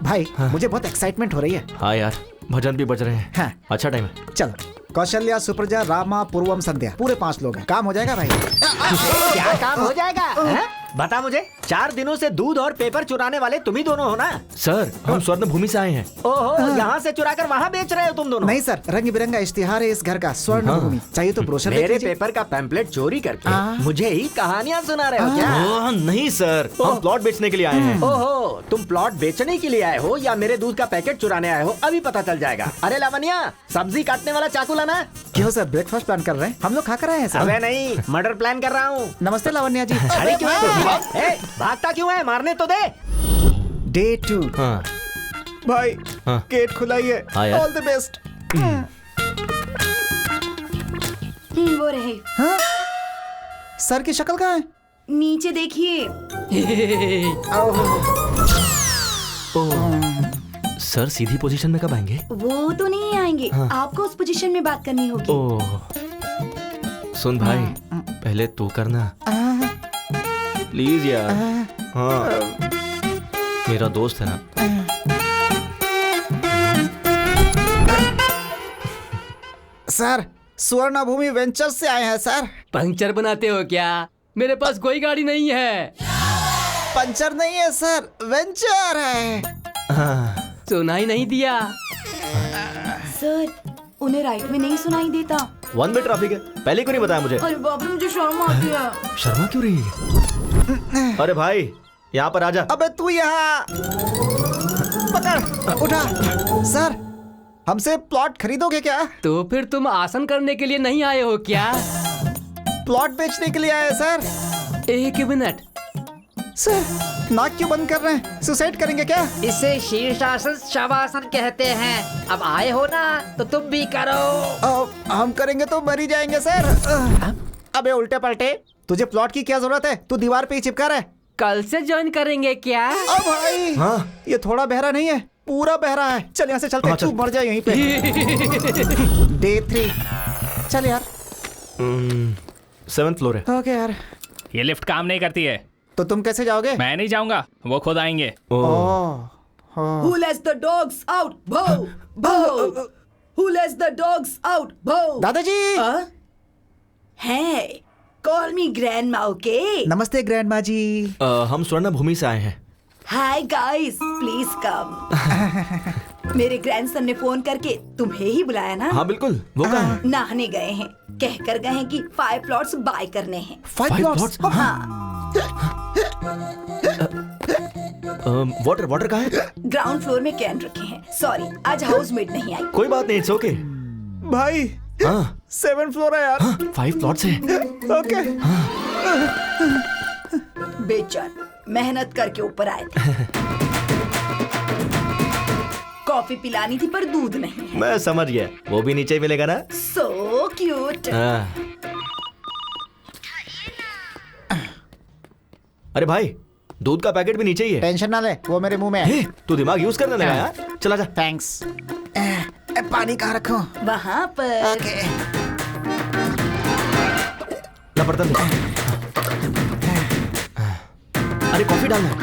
Speaker 7: भाई, मुझे बहुत एक्साइटमेंट हो रही है।
Speaker 1: हाँ यार, भजन भी बज रहे हैं।
Speaker 7: हाँ।
Speaker 1: अच्छा टाइम है।
Speaker 7: चलो, कौशल्या, सुप्रजा, रामा, पूर्वम, संध्या, पूरे 5 लोग हैं। काम हो जाएगा भाई।
Speaker 13: क्या काम हो जाएगा है? बता मुझे, 4 दिनों से दूध और पेपर चुराने वाले तुम ही दोनों हो ना?
Speaker 1: सर, हम स्वर्ण भूमि से आए हैं।
Speaker 13: ओहो, यहाँ से चुरा कर वहाँ बेच रहे हो तुम दोनों?
Speaker 7: नहीं सर, रंग बिरंगा इश्तिहार है इस घर का, स्वर्ण भूमि। चाहिए तो ब्रोशर देख
Speaker 13: मेरे
Speaker 7: लीजिए।
Speaker 13: पेपर का पैम्पलेट चोरी करके मुझे ही कहानियाँ सुना रहे हो क्या?
Speaker 1: ओह, नहीं सर, हम प्लॉट बेचने के लिए आए हैं।
Speaker 13: ओहो, तुम प्लॉट बेचने के लिए आए हो या मेरे दूध का पैकेट चुराने आए हो, अभी पता चल जाएगा। अरे लावण्या, सब्जी काटने वाला चाकू लाना।
Speaker 7: क्यों सर, ब्रेकफास्ट प्लान कर रहे हैं? हम लोग खा कर आए हैं सर।
Speaker 13: अबे नहीं, मर्डर प्लान कर रहा हूँ।
Speaker 7: नमस्ते लावण्या जी।
Speaker 13: अरे क्यों है? भागता क्यों है? मारने तो दे।
Speaker 7: डे 2।
Speaker 1: हाँ।
Speaker 7: भाई,
Speaker 1: हाँ।
Speaker 7: गेट खुला ही है।
Speaker 1: हाँ यार।
Speaker 7: All the best.
Speaker 11: वो रहे।
Speaker 7: हाँ? सर की शक्ल कहाँ है?
Speaker 11: नीचे देखिए।
Speaker 1: सर सीधी पोजीशन में कब आएंगे?
Speaker 11: वो तो नहीं आएंगे।
Speaker 1: हाँ।
Speaker 11: आपको उस पोजीशन में बात करनी होगी।
Speaker 1: ओह, सुन भाई, पहले तू करना प्लीज यार। हाँ, मेरा दोस्त है ना।
Speaker 7: सर, स्वर्ण भूमि वेंचर्स से आए हैं सर।
Speaker 8: पंक्चर बनाते हो क्या? मेरे पास कोई गाड़ी नहीं है।
Speaker 7: पंचर नहीं है सर, वेंचर है।
Speaker 8: सुनाई नहीं दिया।
Speaker 11: सर, उन्हें राइट में नहीं सुनाई देता।
Speaker 1: 1 वे ट्रैफिक है, पहले क्यों नहीं बताया मुझे?
Speaker 11: अरे बाप रे, मुझे शर्म आती है।
Speaker 1: शर्मा क्यों रही है? अरे भाई, यहाँ पर आजा।
Speaker 7: अबे तू यहाँ पकड़, उठा। सर, हमसे प्लॉट खरीदोगे क्या?
Speaker 8: तो फिर तुम आसन करने के लिए नहीं आए हो क्या?
Speaker 7: प्लॉट बेचने के लिए आए सर।
Speaker 8: एक मिनट
Speaker 7: सर, नाक क्यों बंद कर रहे हैं? सुसाइड करेंगे क्या?
Speaker 15: इसे शीर्षासन शवासन कहते हैं। अब आए हो ना तो तुम भी करो।
Speaker 7: हम करेंगे तो मर ही जाएंगे सर। अबे उल्टे पलटे, तुझे प्लॉट की क्या जरूरत है? तू दीवार पे ही चिपका रहा है।
Speaker 8: कल से ज्वाइन करेंगे क्या?
Speaker 7: अब भाई, हाँ? ये थोड़ा बहरा नहीं है, पूरा बहरा है। चल यहाँ से चलते हैं। तू मर जाए यहीं पे। डे 3। चल यार।
Speaker 1: 7th फ्लोर है।
Speaker 7: ओके यार।
Speaker 4: ये लिफ्ट काम नहीं करती है।
Speaker 7: तो तुम कैसे जाओगे?
Speaker 4: मैं नहीं जाऊंगा, वो खुद आएंगे।
Speaker 11: Who lets the dogs out? Bow, bow. Who lets the dogs out? Bow.
Speaker 7: दादाजी।
Speaker 11: Hey, call me grandma, okay?
Speaker 7: नमस्ते ग्रैंडमा जी।
Speaker 1: हम स्वर्ण भूमि से आए हैं।
Speaker 11: Hi guys, please come. मेरे ग्रैंडसन ने फोन करके तुम्हें ही बुलाया ना?
Speaker 1: हाँ बिल्कुल, वो कहाँ है?
Speaker 11: नहाने गए हैं। कहकर गए हैं कि 5 प्लॉट्स बाय करने हैं।
Speaker 7: 5 प्लॉट्स?
Speaker 11: हाँ।
Speaker 1: वाटर कहाँ है?
Speaker 11: ग्राउंड फ्लोर में कैन रखे हैं। सॉरी, आज हाउसमेट नहीं आई।
Speaker 1: कोई बात नहीं, इट्स ओके।
Speaker 7: भाई,
Speaker 1: हाँ
Speaker 7: 7 फ्लोर है यार।
Speaker 1: 5 प्लॉट्स है।
Speaker 7: ओके।
Speaker 11: बेचार मेहनत करके ऊपर आए थे। कॉफी पिलानी थी पर दूध नहीं।
Speaker 1: मैं समझ गया, वो भी नीचे मिलेगा ना।
Speaker 11: So cute.
Speaker 1: अरे भाई, दूध का पैकेट भी नीचे ही है।
Speaker 7: टेंशन ना ले, वो मेरे मुंह में है।
Speaker 1: तू दिमाग यूज करने लगा यार। चला जा।
Speaker 7: थैंक्स। पानी कहाँ रखूं?
Speaker 11: वहाँ पर।
Speaker 7: ओके।
Speaker 1: ना बर्तन दे। अरे कॉफी डालना है।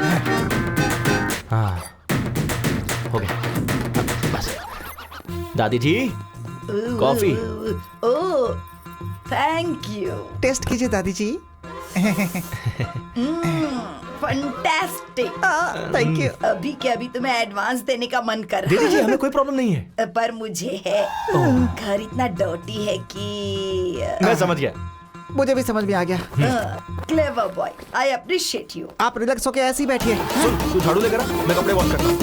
Speaker 1: हाँ, हो गया। बस। दादी जी, coffee.
Speaker 11: Oh, thank you.
Speaker 7: Taste कीजिए दादी जी।
Speaker 11: फंटास्टिक।
Speaker 7: Thank you.
Speaker 11: अभी के अभी तुम्हें एडवांस देने का मन कर रहा
Speaker 1: दीदी जी, हमें कोई प्रॉब्लम नहीं है।
Speaker 11: पर मुझे है। घर इतना डर्टी है कि
Speaker 1: मैं समझ गया।
Speaker 7: मुझे भी समझ में आ गया।
Speaker 11: Clever boy, I appreciate you.
Speaker 7: आप रिलैक्स होके ऐसे ही बैठिए।
Speaker 1: सुन, तू झाड़ू लेकर आ, मैं कपड़े वॉश करता हूँ।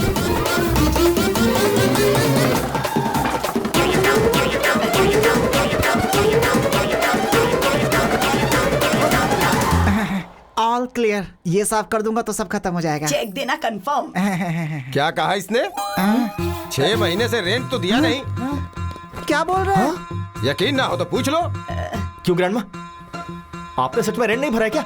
Speaker 7: All clear. ये साफ कर दूंगा तो सब खत्म हो जाएगा।
Speaker 11: चेक देना कंफर्म।
Speaker 16: क्या कहा इसने? 6 महीने से रेंट तो दिया नहीं।
Speaker 7: क्या बोल रहे हैं?
Speaker 16: यकीन ना हो तो पूछ लो।
Speaker 1: क्यों ग्रैंडमा, आपने सच में रेंट नहीं भरा है क्या?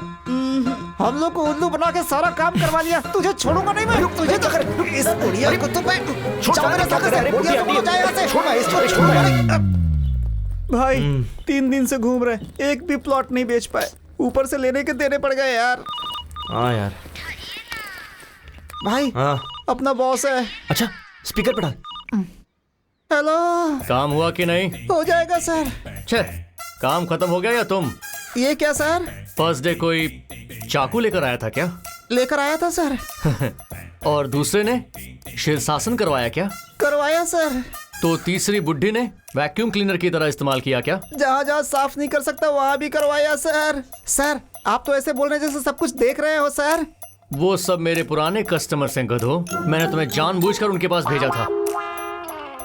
Speaker 7: हम लोग को उल्लू बना के सारा काम करवा लिया। तुझे छोड़ूंगा नहीं मैं। तुझे तो इस बुढ़िया को तो मैं जाओ मेरे साथ से। बुढ़िया को जाए यहाँ से। छोड़ भाई 3 दिन से घूम रहे, एक भी प्लॉट नहीं बेच पाए, ऊपर से लेने के देने पड़ गए यार।
Speaker 1: हाँ यार।
Speaker 7: भाई अपना बॉस है।
Speaker 1: अच्छा स्पीकर पे डाल।
Speaker 7: हेलो,
Speaker 12: काम हुआ कि नहीं?
Speaker 7: हो जाएगा सर।
Speaker 12: छे, काम खत्म हो गया या तुम?
Speaker 7: ये क्या सर?
Speaker 12: फर्स्ट डे कोई चाकू लेकर आया था क्या?
Speaker 7: लेकर आया था सर।
Speaker 12: और दूसरे ने शीर्षासन करवाया क्या?
Speaker 7: करवाया सर।
Speaker 12: तो तीसरी बुड्ढी ने वैक्यूम क्लीनर की तरह इस्तेमाल किया क्या?
Speaker 7: जहाँ जहाँ साफ नहीं कर सकता वहाँ भी करवाया सर। सर आप तो ऐसे बोल रहे जैसे सब कुछ देख रहे हो सर।
Speaker 12: वो सब मेरे पुराने कस्टमर्स हैं गधो। मैंने तुम्हें जानबूझकर उनके पास भेजा था।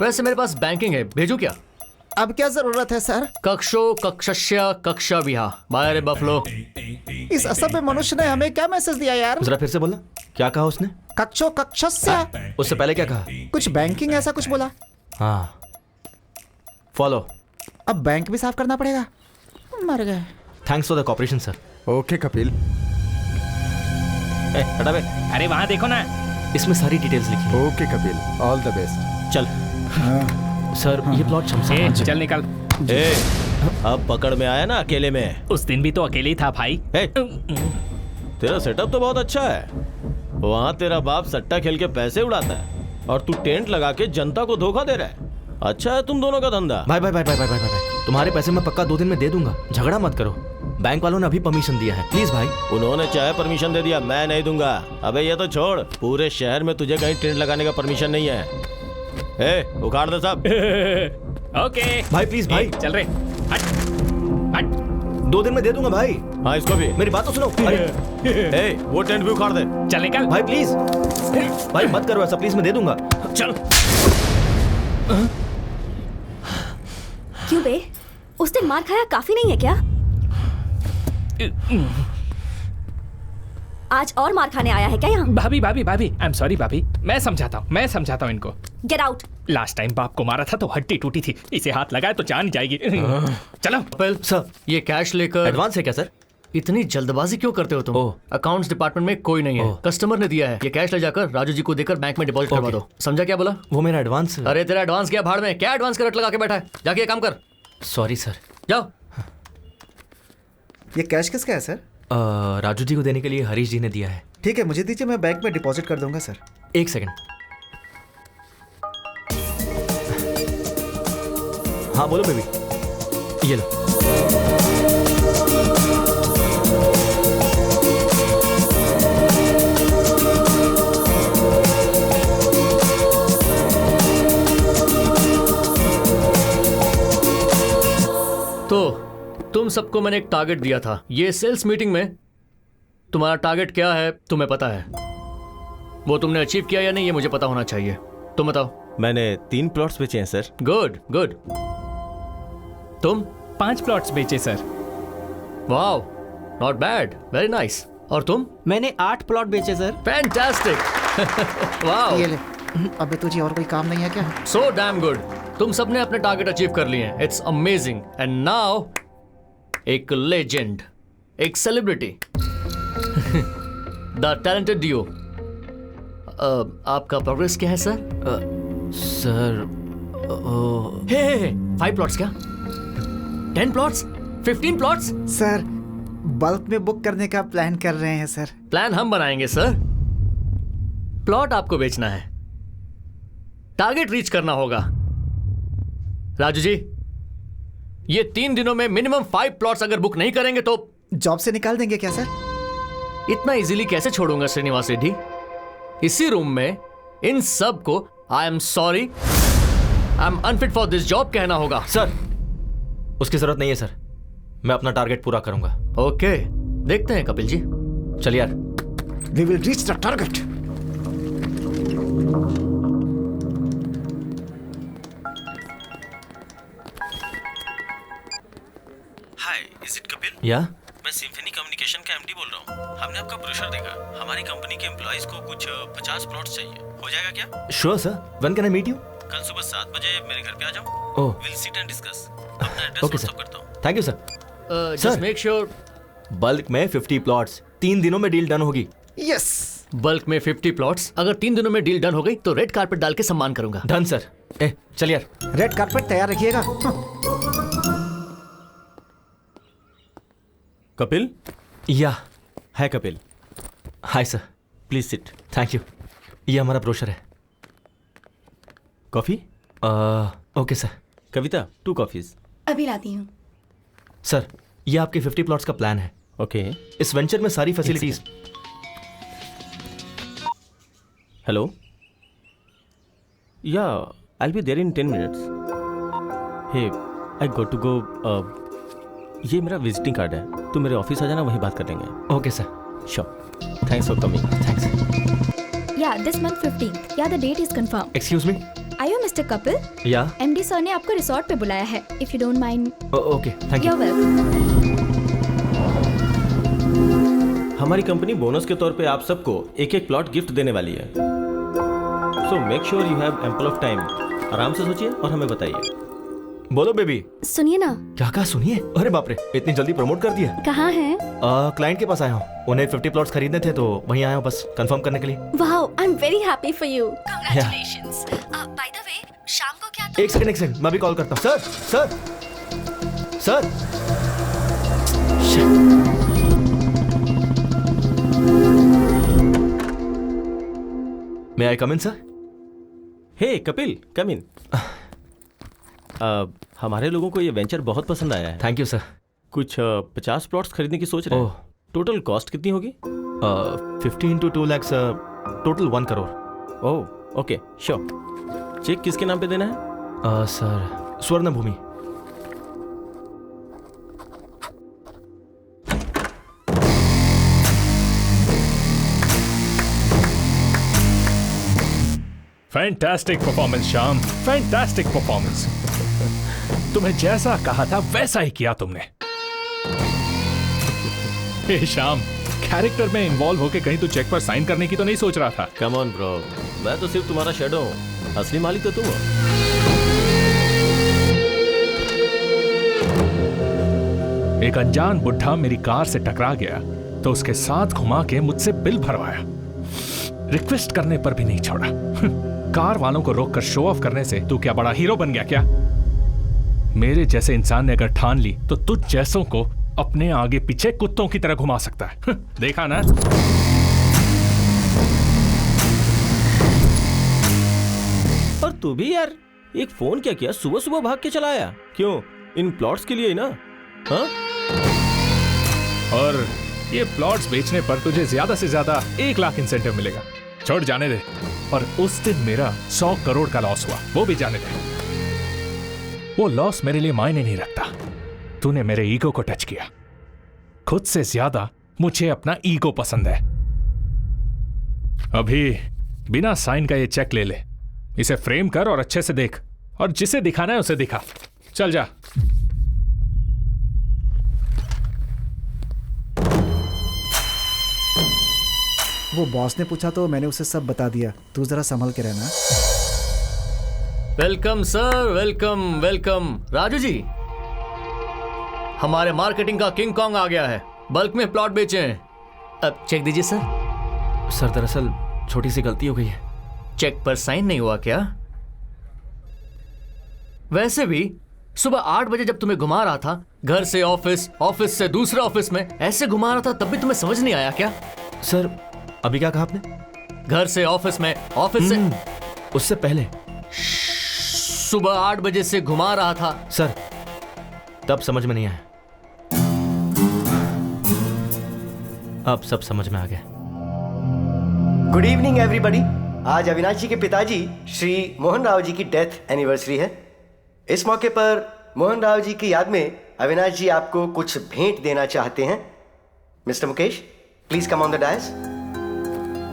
Speaker 12: वैसे मेरे पास बैंकिंग है, भेजू क्या?
Speaker 7: अब क्या जरूरत है सर?
Speaker 12: कक्षो कक्षस्य कक्षा विहा बाय बफलो।
Speaker 7: इस असभ्य मनुष्य ने हमें क्या मैसेज दिया यार?
Speaker 1: जरा फिर से बोलना, क्या कहा उसने?
Speaker 7: कक्षो कक्षस्य।
Speaker 1: उससे पहले क्या कहा?
Speaker 7: कुछ बैंकिंग ऐसा कुछ बोला।
Speaker 1: हाँ फॉलो।
Speaker 7: अब बैंक भी साफ करना पड़ेगा। मर गए।
Speaker 1: Thanks for the cooperation sir.
Speaker 16: Okay Kapil.
Speaker 1: हटा बे।
Speaker 4: अरे वहां देखो ना,
Speaker 1: इसमें सारी डिटेल्स लिखी हैं।
Speaker 16: Okay Kapil, all the best.
Speaker 1: चल सर ये प्लॉट शमशान।
Speaker 4: चल निकल।
Speaker 10: अब पकड़ में आया ना अकेले में।
Speaker 4: उस दिन भी तो अकेले ही था भाई।
Speaker 10: तेरा सेटअप तो बहुत अच्छा है। वहाँ तेरा बाप सट्टा खेल के पैसे उड़ाता है और तू टेंट लगा के जनता को धोखा दे रहा है। अच्छा है तुम दोनों का धंधा।
Speaker 1: भाई भाई भाई भाई भाई भाई भाई, तुम्हारे पैसे मैं पक्का 2 दिन में दे दूंगा, झगड़ा मत करो। बैंक वालों ने अभी परमिशन दिया है, प्लीज भाई।
Speaker 10: उन्होंने चाहे परमिशन दे दिया, मैं नहीं दूंगा। अबे ये तो छोड़, पूरे शहर में तुझे कहीं टेंट लगाने का परमिशन नहीं है। उखाड़ दे सब।
Speaker 4: ओके
Speaker 1: भाई प्लीज भाई।
Speaker 4: चल रहे हट हट।
Speaker 1: 2 दिन में दे दूंगा भाई।
Speaker 10: हाँ इसको भी।
Speaker 1: मेरी बात तो सुनो।
Speaker 10: अरे वो टेंट भी उखाड़ दे।
Speaker 4: चल निकल
Speaker 1: भाई प्लीज। भाई मत करो ऐसा प्लीज, मैं दे दूंगा।
Speaker 4: चल।
Speaker 5: क्यों बे, उस दिन मार खाया काफी नहीं है क्या? आज और मार खाने आया है क्या यहाँ?
Speaker 4: भाभी भाभी भाभी, आई एम सॉरी भाभी, मैं समझाता हूँ इनको।
Speaker 5: Get out.
Speaker 4: लास्ट टाइम बाप को मारा था तो हड्डी टूटी थी, इसे हाथ लगाए तो जान जाएगी। चलो
Speaker 12: सर, ये कैश लेकर।
Speaker 1: एडवांस है क्या सर?
Speaker 12: इतनी जल्दबाजी क्यों करते हो तुम? अकाउंट्स डिपार्टमेंट में कोई नहीं है, कस्टमर ने दिया है। ये कैश ले जाकर राजू जी को देकर बैंक में डिपॉजिट करवा दो। समझा क्या बोला?
Speaker 1: वो मेरा एडवांस।
Speaker 12: अरे तेरा एडवांस क्या भाड़ में? क्या एडवांस का रट लगा के बैठा है? जाके काम कर।
Speaker 1: Sorry sir.
Speaker 12: जाओ।
Speaker 7: ये कैश किसका है सर?
Speaker 1: राजू जी को देने के लिए हरीश जी ने दिया है।
Speaker 7: ठीक है मुझे दीजिए, मैं बैंक में डिपॉजिट कर दूंगा सर।
Speaker 1: 1 सेकंड। हाँ बोलो बेबी। ये लो।
Speaker 12: तो तुम सबको मैंने एक टारगेट दिया था। ये सेल्स मीटिंग में तुम्हारा टारगेट क्या है तुम्हें पता है? वो तुमने अचीव किया या नहीं ये मुझे पता होना चाहिए। तुम बताओ।
Speaker 10: मैंने 3 प्लॉट्स बेचे हैं सर।
Speaker 12: Good good. तुम?
Speaker 4: 5 प्लॉट्स बेचे sir.
Speaker 12: Wow, not bad, very nice. और तुम?
Speaker 7: मैंने 8 प्लॉट बेचे सर।
Speaker 12: फैंटास्टिक। वाओ।
Speaker 7: ये ले। अबे तुझे और कोई काम नहीं है क्या?
Speaker 12: So damn good. तुम सबने अपने टारगेट अचीव कर लिए हैं। It's amazing. एंड नाउ एक लेजेंड, एक सेलिब्रिटी, द टैलेंटेड डियो। आपका प्रोग्रेस क्या है सर?
Speaker 1: सर
Speaker 12: 5 प्लॉट्स क्या? 10 प्लॉट्स? 15 प्लॉट्स?
Speaker 7: सर बल्क में बुक करने का प्लान कर रहे हैं सर।
Speaker 12: प्लान हम बनाएंगे सर। प्लॉट आपको बेचना है, टारगेट रीच करना होगा। राजू जी, ये 3 दिनों में मिनिमम 5 प्लॉट्स अगर बुक नहीं करेंगे तो
Speaker 7: जॉब से निकाल देंगे क्या सर?
Speaker 12: इतना इजीली कैसे छोड़ूंगा श्रीनिवास रेड्डी? इसी रूम में इन सब को I am sorry, I am unfit for this job कहना होगा।
Speaker 1: सर उसकी जरूरत नहीं है सर, मैं अपना टारगेट पूरा करूंगा।
Speaker 12: ओके, देखते हैं कपिल जी।
Speaker 1: चल यार।
Speaker 7: We will reach the target.
Speaker 17: Hi, is it Kapil?
Speaker 1: या
Speaker 10: मैं सिम्फनी कम्युनिकेशन का एमडी बोल रहा हूँ। हमने आपका ब्रोशर देखा। हमारी कंपनी के एम्प्लॉइज को कुछ 50 प्लॉट्स चाहिए। हो जाएगा क्या?
Speaker 1: Sure sir, when can I meet you?
Speaker 10: कल सुबह 7 बजे मेरे घर पे आ जाओ।
Speaker 1: Oh,
Speaker 10: will sit and discuss. अपना एड्रेस
Speaker 1: ओके
Speaker 10: व्हाट्सएप
Speaker 1: सर,
Speaker 10: करता हूँ।
Speaker 1: Thank you sir.
Speaker 12: Just make sure
Speaker 1: bulk में 50 प्लॉट्स, 3 दिनों में डील डन होगी।
Speaker 7: यस।
Speaker 12: बल्क में 50 प्लॉट्स, अगर 3 दिनों में डील डन हो गई तो रेड कारपेट डाल के सम्मान करूंगा।
Speaker 1: Done sir. ए चल यार,
Speaker 7: रेड कारपेट तैयार रखिएगा।
Speaker 10: कपिल?
Speaker 1: या
Speaker 10: है Kapil.
Speaker 1: Hi sir,
Speaker 10: please sit.
Speaker 1: Thank you. ये हमारा ब्रोशर है।
Speaker 10: Coffee?
Speaker 1: Okay sir.
Speaker 10: Kavita, 2 coffees.
Speaker 9: अभी लाती हूँ।
Speaker 1: सर, ये आपके 50 प्लॉट्स का प्लान है।
Speaker 10: ओके।
Speaker 1: इस वेंचर में सारी facilities.
Speaker 10: Hello, yeah I be there in 10 minutes. Hey, I got to go. ये मेरा विजिटिंग कार्ड है, तू मेरे ऑफिस आ जाना, वहीं बात कर लेंगे।
Speaker 1: Okay sir.
Speaker 10: Sure. Thanks for coming.
Speaker 1: Thanks.
Speaker 9: Yeah, this month 15th. Yeah, the date is confirmed.
Speaker 1: Excuse me.
Speaker 9: Are you Mr. Kapil?
Speaker 1: या
Speaker 9: MD सर ने आपको रिसोर्ट पे बुलाया है. If you don't mind.
Speaker 1: Okay, thank you.
Speaker 9: You're welcome.
Speaker 10: हमारी company bonus के तौर पे आप सबको एक प्लॉट गिफ्ट देने वाली है। So make sure you have ample of time. आराम से सोचिए और हमें बताइए।
Speaker 1: बोलो बेबी।
Speaker 5: सुनिए ना।
Speaker 1: क्या कहा? सुनिए। अरे बाप रे, इतनी जल्दी प्रमोट कर दिया।
Speaker 5: कहाँ हैं?
Speaker 1: क्लाइंट के पास आया हूँ, उन्हें 50 प्लॉट्स खरीदने थे तो वहीं आया हूँ बस कंफर्म करने के लिए।
Speaker 5: Wow, I am very happy for you. Congratulations. By the way, शाम को क्या
Speaker 1: एक सेकंड, मैं भी कॉल करता हूँ। Sir sir sir. May I come in sir?
Speaker 10: Hey Kapil, come in. हमारे लोगों को ये वेंचर बहुत पसंद आया है।
Speaker 1: Thank you sir.
Speaker 10: कुछ 50 प्लॉट्स खरीदने की सोच रहे हैं। टोटल कॉस्ट कितनी होगी?
Speaker 1: 50 into 2 lakhs, total 1 crore.
Speaker 10: Oh okay, sure. Cheque किसके नाम पे देना है?
Speaker 1: Sir, Swarna Bhoomi.
Speaker 4: Fantastic performance Shyam, fantastic performance. तुम्हें जैसा कहा था वैसा ही किया तुमने। हे श्याम, कैरेक्टर में इन्वॉल्व होके कहीं तू चेक पर साइन करने की तो नहीं सोच रहा था?
Speaker 10: कम ऑन ब्रो, मैं तो सिर्फ तुम्हारा शैडो हूँ, असली मालिक तो तुम हो।
Speaker 4: एक अनजान बुढ़ा मेरी कार से टकरा गया तो उसके साथ घुमा के मुझसे बिल भरवाया, रिक्वेस्ट करने पर भी नहीं छोड़ा। कार वालों को रोककर शो ऑफ करने से तू क्या बड़ा हीरो बन गया क्या? मेरे जैसे इंसान ने अगर ठान ली तो तुझ जैसों को अपने आगे पीछे कुत्तों की तरह घुमा सकता है। देखा ना?
Speaker 10: और तू भी यार, एक फोन क्या किया, सुबह सुबह भाग के चला आया। क्यों? इन प्लॉट्स के लिए ही ना? हाँ?
Speaker 4: और ये प्लॉट्स बेचने पर तुझे ज्यादा से ज्यादा 1 लाख इंसेंटिव मिलेगा। छोड़, जाने दे। और उस दिन मेरा 100 करोड़ का लॉस हुआ, वो भी जाने दे। वो लॉस मेरे लिए मायने नहीं रखता। तूने मेरे ईगो को टच किया। खुद से ज्यादा मुझे अपना ईगो पसंद है। अभी बिना साइन का ये चेक ले ले, इसे फ्रेम कर और अच्छे से देख, और जिसे दिखाना है उसे दिखा। चल जा।
Speaker 7: वो बॉस ने पूछा तो मैंने उसे सब बता दिया। तू जरा संभल के रहना।
Speaker 12: Welcome sir, welcome welcome. Raju ji, हमारे मार्केटिंग का किंग कॉन्ग आ गया है। बल्क में प्लॉट बेचे हैं। अब चेक दीजिए सर।
Speaker 1: सर, दरअसल छोटी सी गलती हो गई है।
Speaker 12: चेक पर साइन नहीं हुआ क्या? वैसे भी सुबह 8 बजे जब तुम्हें घुमा रहा था, घर से ऑफिस, ऑफिस से दूसरे ऑफिस में, ऐसे घुमा रहा था, तब भी तुम्हें समझ नहीं आया क्या?
Speaker 1: सर, अभी क्या कहा आपने?
Speaker 12: घर से ऑफिस में, ऑफिस से
Speaker 1: उससे पहले
Speaker 12: सुबह 8 बजे से घुमा रहा था।
Speaker 1: सर, तब समझ में नहीं आया, अब सब समझ में आ गया।
Speaker 2: Good evening everybody. आज अविनाश जी के पिताजी श्री मोहन राव जी की डेथ एनिवर्सरी है। इस मौके पर मोहन राव जी की याद में अविनाश जी आपको कुछ भेंट देना चाहते हैं। Mister Mukesh, please come on the dais.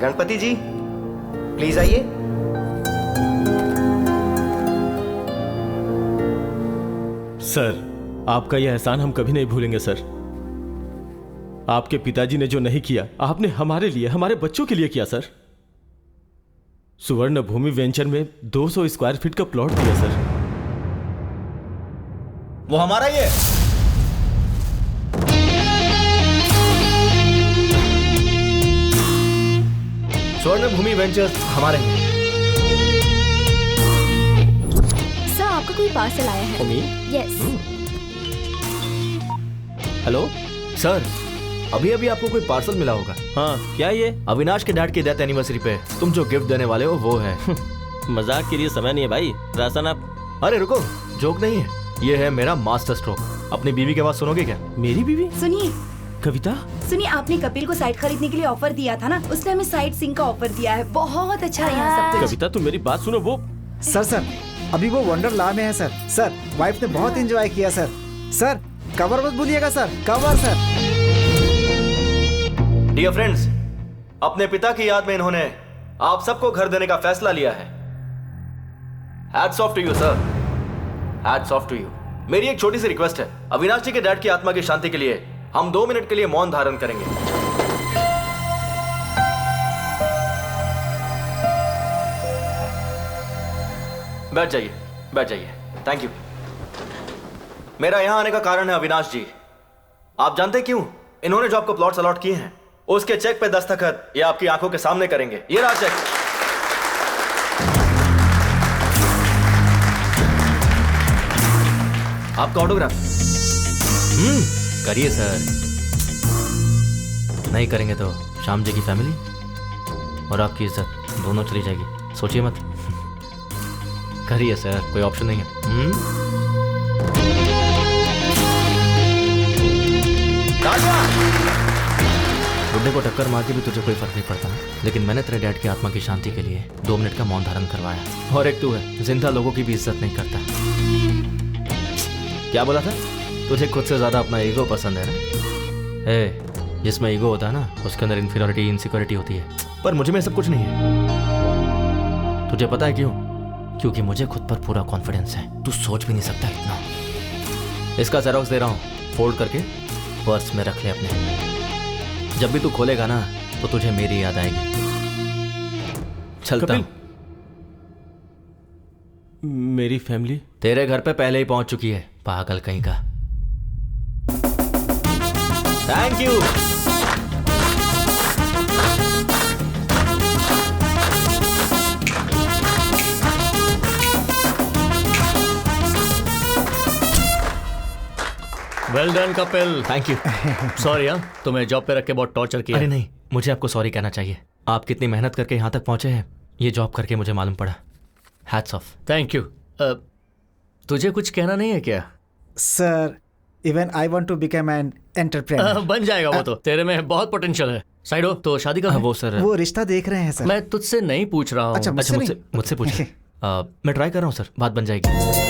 Speaker 2: Ganpati ji, please आइए।
Speaker 10: सर, आपका यह एहसान हम कभी नहीं भूलेंगे सर। आपके पिताजी ने जो नहीं किया आपने हमारे लिए, हमारे बच्चों के लिए किया सर। सुवर्ण भूमि वेंचर में 200 स्क्वायर फीट का प्लॉट दिया सर।
Speaker 1: वो हमारा ही है। स्वर्ण भूमि वेंचर्स हमारे हैं।
Speaker 5: सर आपका कोई पार्सल आया है। यस।
Speaker 1: हेलो सर, अभी अभी आपको कोई पार्सल मिला होगा।
Speaker 10: हाँ, क्या ये?
Speaker 1: अविनाश के डैड की डेथ एनिवर्सरी पे तुम जो गिफ्ट देने वाले हो वो है।
Speaker 10: मजाक के लिए समय नहीं है भाई। राशन आप।
Speaker 1: अरे रुको, जोक नहीं है, ये है मेरा मास्टर स्ट्रोक। अपनी बीवी की बात सुनोगे क्या?
Speaker 10: मेरी बीवी?
Speaker 11: सुनिए
Speaker 10: कविता,
Speaker 11: सुनिए, आपने कपिल को साइट खरीदने के लिए ऑफर दिया था ना, उसने हमें साइट सिंह का ऑफर दिया है। बहुत अच्छा है यहाँ सब कुछ।
Speaker 10: कविता तुम मेरी बात सुनो। वो
Speaker 7: सर अभी वो वंडरला में है सर। वाइफ ने बहुत एंजॉय किया सर। कवर मत भूलिएगा sir, cover sir.
Speaker 1: Dear friends, अपने पिता की याद में इन्होंने आप सबको घर देने का फैसला लिया है। Hats off to you sir, hats off to you. मेरी एक छोटी सी रिक्वेस्ट है, अविनाश जी के डैड की आत्मा की शांति के लिए हम 2 मिनट के लिए मौन धारण करेंगे। बैठ जाइए, बैठ जाइए। Thank you. मेरा यहां आने का कारण है अविनाश जी। आप जानते क्यों? इन्होंने जो आपको प्लॉट्स अलॉट किए हैं उसके चेक पे दस्तखत ये आपकी आंखों के सामने करेंगे। ये रहा चेक। आपका ऑटोग्राफ। करिए सर। नहीं करेंगे तो श्याम जी की फैमिली और आपकी इज्जत दोनों चली जाएगी। सोचिए मत। करिए सर, कोई ऑप्शन नहीं है। बुड्ढे को टक्कर मार के भी तुझे कोई फर्क नहीं पड़ता, लेकिन मैंने तेरे डैड की आत्मा की शांति के लिए 2 मिनट का मौन धारण करवाया। और एक तू है जिंदा लोगों की भी इज्जत नहीं करता। क्या बोला था? तुझे खुद से ज्यादा अपना ईगो पसंद है ना? जिसमें ईगो होता है ना उसके अंदर इन्फीरियरिटी, इनसिक्योरिटी होती है। पर मुझे में सब कुछ नहीं है। तुझे पता है क्यों? क्योंकि मुझे खुद पर पूरा कॉन्फिडेंस है। तू सोच भी नहीं सकता इतना। इसका जेरॉक्स दे रहा हूँ, फोल्ड करके पर्स में रख ले अपने। जब भी तू खोलेगा ना तो तुझे मेरी याद आएगी। चलता हूं।
Speaker 10: मेरी फैमिली
Speaker 1: तेरे घर पे पहले ही पहुंच चुकी है, पागल कहीं का। Thank you.
Speaker 12: Well done Kapil.
Speaker 1: Thank you.
Speaker 12: Sorry यार, तुम्हें जॉब पे रख के बहुत टॉर्चर किया।
Speaker 1: अरे नहीं, मुझे आपको सॉरी कहना चाहिए। आप कितनी मेहनत करके यहाँ तक पहुंचे हैं ये जॉब करके मुझे मालूम पड़ा। Hats off.
Speaker 12: Thank you. तुझे कुछ कहना नहीं है क्या?
Speaker 7: Sir, even I want to become an entrepreneur.
Speaker 12: बन जाएगा वो तो, तेरे में बहुत पोटेंशियल है। साइड हो तो शादी का
Speaker 1: वो सर,
Speaker 7: वो रिश्ता देख रहे हैं सर।
Speaker 12: मैं तुझसे नहीं पूछ रहा हूँ।
Speaker 7: अच्छा,
Speaker 1: मुझसे पूछिए। मैं ट्राई कर रहा हूँ सर, बात बन जाएगी।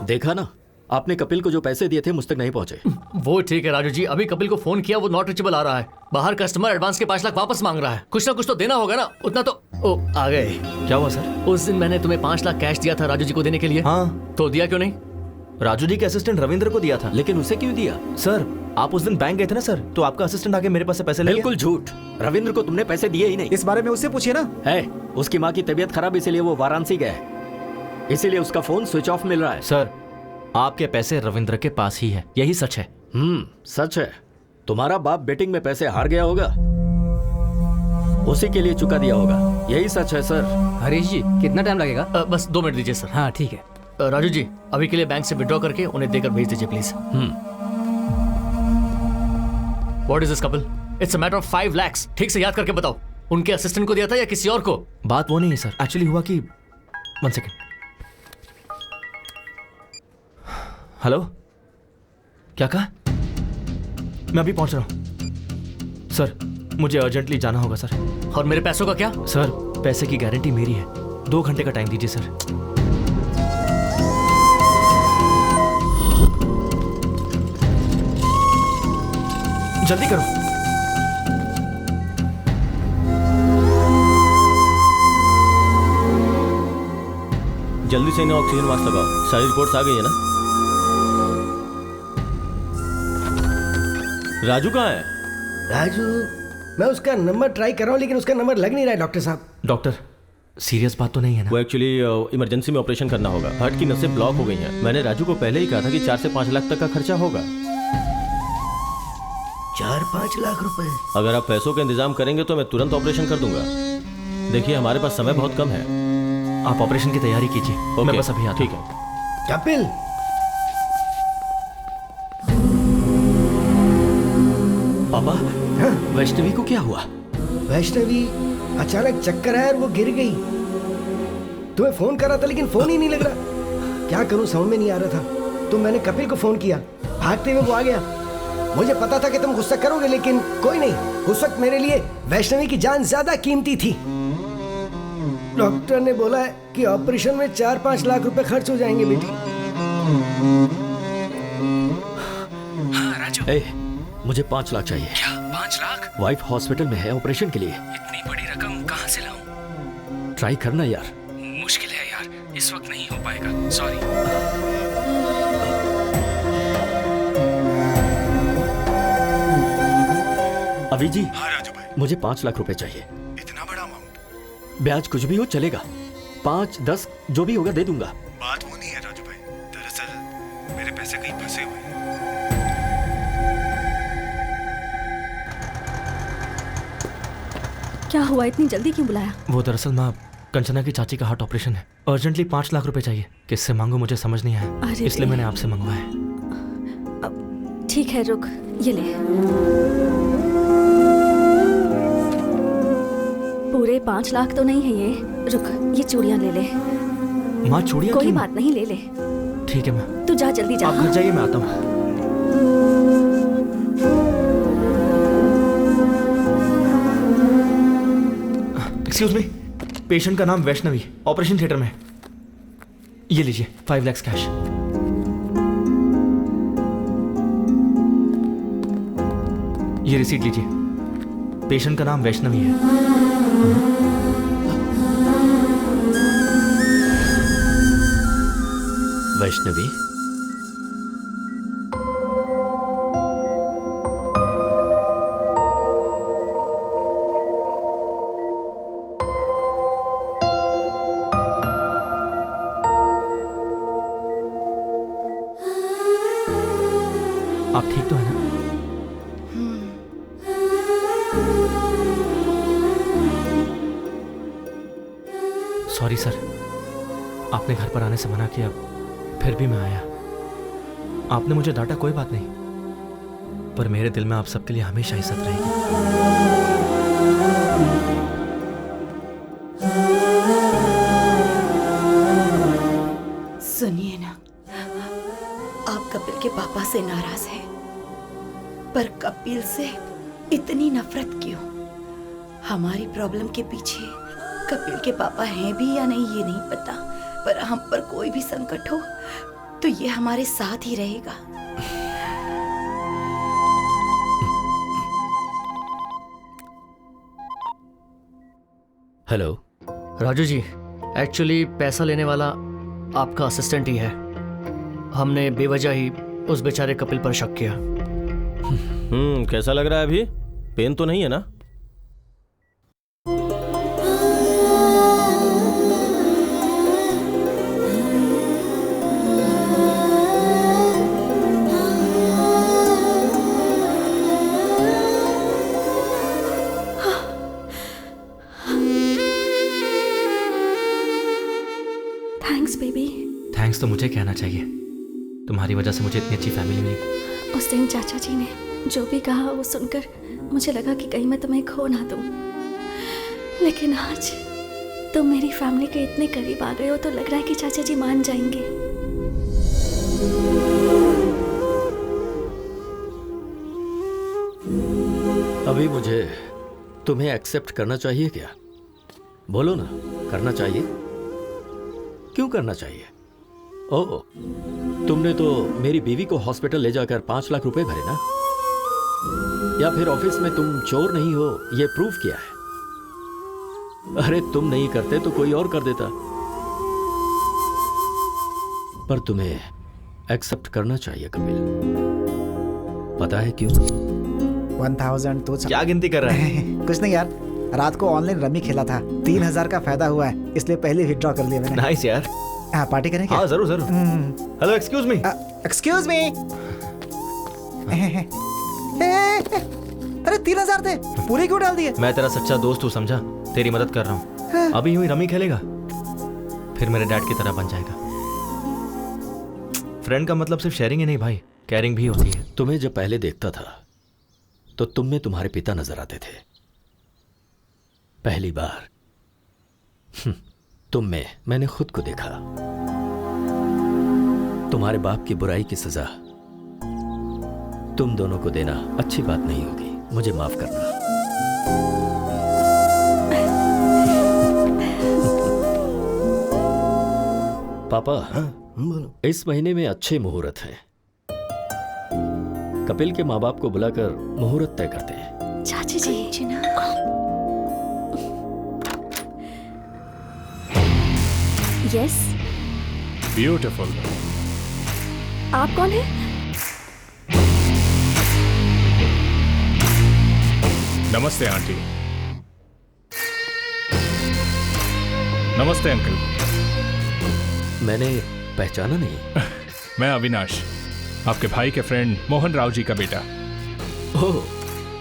Speaker 3: देखा ना, आपने कपिल को जो पैसे दिए थे मुझ तक नहीं पहुंचे।
Speaker 12: वो ठीक है राजू जी, अभी कपिल को फोन किया, वो नॉट रीचेबल आ रहा है। बाहर कस्टमर एडवांस के 5 लाख वापस मांग रहा है। कुछ ना कुछ तो देना होगा ना, उतना तो। ओ, आ गए।
Speaker 1: क्या हुआ सर?
Speaker 12: उस दिन मैंने तुम्हें 5 लाख कैश दिया था राजू जी को देने के लिए।
Speaker 1: हाँ,
Speaker 12: तो दिया क्यों नहीं?
Speaker 1: राजू जी के असिस्टेंट रविंद्र को दिया था।
Speaker 3: लेकिन उसे क्यों दिया?
Speaker 1: सर, आप उस दिन बैंक गए थे ना सर, तो आपका असिस्टेंट आके मेरे पास से पैसे ले गया।
Speaker 3: बिल्कुल झूठ। रविंद्र को तुमने पैसे दिए ही नहीं।
Speaker 7: इस बारे में उससे पूछिए ना।
Speaker 3: है, उसकी माँ की तबीयत खराब, इसीलिए वो वाराणसी गया है, इसीलिए उसका फोन स्विच ऑफ मिल रहा है।
Speaker 1: सर, आपके पैसे रविंद्र के पास ही है, यही सच है।
Speaker 3: सच है। तुम्हारा बाप बेटिंग में पैसे हार गया होगा, उसी के लिए चुका दिया होगा, यही सच है सर।
Speaker 8: हरीश जी, कितना टाइम लगेगा?
Speaker 12: बस 2 मिनट दीजिए सर।
Speaker 8: हाँ ठीक है।
Speaker 12: राजू जी, अभी के लिए बैंक से विड्रॉ करके उन्हें देकर भेज दीजिए please. What is this Kapil? It's a matter of 5 lakhs। ठीक से याद करके बताओ, उनके असिस्टेंट को दिया था या किसी और को?
Speaker 1: बात वो नहीं है सर, एक्चुअली हुआ कि 1 सेकेंड। हेलो, क्या कहा? मैं अभी पहुंच रहा हूं सर, मुझे अर्जेंटली जाना होगा सर।
Speaker 12: और मेरे पैसों का क्या?
Speaker 1: सर, पैसे की गारंटी मेरी है, 2 घंटे का टाइम दीजिए सर। जल्दी करो।
Speaker 10: जल्दी से इन्हें ऑक्सीजन मास्क लगाओ। सारी रिपोर्ट्स आ गई है ना? राजू कहाँ है?
Speaker 2: राजू, मैं उसका नंबर ट्राई कर रहा हूँ लेकिन उसका नंबर लग नहीं रहा है डॉक्टर साहब।
Speaker 1: डॉक्टर, सीरियस बात तो नहीं है ना?
Speaker 10: वो एक्चुअली इमरजेंसी में ऑपरेशन करना होगा। हार्ट की नसें ब्लॉक हो गई हैं। मैंने राजू को पहले ही कहा था कि 4 से 5 लाख तक का खर्चा होगा।
Speaker 2: 4-5 लाख रुपए?
Speaker 10: अगर आप पैसों का इंतजाम करेंगे तो मैं तुरंत ऑपरेशन कर दूंगा। देखिए हमारे पास समय बहुत कम है।
Speaker 1: आप ऑपरेशन की तैयारी कीजिए, मैं बस अभी आता हूं।
Speaker 10: ठीक है।
Speaker 2: कपिल,
Speaker 3: पापा, वैष्णवी को क्या हुआ?
Speaker 2: वैष्णवी अचानक चक्कर आया और वो गिर गई। तुम्हें फोन कर रहा था लेकिन फोन ही नहीं लग रहा। क्या करूं, समझ में नहीं आ रहा था। तो मैंने कपिल को फोन किया, भागते हुए वो आ गया। मुझे पता था कि तुम गुस्सा करोगे लेकिन कोई नहीं, उस वक्त मेरे लिए वैष्णवी की जान ज्यादा कीमती थी। डॉक्टर ने बोला है कि ऑपरेशन में 4-5 लाख रुपए खर्च हो जाएंगे बेटी।
Speaker 3: हाँ राजू, मुझे 5 लाख चाहिए।
Speaker 8: क्या 5 लाख?
Speaker 3: वाइफ हॉस्पिटल में है ऑपरेशन के लिए।
Speaker 8: इतनी बड़ी रकम कहाँ से लाऊं?
Speaker 3: ट्राई करना यार।
Speaker 8: मुश्किल है यार, इस वक्त नहीं हो पाएगा, सॉरी।
Speaker 3: अभी जी।
Speaker 17: हाँ राजू भाई,
Speaker 3: मुझे 5 लाख रुपए चाहिए।
Speaker 17: इतना बड़ा अमाउंट?
Speaker 3: ब्याज कुछ भी हो चलेगा, 5-10 जो भी होगा दे दूंगा।
Speaker 17: बात वो नहीं है राजू भाई, दरअसल मेरे पैसे कहीं फंसे हुए हैं।
Speaker 5: क्या हुआ, इतनी जल्दी क्यों बुलाया?
Speaker 1: वो दरअसल माँ, कंचना की चाची का हार्ट ऑपरेशन है। अर्जेंटली 5 लाख रुपए चाहिए। किससे मांगू मुझे समझ नहीं आया, इसलिए मैंने आपसे मंगवाया।
Speaker 5: ठीक है, रुक, ये ले। पूरे 5 लाख तो नहीं है ये। रुक, ये चूड़ियां ले ले।
Speaker 1: माँ चूड़ियां?
Speaker 5: कोई बात नहीं, ले ले।
Speaker 1: ठीक है माँ।
Speaker 5: तू जा, जल्दी जा।
Speaker 1: आप घर जाइए, मैं आता हूँ। एक्सक्यूज मी, पेशेंट का नाम वैष्णवी, ऑपरेशन थिएटर में। ये लीजिए 5 लाख कैश। ये रिसीट लीजिए। पेशेंट का नाम वैष्णवी है।
Speaker 3: वैष्णवी,
Speaker 1: आप ठीक तो है ना? सॉरी सर, आपने घर पर आने से मना किया, फिर भी मैं आया। आपने मुझे डांटा, कोई बात नहीं, पर मेरे दिल में आप सबके लिए हमेशा इज्जत रहेगी।
Speaker 11: सुनिए ना, आप कपिल के पापा से नाराज हैं, पर कपिल से इतनी नफरत क्यों? हमारी प्रॉब्लम के पीछे कपिल के पापा हैं भी या नहीं ये नहीं पता, पर हम पर कोई भी संकट हो तो ये हमारे साथ ही रहेगा।
Speaker 3: हेलो
Speaker 12: राजू जी, एक्चुअली पैसा लेने वाला आपका असिस्टेंट ही है। हमने बेवजह ही उस बेचारे कपिल पर शक किया।
Speaker 10: कैसा लग रहा है अभी? पेन तो नहीं है ना?
Speaker 5: Thanks baby.
Speaker 1: थैंक्स तो मुझे कहना चाहिए, तुम्हारी वजह से मुझे इतनी अच्छी फैमिली मिली।
Speaker 5: उस दिन चाचा जी ने जो भी कहा वो सुनकर मुझे लगा कि कहीं मैं तुम्हें खो ना दूं, लेकिन आज तुम मेरी फैमिली के इतने करीब आ गए हो तो लग रहा है कि चाचा जी मान जाएंगे।
Speaker 3: अभी मुझे तुम्हें एक्सेप्ट करना चाहिए क्या? बोलो ना, करना चाहिए? क्यों करना चाहिए? ओह, तुमने तो मेरी बीवी को हॉस्पिटल ले जाकर 5 लाख रुपए भरे ना? या फिर ऑफिस में तुम चोर नहीं हो ये प्रूफ किया है। अरे तुम नहीं करते तो कोई और कर देता, पर तुम्हें एक्सेप्ट करना चाहिए कपिल। पता है क्यों?
Speaker 7: 1000 तो
Speaker 1: क्या गिनती कर रहा है?
Speaker 7: कुछ नहीं यार, रात को ऑनलाइन रमी खेला था, 3000 का फायदा हुआ है, इसलिए पहले विड्रॉ कर लिया मैंने।
Speaker 1: नाइस यार।
Speaker 7: हाँ, पार्टी करें क्या?
Speaker 1: हाँ जरूर जरूर। Hello excuse me.
Speaker 7: Excuse me. अरे 3000 थे, पूरे क्यों डाल दिए?
Speaker 1: मैं तेरा सच्चा दोस्त हूँ, समझा? तेरी मदद कर रहा हूँ। अभी यूं ही रमी खेलेगा, फिर मेरे डैड की तरह बन जाएगा। फ्रेंड का मतलब सिर्फ शेयरिंग ही नहीं भाई, केयरिंग भी होती है।
Speaker 3: तुम्हें जब पहले देखता था तो तुम में तुम्हारे पिता नजर आते थे। पहली बार तुम में मैंने खुद को देखा। तुम्हारे बाप की बुराई की सजा तुम दोनों को देना अच्छी बात नहीं होगी, मुझे माफ करना। पापा, इस महीने में अच्छे मुहूर्त हैं। कपिल के माँ बाप को बुलाकर मुहूर्त तय करते हैं।
Speaker 5: चाची जी। यस।
Speaker 4: ब्यूटीफुल।
Speaker 5: आप कौन है?
Speaker 4: नमस्ते आंटी। नमस्ते अंकल।
Speaker 3: मैंने पहचाना नहीं।
Speaker 4: मैं अविनाश, आपके भाई के फ्रेंड मोहन राव जी का बेटा।
Speaker 3: ओह,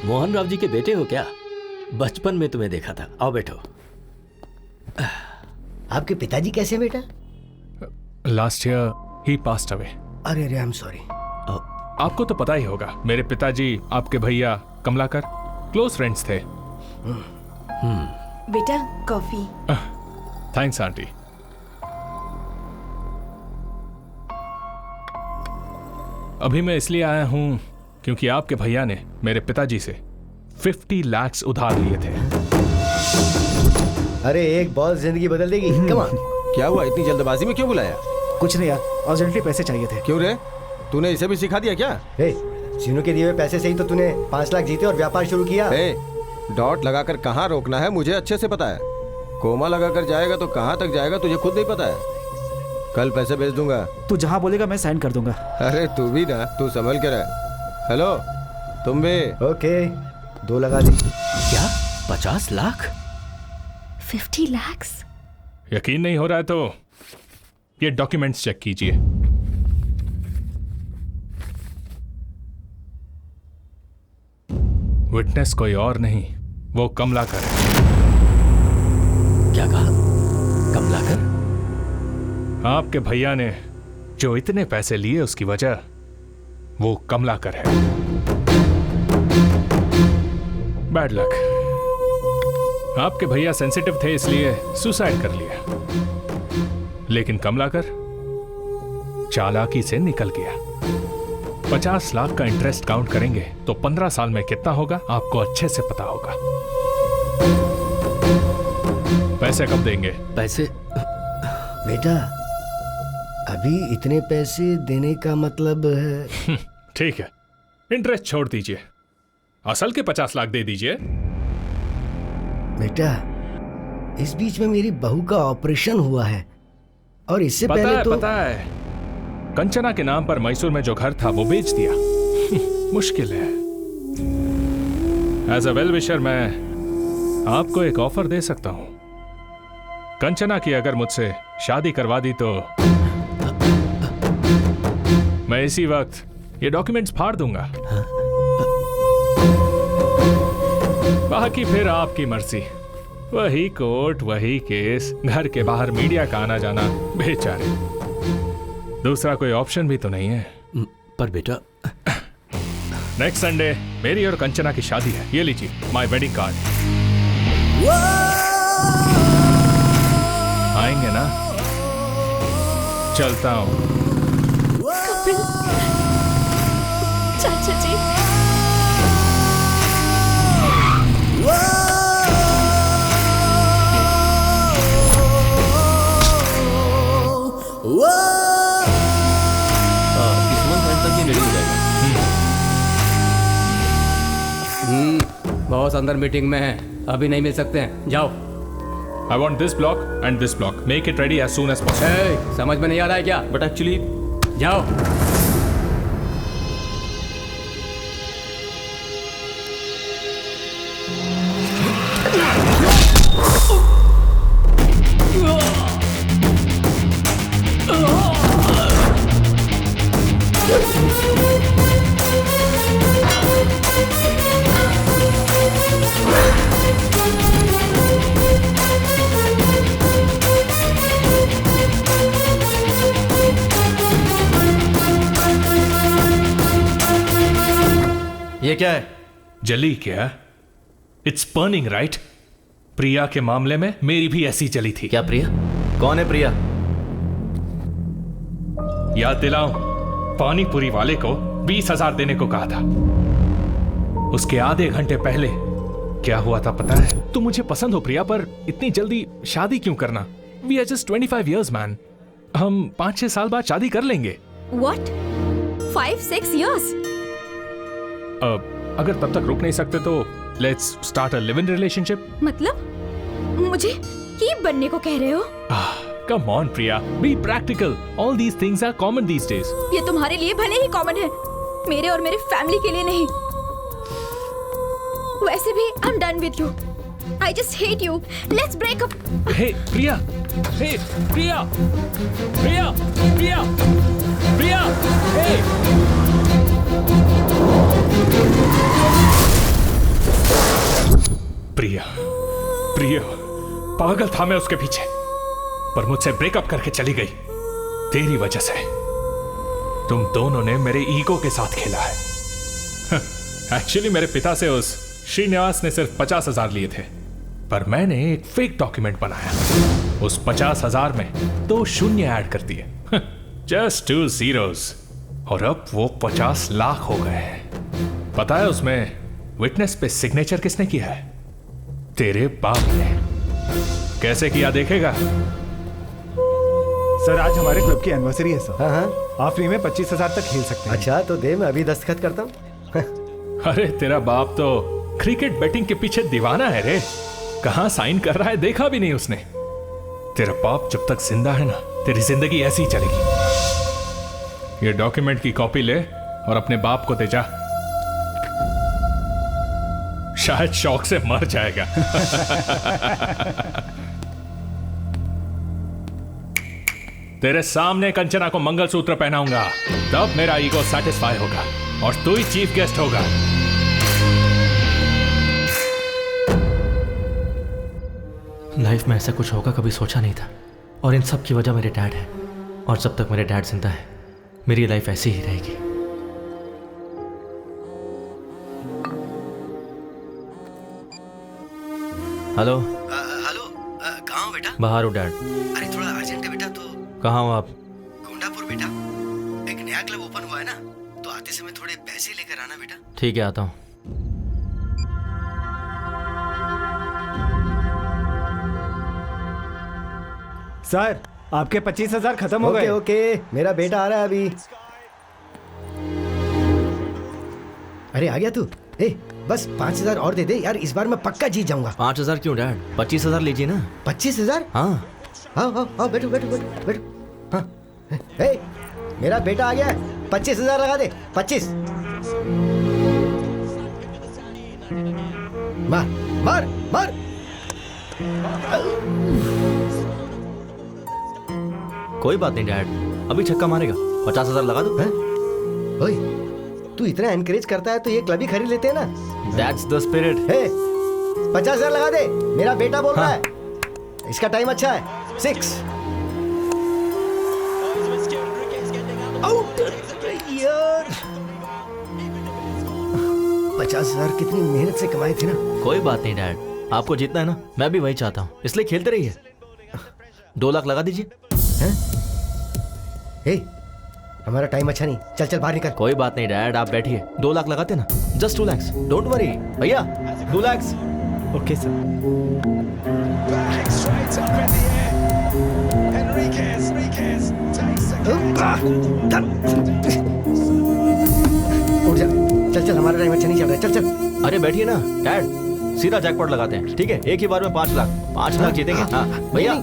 Speaker 3: मोहन राव जी के बेटे हो क्या? बचपन में तुम्हें देखा था। आओ बैठो।
Speaker 2: आपके पिताजी कैसे बेटा?
Speaker 4: लास्ट ईयर ही पास्ड अवे।
Speaker 2: अरे अरे, आई एम सॉरी।
Speaker 4: आपको तो पता ही होगा, मेरे पिताजी आपके भैया कमलाकर क्लोज फ्रेंड्स थे।
Speaker 11: बेटा कॉफी।
Speaker 4: Thanks aunty. अभी मैं इसलिए आया हूं क्योंकि आपके भैया ने मेरे पिताजी से 50 लाख उधार लिए थे।
Speaker 2: अरे एक बॉल जिंदगी बदल देगी। Come on.
Speaker 16: क्या हुआ, इतनी जल्दबाजी में क्यों बुलाया?
Speaker 7: कुछ नहीं यार, अर्जेंटली पैसे चाहिए थे।
Speaker 16: क्यों रे, तूने इसे भी सिखा दिया क्या?
Speaker 2: सीनू के दिए हुए पैसे से ही तो तूने 5 लाख जीते और व्यापार शुरू किया।
Speaker 16: डॉट लगाकर कहाँ रोकना है मुझे अच्छे से पता है। कोमा लगाकर जाएगा तो कहाँ तक जाएगा तुझे खुद नहीं पता है। कल पैसे भेज दूंगा।
Speaker 7: तू जहाँ बोलेगा मैं साइन कर दूंगा।
Speaker 16: अरे तू भी ना, तू संभल के रह। हेलो तुम भी?
Speaker 2: ओके, 2 लगा दे।
Speaker 3: क्या 50 लाख?
Speaker 5: 50 लाख?
Speaker 4: यकीन नहीं हो रहा है तो ये डॉक्यूमेंट्स चेक कीजिए। विटनेस कोई और नहीं, वो कमलाकर है।
Speaker 3: क्या कहा? कमलाकर?
Speaker 4: आपके भैया ने जो इतने पैसे लिए उसकी वजह वो कमलाकर है। Bad luck. आपके भैया सेंसिटिव थे इसलिए सुसाइड कर लिया, लेकिन कमलाकर चालाकी से निकल गया। 50 लाख का इंटरेस्ट काउंट करेंगे तो 15 साल में कितना होगा आपको अच्छे से पता होगा। पैसे कब देंगे?
Speaker 3: पैसे
Speaker 2: बेटा, अभी इतने पैसे देने का मतलब है।
Speaker 4: ठीक है, इंटरेस्ट छोड़ दीजिए, असल के 50 लाख दे दीजिए।
Speaker 2: बेटा, इस बीच में मेरी बहू का ऑपरेशन हुआ है और इससे पहले तो
Speaker 4: पता है, कंचना के नाम पर मैसूर में जो घर था वो बेच दिया। मुश्किल है। एज अ वेल विशर मैं आपको एक ऑफर दे सकता हूं। कंचना की अगर मुझसे शादी करवा दी तो मैं इसी वक्त ये डॉक्यूमेंट्स फाड़ दूंगा। बाकी फिर आपकी मर्जी। वही कोर्ट, वही केस, घर के बाहर मीडिया का आना जाना, बेचारे। दूसरा कोई ऑप्शन भी तो नहीं है।
Speaker 3: पर बेटा,
Speaker 4: नेक्स्ट संडे मेरी और कंचना की शादी है। ये लीजिए माय वेडिंग कार्ड। आएंगे ना? चलता हूं।
Speaker 5: कपिल, चाचा जी।
Speaker 3: इस मंथ एंड तक ये रेडी हो जाएगा।
Speaker 8: बॉस अंदर मीटिंग में है, अभी नहीं मिल सकते हैं, जाओ।
Speaker 4: I want this block and this block. Make it ready as soon as possible.
Speaker 8: Hey, समझ में नहीं आ रहा है क्या?
Speaker 1: But actually,
Speaker 8: जाओ।
Speaker 1: ये क्या है?
Speaker 4: जली क्या? It's burning right? प्रिया के मामले में मेरी भी ऐसी जली थी।
Speaker 1: क्या प्रिया? कौन है प्रिया?
Speaker 4: याद दिलाऊं, पानीपुरी वाले को 20,000 देने को कहा था। उसके आधे घंटे पहले क्या हुआ था पता है? तुम मुझे पसंद हो प्रिया, पर इतनी जल्दी शादी क्यों करना? We are just 25 years man. हम 5-6 साल बाद शादी कर लेंगे।
Speaker 9: What? 5-6 years?
Speaker 4: अगर तब तक रुक नहीं सकते तो let's start a live in relationship.
Speaker 9: मतलब मुझे कीप बनने को कह रहे हो?
Speaker 4: Come on Priya, be practical. All these things are common these days.
Speaker 9: ये तुम्हारे लिए भले ही कॉमन है, मेरे और मेरे फैमिली के लिए नहीं। वैसे भी I am done with you. I just hate you. Let's break up.
Speaker 4: Hey, Priya. Hey, Priya. Priya. Priya. Priya. Hey. प्रिया, प्रिया, पागल था मैं उसके पीछे, पर मुझसे ब्रेकअप करके चली गई तेरी वजह से। तुम दोनों ने मेरे ईगो के साथ खेला है। एक्चुअली मेरे पिता से उस श्रीनिवास ने सिर्फ 50,000 लिए थे, पर मैंने एक फेक डॉक्यूमेंट बनाया। उस 50,000 में 2 शून्य ऐड कर दिए, जस्ट 2 zeros, और अब वो 50 लाख हो गए हैं। पता है उसमें विटनेस पे सिग्नेचर किसने किया है? तेरे बाप ने। कैसे किया देखेगा?
Speaker 17: सर आज हमारे क्लब की एनिवर्सरी है सर।
Speaker 2: हाँ।
Speaker 17: आप फ्री में 25,000 तक खेल सकते हैं।
Speaker 2: अच्छा तो दे, मैं अभी दस्तखत करता हूँ।
Speaker 4: अरे तेरा बाप तो क्रिकेट बैटिंग के पीछे दीवाना है रे। कहां साइन कर रहा है देखा भी नहीं उसने। तेरा बाप जब तक जिंदा है ना, तेरी जिंदगी ऐसी ही चलेगी। ये डॉक्यूमेंट की कॉपी ले और अपने बाप को दे जा, शायद शौक से मर जाएगा। तेरे सामने कंचना को मंगलसूत्र पहनाऊंगा, तब मेरा ईगो सेटिस्फाई होगा और तू ही चीफ गेस्ट होगा।
Speaker 1: लाइफ में ऐसा कुछ होगा कभी सोचा नहीं था, और इन सब की वजह मेरे डैड है। और जब तक मेरे डैड जिंदा है मेरी लाइफ ऐसी ही रहेगी। हेलो
Speaker 2: हेलो, कहाँ हो बेटा?
Speaker 1: बाहर हो डैड।
Speaker 2: अरे थोड़ा अर्जेंट है बेटा। तो
Speaker 1: कहाँ हो आप?
Speaker 2: गोंडापुर बेटा, एक नया क्लब ओपन हुआ है ना, तो आते समय थोड़े पैसे लेकर आना बेटा।
Speaker 1: ठीक है, आता हूँ।
Speaker 17: सर आपके 25,000 खत्म हो गए।
Speaker 2: ओके, मेरा बेटा आ रहा है अभी। अरे आ गया तू? ए, बस 5,000 और दे दे यार, इस बार मैं पक्का जीत जाऊंगा।
Speaker 1: 5,000 क्यों डैड? 25,000 लीजिए ना।
Speaker 2: 25,000?
Speaker 1: हाँ।
Speaker 2: आओ बैठो बैठो बैठो बैठो। हाँ, ए, मेरा बेटा आ गया है। 25,000 लगा दे। 25। मार मार मार।
Speaker 1: कोई बात नहीं डैड, अभी छक्का मारेगा। 50,000 लगा दो।
Speaker 2: ओए, तू इतना एनकरेज करता है तो ये क्लब ही खरीद लेते हैं ना।
Speaker 1: That's the spirit.
Speaker 2: 50,000 लगा दे, मेरा बेटा बोल रहा है। इसका टाइम अच्छा है। 6 आउट यार। 50,000 कितनी मेहनत से कमाए थे ना।
Speaker 1: कोई बात नहीं डैड, आपको जीतना है ना, मैं भी वही चाहता हूँ, इसलिए खेलते रहिए। 2 लाख लगा दीजिए।
Speaker 2: हमारा टाइम अच्छा नहीं, चल चल बाहर निकल।
Speaker 1: कोई बात नहीं डैड, आप बैठिए। 2 लाख लगाते ना, जस्ट 2 lakhs, डोंट वरी भैया। 2 lakhs।
Speaker 17: Okay sir.
Speaker 2: उठ जा, चल चल, हमारा टाइम अच्छा नहीं चल रहा है। चल चल।
Speaker 1: अरे बैठिए ना डैड। सीधा जैकपॉट लगाते हैं, ठीक है? एक ही बार में 5 लाख, 5 लाख जीतेंगे। हाँ भैया,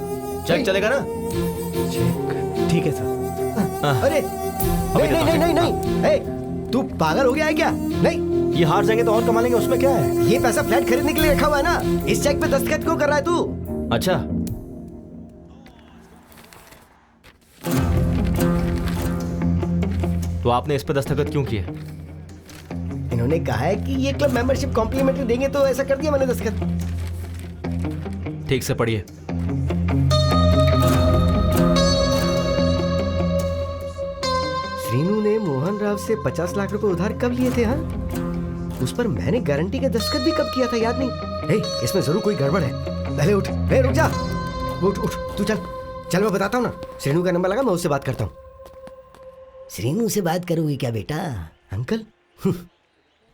Speaker 1: चेक चलेगा ना?
Speaker 2: ठीक है सर। अरे नहीं नहीं नहीं नहीं, ए, तू पागल हो गया है क्या? नहीं,
Speaker 1: ये हार जाएंगे तो और कमा लेंगे, उसमें क्या है?
Speaker 2: ये पैसा फ्लैट खरीदने के लिए रखा हुआ है ना, इस चेक पे दस्तखत क्यों कर रहा है तू?
Speaker 1: अच्छा, तो आपने इस पे दस्तखत क्यों किए?
Speaker 2: इन्होंने कहा है कि ये क्लब मेंबरशिप कॉम्प्लीमेंट्री देंगे, तो ऐसा कर दिया मैंने दस्तखत।
Speaker 1: ठीक से पढ़िए।
Speaker 2: श्रीनू ने मोहन राव से 50 लाख रुपए उधार कब लिए थे? हाँ, उस पर मैंने गारंटी का दस्तखत भी कब किया था, याद नहीं। हे, इसमें जरूर कोई गड़बड़ है। पहले उठ, हे रुक जा, उठ उठ, तू चल चल, मैं बताता हूँ ना। श्रीनू का नंबर लगा, मैं उससे बात करता हूँ। श्रीनू से बात करोगी क्या बेटा? अंकल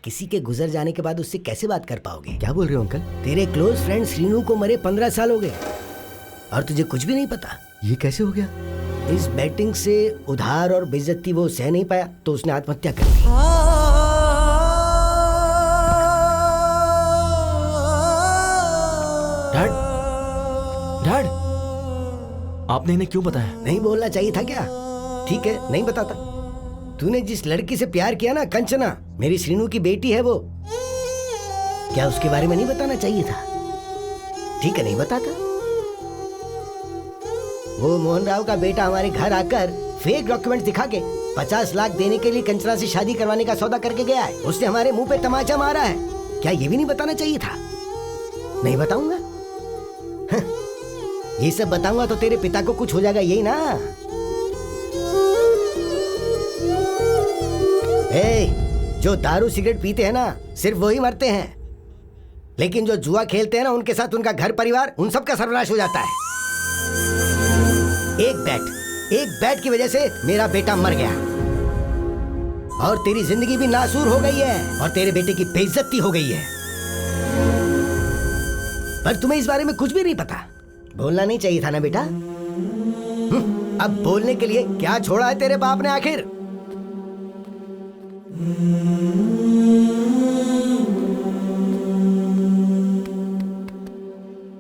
Speaker 2: किसी के गुजर जाने के बाद उससे कैसे बात कर पाओगे? क्या बोल रहे हो अंकल? तेरे क्लोज फ्रेंड श्रीनू को मरे 15 साल हो गए और तुझे कुछ भी नहीं पता। ये कैसे हो गया? इस बैटिंग से उधार और बेइज्जती वो सह नहीं पाया, तो उसने आत्महत्या कर ली।
Speaker 1: डैड, डैड, आपने इन्हें क्यों बताया?
Speaker 2: नहीं बोलना चाहिए था क्या? ठीक है, नहीं बताता। तूने जिस लड़की से प्यार किया ना, कंचना, मेरी श्रीनू की बेटी है वो, क्या उसके बारे में नहीं बताना चाहिए था? ठीक है, नहीं बताता। वो मोहन राव का बेटा हमारे घर आकर फेक डॉक्यूमेंट दिखा के 50 लाख देने के लिए कंचना से शादी करवाने का सौदा करके गया है। उसने हमारे मुंह पे तमाचा मारा है। क्या ये भी नहीं बताना चाहिए था? नहीं बताऊंगा। ये सब बताऊंगा तो तेरे पिता को कुछ हो जाएगा, यही ना? जो दारू सिगरेट पीते हैं ना, सिर्फ वही मरते हैं, लेकिन जो जुआ खेलते हैं ना, उनके साथ उनका घर परिवार, उन सब का सर्वनाश हो जाता है। एक बैट की वजह से मेरा बेटा मर गया और तेरी जिंदगी भी नासूर हो गई है और तेरे बेटे की बेइज्जती हो गई है। पर तुम्हें इस बारे में कुछ भी नहीं पता। बोलना नहीं चाहिए था ना बेटा? अब बोलने के लिए क्या छोड़ा है तेरे बाप ने आखिर?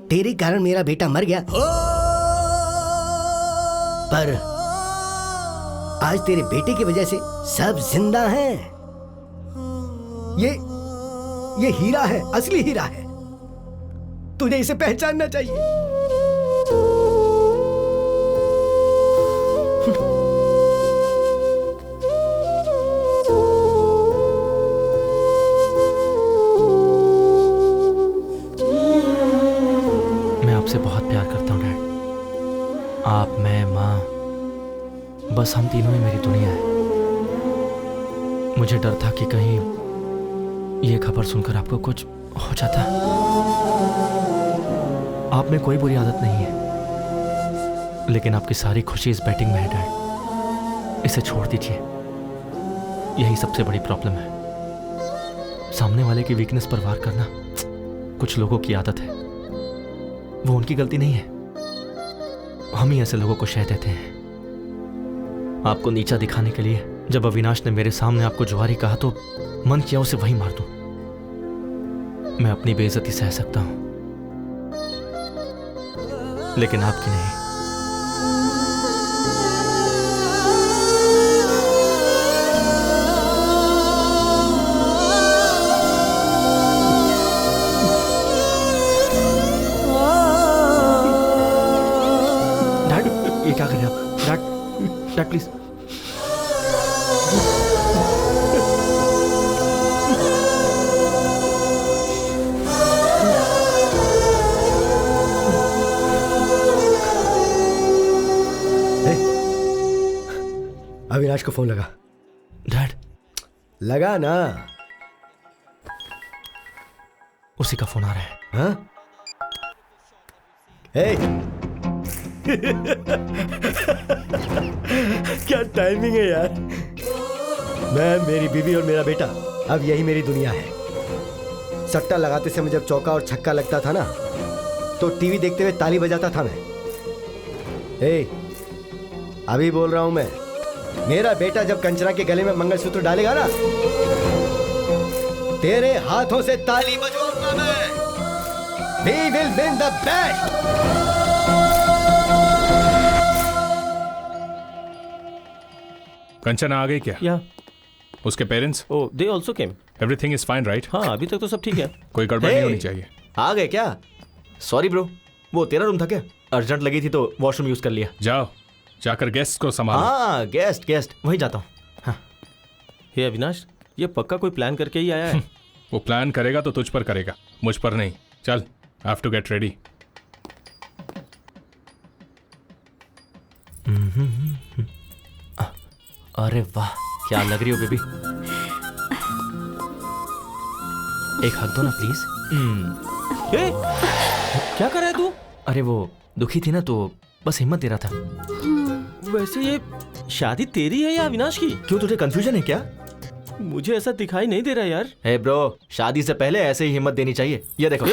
Speaker 2: तेरे कारण मेरा बेटा मर गया, पर आज तेरे बेटे की वजह से सब जिंदा हैं। ये हीरा है, असली हीरा है। तुझे इसे पहचानना चाहिए।
Speaker 1: मैं आपसे बहुत प्यार करता हूँ डैड। आप, मैं, माँ, बस हम तीनों ही मेरी दुनिया है। मुझे डर था कि कहीं ये खबर सुनकर आपको कुछ हो जाता। आप में कोई बुरी आदत नहीं है, लेकिन आपकी सारी खुशी इस बैटिंग में है डैड। इसे छोड़ दीजिए, यही सबसे बड़ी प्रॉब्लम है। सामने वाले की वीकनेस पर वार करना कुछ लोगों की आदत है, वो उनकी गलती नहीं है। हम ही ऐसे लोगों को शह देते हैं। आपको नीचा दिखाने के लिए जब अविनाश ने मेरे सामने आपको जुआरी कहा तो मन किया उसे वहीं मार दूं। मैं अपनी बेइज्जती सह सकता हूं, लेकिन आपकी नहीं। डैड, ये क्या कर रहे हैं आप? Dad, dad please.
Speaker 2: अविनाश को फोन लगा।
Speaker 1: डैड,
Speaker 2: लगा ना?
Speaker 1: उसी का फोन आ रहा है।
Speaker 2: हाँ? हे क्या टाइमिंग है यार। मैं, मेरी बीवी और मेरा बेटा, अब यही मेरी दुनिया है। सट्टा लगाते समय जब चौका और छक्का लगता था ना, तो टीवी देखते हुए ताली बजाता था मैं। अभी बोल रहा हूं मैं, मेरा बेटा जब कंचना के गले में मंगलसूत्र डालेगा ना, तेरे हाथों से ताली बजाऊंगा मैं। We will win the bet.
Speaker 4: Kanchana आ गई क्या?
Speaker 10: या
Speaker 4: उसके parents?
Speaker 10: Oh they also came.
Speaker 4: Everything is fine right?
Speaker 10: हाँ अभी तक तो सब ठीक है।
Speaker 4: कोई गड़बड़ नहीं होनी चाहिए।
Speaker 1: आ गए क्या? सॉरी ब्रो, वो तेरा रूम था क्या? अर्जेंट लगी थी तो वॉशरूम यूज कर लिया।
Speaker 4: जाओ जाकर गेस्ट को संभालो।
Speaker 1: हाँ गेस्ट वहीं जाता हूँ। हाँ।
Speaker 10: हे अविनाश, ये पक्का कोई प्लान करके ही आया है।
Speaker 4: वो प्लान करेगा तो तुझ पर करेगा, मुझ पर नहीं। चल, हैव टू गेट रेडी।
Speaker 1: अरे वाह क्या लग रही हो बेबी। एक हक दो ना प्लीज।
Speaker 10: क्या कर रहा है तू?
Speaker 1: अरे वो दुखी थी ना तो बस हिम्मत दे रहा था।
Speaker 10: वैसे ये शादी तेरी है या अविनाश की?
Speaker 1: क्यों तुझे कंफ्यूजन है क्या?
Speaker 10: मुझे ऐसा दिखाई नहीं दे रहा यार।
Speaker 1: हे ब्रो, शादी से पहले ऐसे ही हिम्मत देनी चाहिए। ये देखो।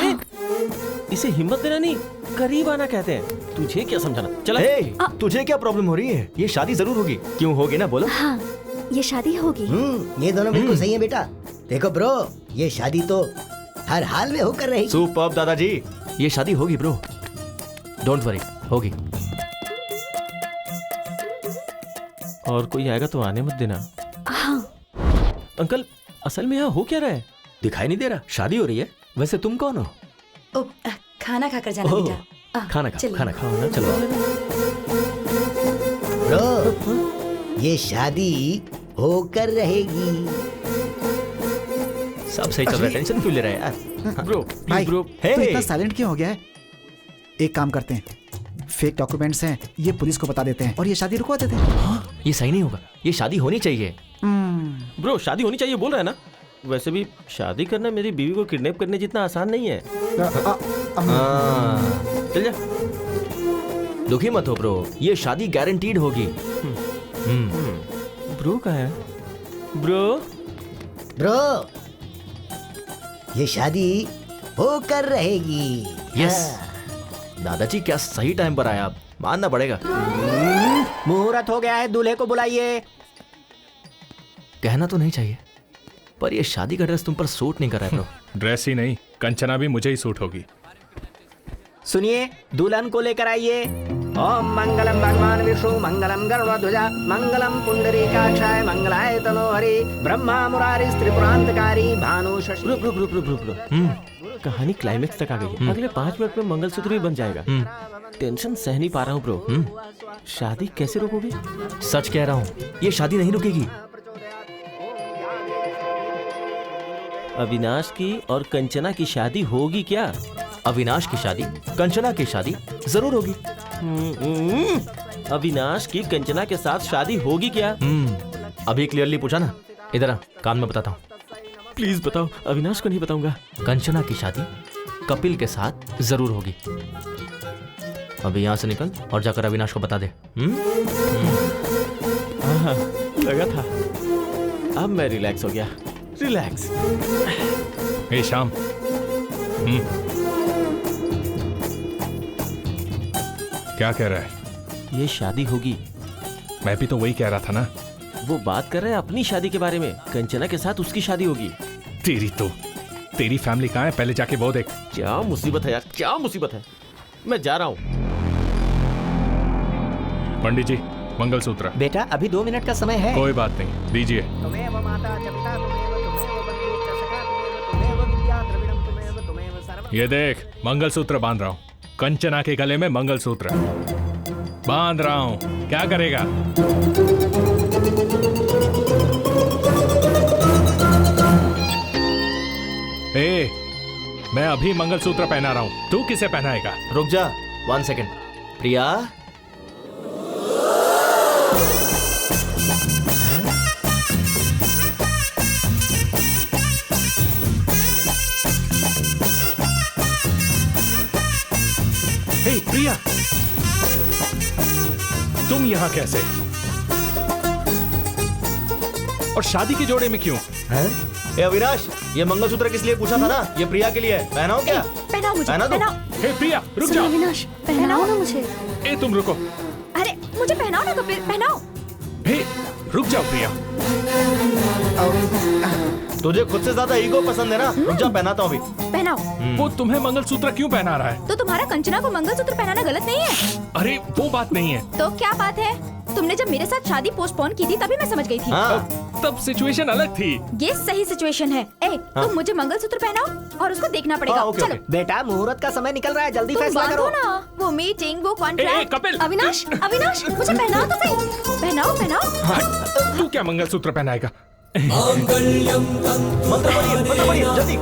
Speaker 10: इसे हिम्मत देना नहीं, करीब आना कहते हैं। तुझे क्या समझाना? चला।
Speaker 1: तुझे क्या प्रॉब्लम हो रही है? ये शादी जरूर होगी। क्यों होगी ना, बोलो।
Speaker 5: हाँ ये शादी होगी।
Speaker 2: ये दोनों बिल्कुल सही है बेटा। देखो ब्रो, ये शादी तो हर हाल में होकर रहेगी।
Speaker 1: सुपर्ब दादाजी, ये शादी होगी ब्रो, डोंट वरी, होगी।
Speaker 10: और कोई आएगा तो आने मत देना।
Speaker 5: हाँ।
Speaker 10: अंकल असल में यहाँ हो क्या रहा है?
Speaker 3: दिखाई नहीं दे रहा? शादी हो रही है। वैसे तुम कौन हो?
Speaker 11: ओ, खाना खाकर जाना बेटा।
Speaker 3: खाना खाओ ना, चलो।
Speaker 2: ब्रो, ये शादी होकर रहेगी।
Speaker 1: सब सही चल रहा है, टेंशन क्यों ले रहा है यार?
Speaker 10: ब्रो
Speaker 7: भाई
Speaker 10: ब्रो,
Speaker 7: तू इतना साइलेंट क्यों हो गया है? एक काम करते हैं, फेक डॉक्यूमेंट्स हैं, ये पुलिस को बता देते हैं और ये शादी रुकवा देते हैं।
Speaker 1: हाँ, ये सही नहीं होगा, ये शादी होनी चाहिए।
Speaker 10: ब्रो शादी होनी चाहिए बोल रहा है ना? वैसे भी शादी करना मेरी बीवी को किडनैप करने जितना आसान नहीं है। चल जा।
Speaker 1: दुखी मत हो ब्रो, ये शादी गारंटीड होगी।
Speaker 10: ब्रो कहाँ है? ब्रो
Speaker 2: ये शादी होकर रहेगी।
Speaker 1: यस दादाजी, क्या सही टाइम पर आया आप, मानना पड़ेगा।
Speaker 13: मुहूर्त हो गया है, दूल्हे को बुलाइए।
Speaker 1: कहना तो नहीं चाहिए पर ये शादी का ड्रेस तुम पर सूट नहीं कर रहा है ब्रो।
Speaker 4: ड्रेस ही नहीं, कंचना भी मुझे ही सूट होगी।
Speaker 13: सुनिए, दुल्हन को लेकर आइए। ओम मंगलम भगवान विष्णु, मंगलम गरुड़ध्वजा, मंगलम पुंडरीकाक्षाय, मंगलाय तनोहरि, ब्रह्मा मुरारी त्रिपुरांतकारी, भानु शशि।
Speaker 10: ब्रो कहानी क्लाइमेक्स तक आ गई है। अगले 5 मिनट में मंगलसूत्र भी बन जाएगा। टेंशन सह नहीं पा रहा हूँ ब्रो। शादी कैसे रोकोगे?
Speaker 1: सच कह रहा हूँ, ये शादी नहीं रुकेगी।
Speaker 10: अविनाश की और कंचना की शादी होगी क्या?
Speaker 1: अविनाश की शादी, कंचना की शादी जरूर होगी।
Speaker 10: अविनाश की कंचना के साथ शादी होगी क्या?
Speaker 1: अभी क्लियरली पूछा ना, इधर आ, कान में बताता हूँ।
Speaker 10: प्लीज बताओ, अविनाश को नहीं बताऊंगा।
Speaker 1: कंचना की शादी कपिल के साथ जरूर होगी। अभी यहाँ से निकल और जाकर अविनाश को बता दे।
Speaker 10: हाँ, लगा था। अब मैं रिलैक्स हो गया। रिलैक्स।
Speaker 4: हे श्याम, क्या कह रहा है?
Speaker 10: ये शादी होगी।
Speaker 4: मैं भी तो वही कह रहा था ना।
Speaker 10: वो बात कर रहे हैं अपनी शादी के बारे में। कंचना के साथ उसकी शादी होगी।
Speaker 4: तेरी फैमिली कहाँ है? पहले जाके वो देख।
Speaker 10: क्या मुसीबत है यार, क्या मुसीबत है। मैं जा रहा हूँ।
Speaker 4: पंडित जी, मंगलसूत्र।
Speaker 13: बेटा अभी 2 मिनट का समय है।
Speaker 4: कोई बात नहीं, दीजिए। ये देख, मंगलसूत्र बांध रहा हूँ। कंचना के गले में मंगलसूत्र बांध रहा हूँ। क्या करेगा? मैं अभी मंगलसूत्र पहना रहा हूँ, तू किसे पहनाएगा?
Speaker 1: रुक जा 1 सेकेंड। प्रिया,
Speaker 4: हे प्रिया, तुम यहाँ कैसे? और शादी के जोड़े में क्यों?
Speaker 1: ए अविनाश, ये मंगलसूत्र किस लिए पूछा था ना? ये प्रिया के लिए है। पहनाओ क्या?
Speaker 9: पहनाओ मुझे,
Speaker 1: पहना दो।
Speaker 4: हे प्रिया, रुक जाओ।
Speaker 5: अविनाश, पहनाओ ना मुझे।
Speaker 4: ए तुम रुको।
Speaker 9: अरे मुझे पहनाओ ना कपिल, पहनाओ।
Speaker 4: हे रुक जाओ प्रिया।
Speaker 1: तुझे खुद से ज्यादा ईगो पसंद है ना? रुक जा, पहनाता हूँ अभी।
Speaker 9: पहनाओ।
Speaker 4: वो तुम्हें मंगलसूत्र क्यों पहना रहा है?
Speaker 9: तो तुम्हारा कंचना को मंगलसूत्र पहनाना गलत नहीं है?
Speaker 4: अरे वो बात नहीं है।
Speaker 9: तो क्या बात है? तुमने जब मेरे साथ शादी पोस्टपोन की थी तभी मैं समझ गई थी।
Speaker 4: तब सिचुएशन अलग थी।
Speaker 9: ये सही सिचुएशन है। तुम मुझे मंगलसूत्र पहनाओ और उसको देखना पड़ेगा। चलो
Speaker 13: बेटा, मुहूर्त का समय निकल रहा है, जल्दी
Speaker 9: तुम
Speaker 13: फैसला
Speaker 9: बांधो
Speaker 13: करो
Speaker 9: ना। वो मीटिंग, वो कॉन्ट्रैक्ट।
Speaker 4: कपिल!
Speaker 9: अविनाश, अविनाश, मुझे पहनाओ तो सही। पहनाओ, पहनाओ।
Speaker 4: तू क्या मंगलसूत्र पहनाएगा?
Speaker 1: मंत्र पढ़िए, जल्दी।